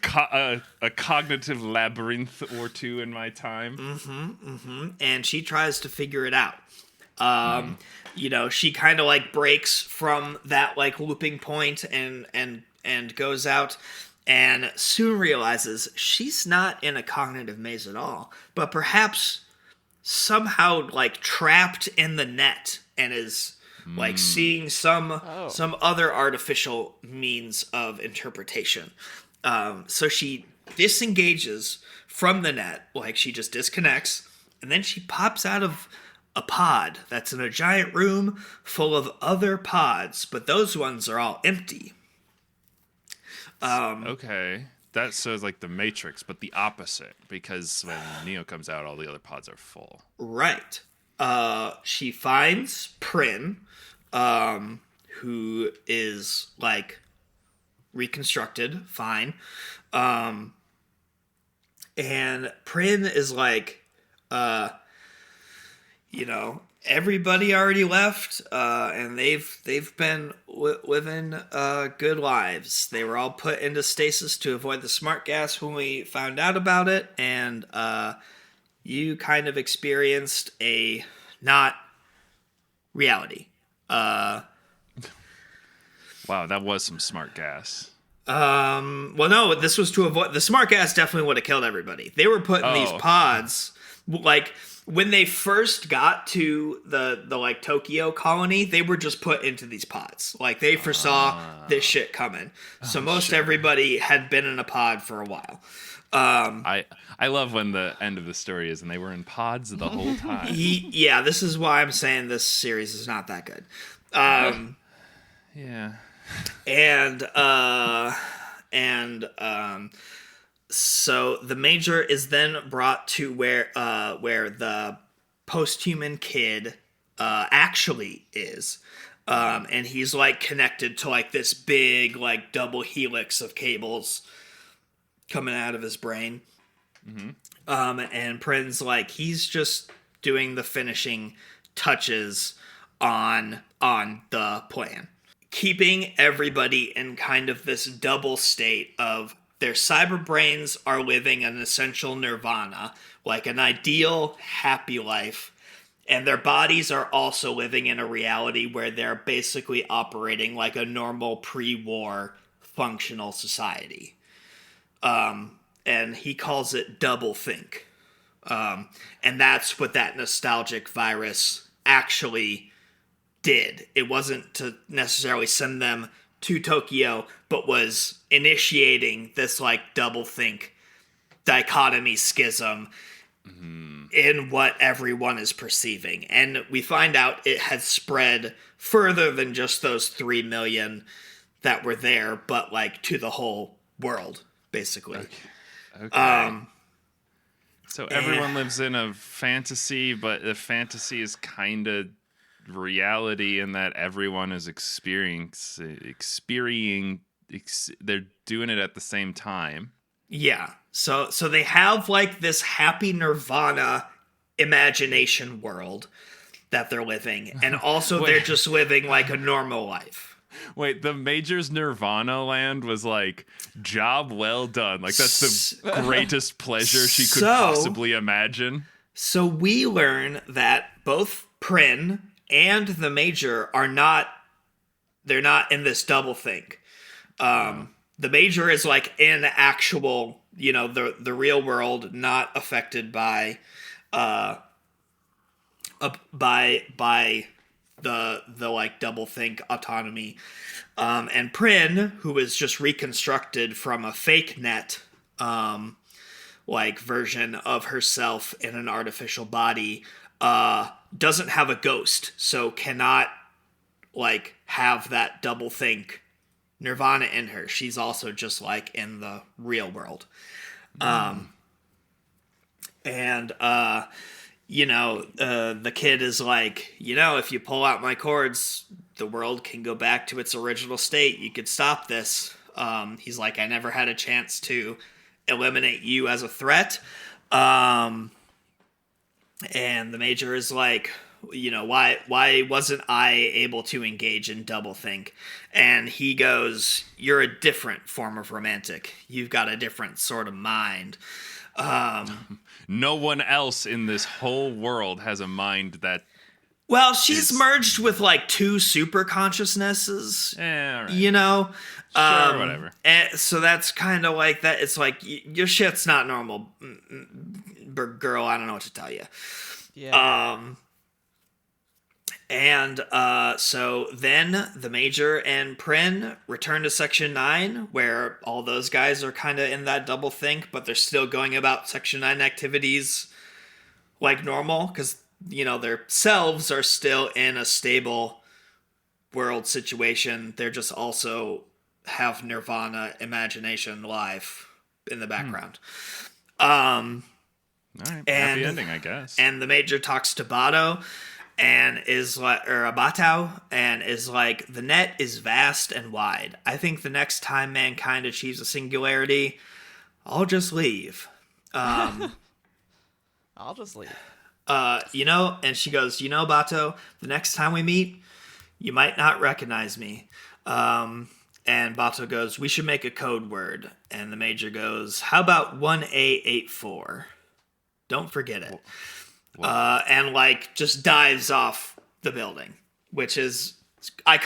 cognitive labyrinth or two in my time. and she tries to figure it out. You know, she kind of like breaks from that like looping point and goes out, and soon realizes she's not in a cognitive maze at all, but perhaps somehow like trapped in the net and is like seeing some other artificial means of interpretation. So she disengages from the net, like she just disconnects, and then she pops out of a pod that's in a giant room full of other pods, but those ones are all empty. Okay. That sounds like the Matrix, but the opposite, because when Neo comes out, all the other pods are full. Right. She finds Prin, who is like reconstructed, fine. And Prin is like, you know, everybody already left, and they've been living good lives. They were all put into stasis to avoid the smart gas when we found out about it, and you kind of experienced a not reality. Wow, that was some smart gas. Well, no, this was to avoid the smart gas. Definitely would have killed everybody. They were put in these pods, like. When they first got to the like Tokyo colony, they were just put into these pods. Like they foresaw this shit coming. So most everybody had been in a pod for a while. I love when the end of the story is and they were in pods the whole time. Yeah, this is why I'm saying this series is not that good. Yeah. So the Major is then brought to where the post-human kid actually is, and he's like connected to like this big like double helix of cables coming out of his brain. And Prin's like he's just doing the finishing touches on the plan. Keeping everybody in kind of this double state of their cyber brains are living an essential nirvana, like an ideal, happy life, and their bodies are also living in a reality where they're basically operating like a normal pre-war functional society. And he calls it doublethink. And that's what that nostalgic virus actually did. It wasn't to necessarily send them to Tokyo, but was initiating this like doublethink dichotomy schism in what everyone is perceiving. And we find out it has spread further than just those 3 million that were there, but like to the whole world, basically. Okay. So everyone lives in a fantasy, but the fantasy is kind of reality in that everyone is they're doing it at the same time. Yeah. So they have like this happy nirvana imagination world that they're living, and also they're just living like a normal life. Wait, the Major's Nirvana land was like, job well done. Like, that's the greatest pleasure she could possibly imagine. So we learn that both Prin and the Major are not, they're not in this doublethink. The Major is like in actual, you know, the real world, not affected by the like doublethink autonomy. And Prin, who is just reconstructed from a fake net like version of herself in an artificial body, doesn't have a ghost, so cannot like have that doublethink nirvana in her. She's also just like in the real world. You know, the kid is like, you know, if you pull out my cords, the world can go back to its original state. You could stop this. He's like, I never had a chance to eliminate you as a threat. And the Major is like, you know, why wasn't I able to engage in doublethink? And he goes, you're a different form of romantic. You've got a different sort of mind. No one else in this whole world has a mind that... Well, she's merged with like 2 super consciousnesses, all right. You know? Sure, whatever. And so that's kind of like that. It's like, your shit's not normal, girl. I don't know what to tell you. Yeah. So then the Major and Prin return to Section 9, where all those guys are kind of in that doublethink, but they're still going about Section 9 activities like normal, because, you know, their selves are still in a stable world situation. They're just also have Nirvana imagination live in the background. All right, happy ending, I guess. And the Major talks to Bato, and is like, or Abatao, and is like, the net is vast and wide. I think the next time mankind achieves a singularity, I'll just leave. I'll just leave. You know, and she goes, you know, Bato, the next time we meet, you might not recognize me. And Bato goes, we should make a code word. And the Major goes, how about 1A84? Don't forget it. And like just dives off the building, which is like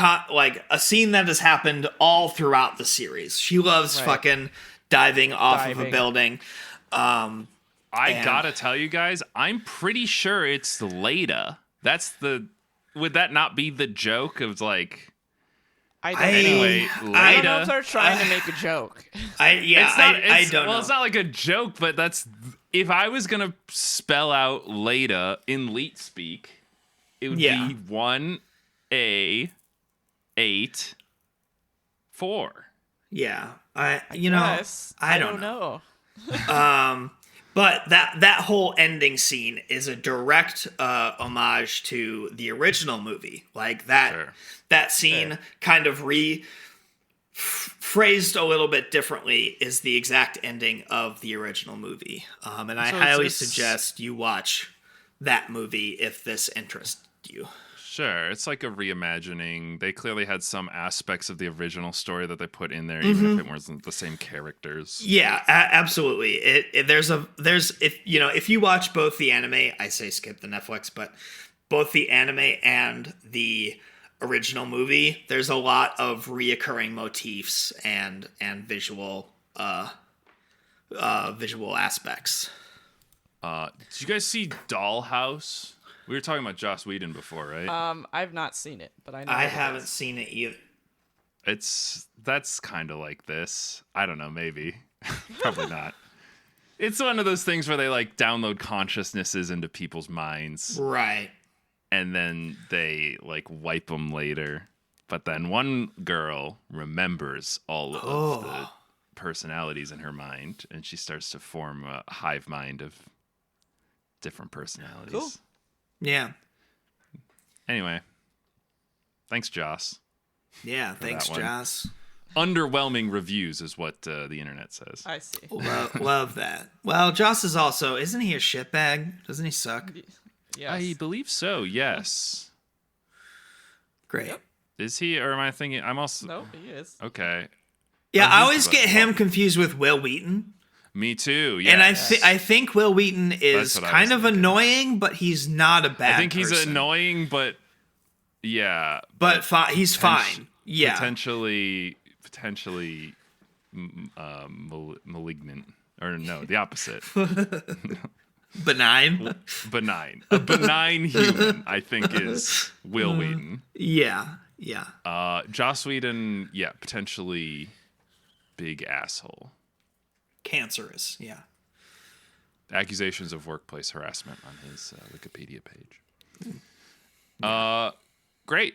a scene that has happened all throughout the series. She loves fucking diving off of a building. I gotta tell you guys, I'm pretty sure it's Leda. Would that not be the joke of like? I don't know if they're trying to make a joke. I don't know. Well, it's not like a joke, but that's... If I was going to spell out Leda in Leet speak, it would be 1A84. Yeah. I don't know. But that whole ending scene is a direct homage to the original movie. Like that scene kind of phrased a little bit differently is the exact ending of the original movie. And I highly suggest you watch that movie if this interests you. Sure, it's like a reimagining. They clearly had some aspects of the original story that they put in there, even if it wasn't the same characters. Yeah, absolutely. There's if you watch both the anime, I say skip the Netflix, but both the anime and the original movie, there's a lot of reoccurring motifs and visual visual aspects. Did you guys see Dollhouse? We were talking about Joss Whedon before, right? I've not seen it, but I know I what it haven't is. seen it either. That's kind of like this. I don't know, maybe. Probably not. It's one of those things where they like download consciousnesses into people's minds. Right. And then they like wipe them later. But then one girl remembers all of the personalities in her mind, and she starts to form a hive mind of different personalities. Cool. Yeah. Anyway, thanks, Joss. Yeah, thanks, that one. Joss. Underwhelming reviews is what the internet says. I see. Love that. Well, Joss is also, isn't he a shitbag? Doesn't he suck? Yes. I believe so, yes. Great. Yep. Is he, or am I thinking? I'm also. No, he is. Okay. Yeah, Oh, I he's always the- get him confused with Will Wheaton. Me too, yeah. And I think Will Wheaton is what I kind was of thinking. annoying, but he's not a bad I think he's person. annoying, but yeah. But he's fine. Yeah. Potentially malignant. Or no, the opposite. Benign. Benign. A benign human, I think, is Will Wheaton. Yeah. Joss Whedon, yeah, potentially big asshole. Cancerous. Yeah. Accusations of workplace harassment on his Wikipedia page. Great.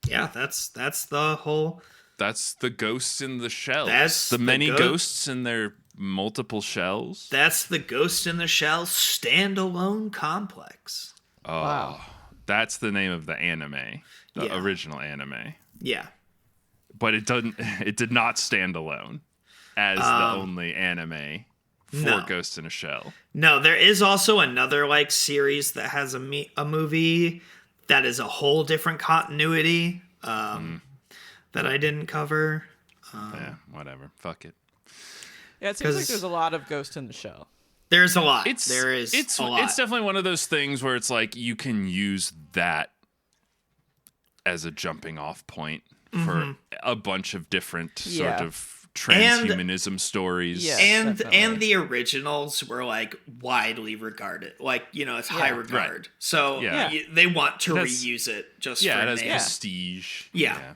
Yeah, that's the whole. That's the ghosts in the shells. That's the the many ghost- ghosts in their multiple shells. That's the Ghost in the Shell standalone complex. Oh, Wow. that's the name of the anime, the Yeah. original anime. Yeah. But it doesn't. It did not stand alone as the only anime for no. Ghost in a Shell. No, there is also another like series that has a movie that is a whole different continuity that I didn't cover. Yeah, whatever. Fuck it. Yeah, it seems like 'Cause- there's a lot of Ghost in the Shell. There's a lot. It's there is it's a lot. it's definitely one of those things where it's like you can use that as a jumping off point for a bunch of different sort Yeah. of transhumanism stories. Yeah. and definitely. the originals were like widely regarded, like it's high regard. Right. So Yeah. they want to It has- reuse it just Yeah, for it has name. prestige. Yeah.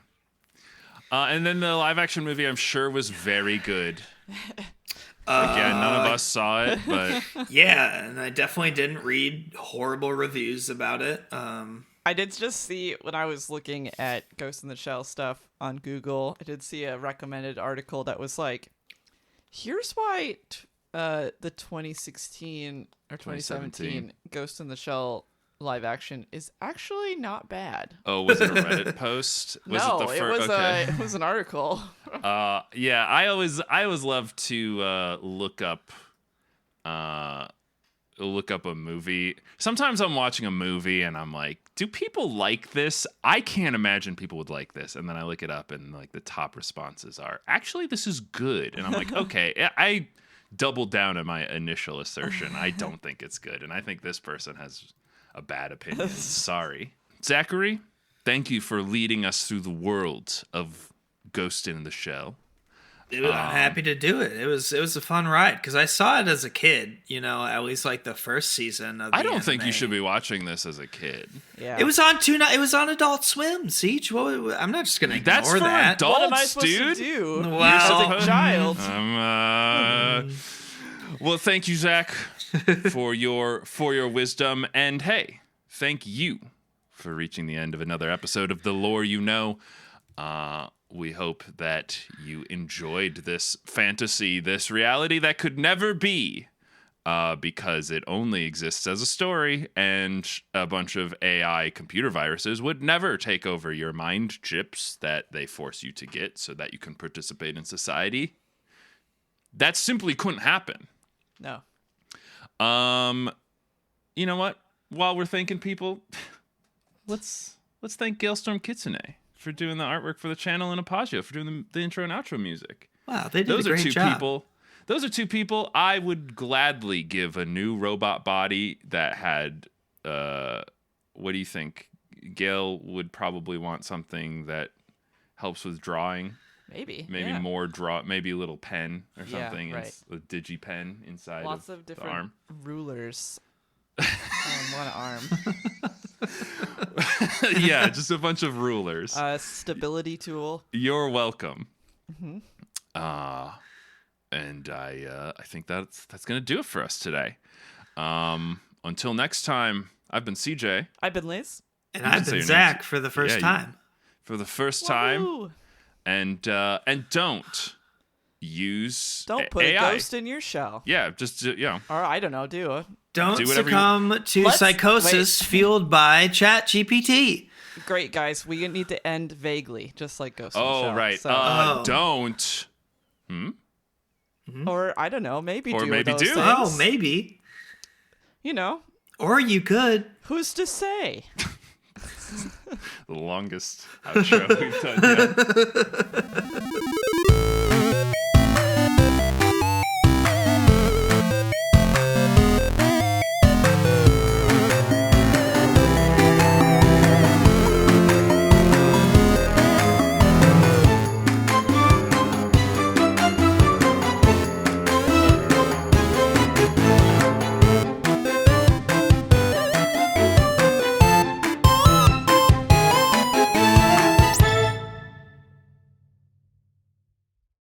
And then the live action movie, I'm sure, was very good. Again, none of us saw it, but Yeah, and I definitely didn't read horrible reviews about it. I did just see when I was looking at Ghost in the Shell stuff on Google, I did see a recommended article that was like, here's why the 2016 or 2017 Ghost in the Shell live action is actually not bad. oh, was it a Reddit post? Was No, it the first? it was an article. Yeah, I always love to look up a movie. Sometimes I'm watching a movie and I'm like, do people like this? I can't imagine people would like this. And then I look it up and like the top responses are, actually, this is good. And I'm like, okay, I doubled down on my initial assertion. I don't think it's good. And I think this person has a bad opinion. Sorry. Zachary, thank you for leading us through the world of Ghost in the Shell. I'm happy to do it. It was a fun ride because I saw it as a kid. At least like the first season of. I don't think you should be watching this as a kid. Yeah. It was on It was on Adult Swim. Siege. I'm not just gonna ignore That's for that. adults, What am I supposed dude. to do? Wow. As a child. Well, thank you, Zach, for your wisdom, and hey, thank you for reaching the end of another episode of The Lore You Know. We hope that you enjoyed this fantasy, this reality that could never be, because it only exists as a story, and a bunch of AI computer viruses would never take over your mind chips that they force you to get so that you can participate in society. That simply couldn't happen. No. you know what? While we're thanking people, let's thank Galestorm Kitsune for doing the artwork for the channel and Apagio for doing the intro and outro music. Wow, they did a great job. Those are two people I would gladly give a new robot body that had, what do you think? Gail would probably want something that helps with drawing. Maybe yeah. More maybe a little pen or something. Right. A digi pen inside lots of different the arm. Rulers on one arm. Yeah, just a bunch of rulers. Stability tool. You're welcome. Mm-hmm. And I think that's gonna do it for us today. Until next time, I've been CJ. I've been Liz. And I've been Zach for the first time. For the first time. And don't use put AI. a ghost in your shell. Yeah, just Or I don't know, Don't succumb to psychosis fueled by ChatGPT. Great, guys. We need to end vaguely, just like Ghost in the Shell. Right. So, don't. Or I don't know, maybe or do maybe those do. things. Oh, maybe. You know. Or you could. Who's to say? The longest outro we've done yet.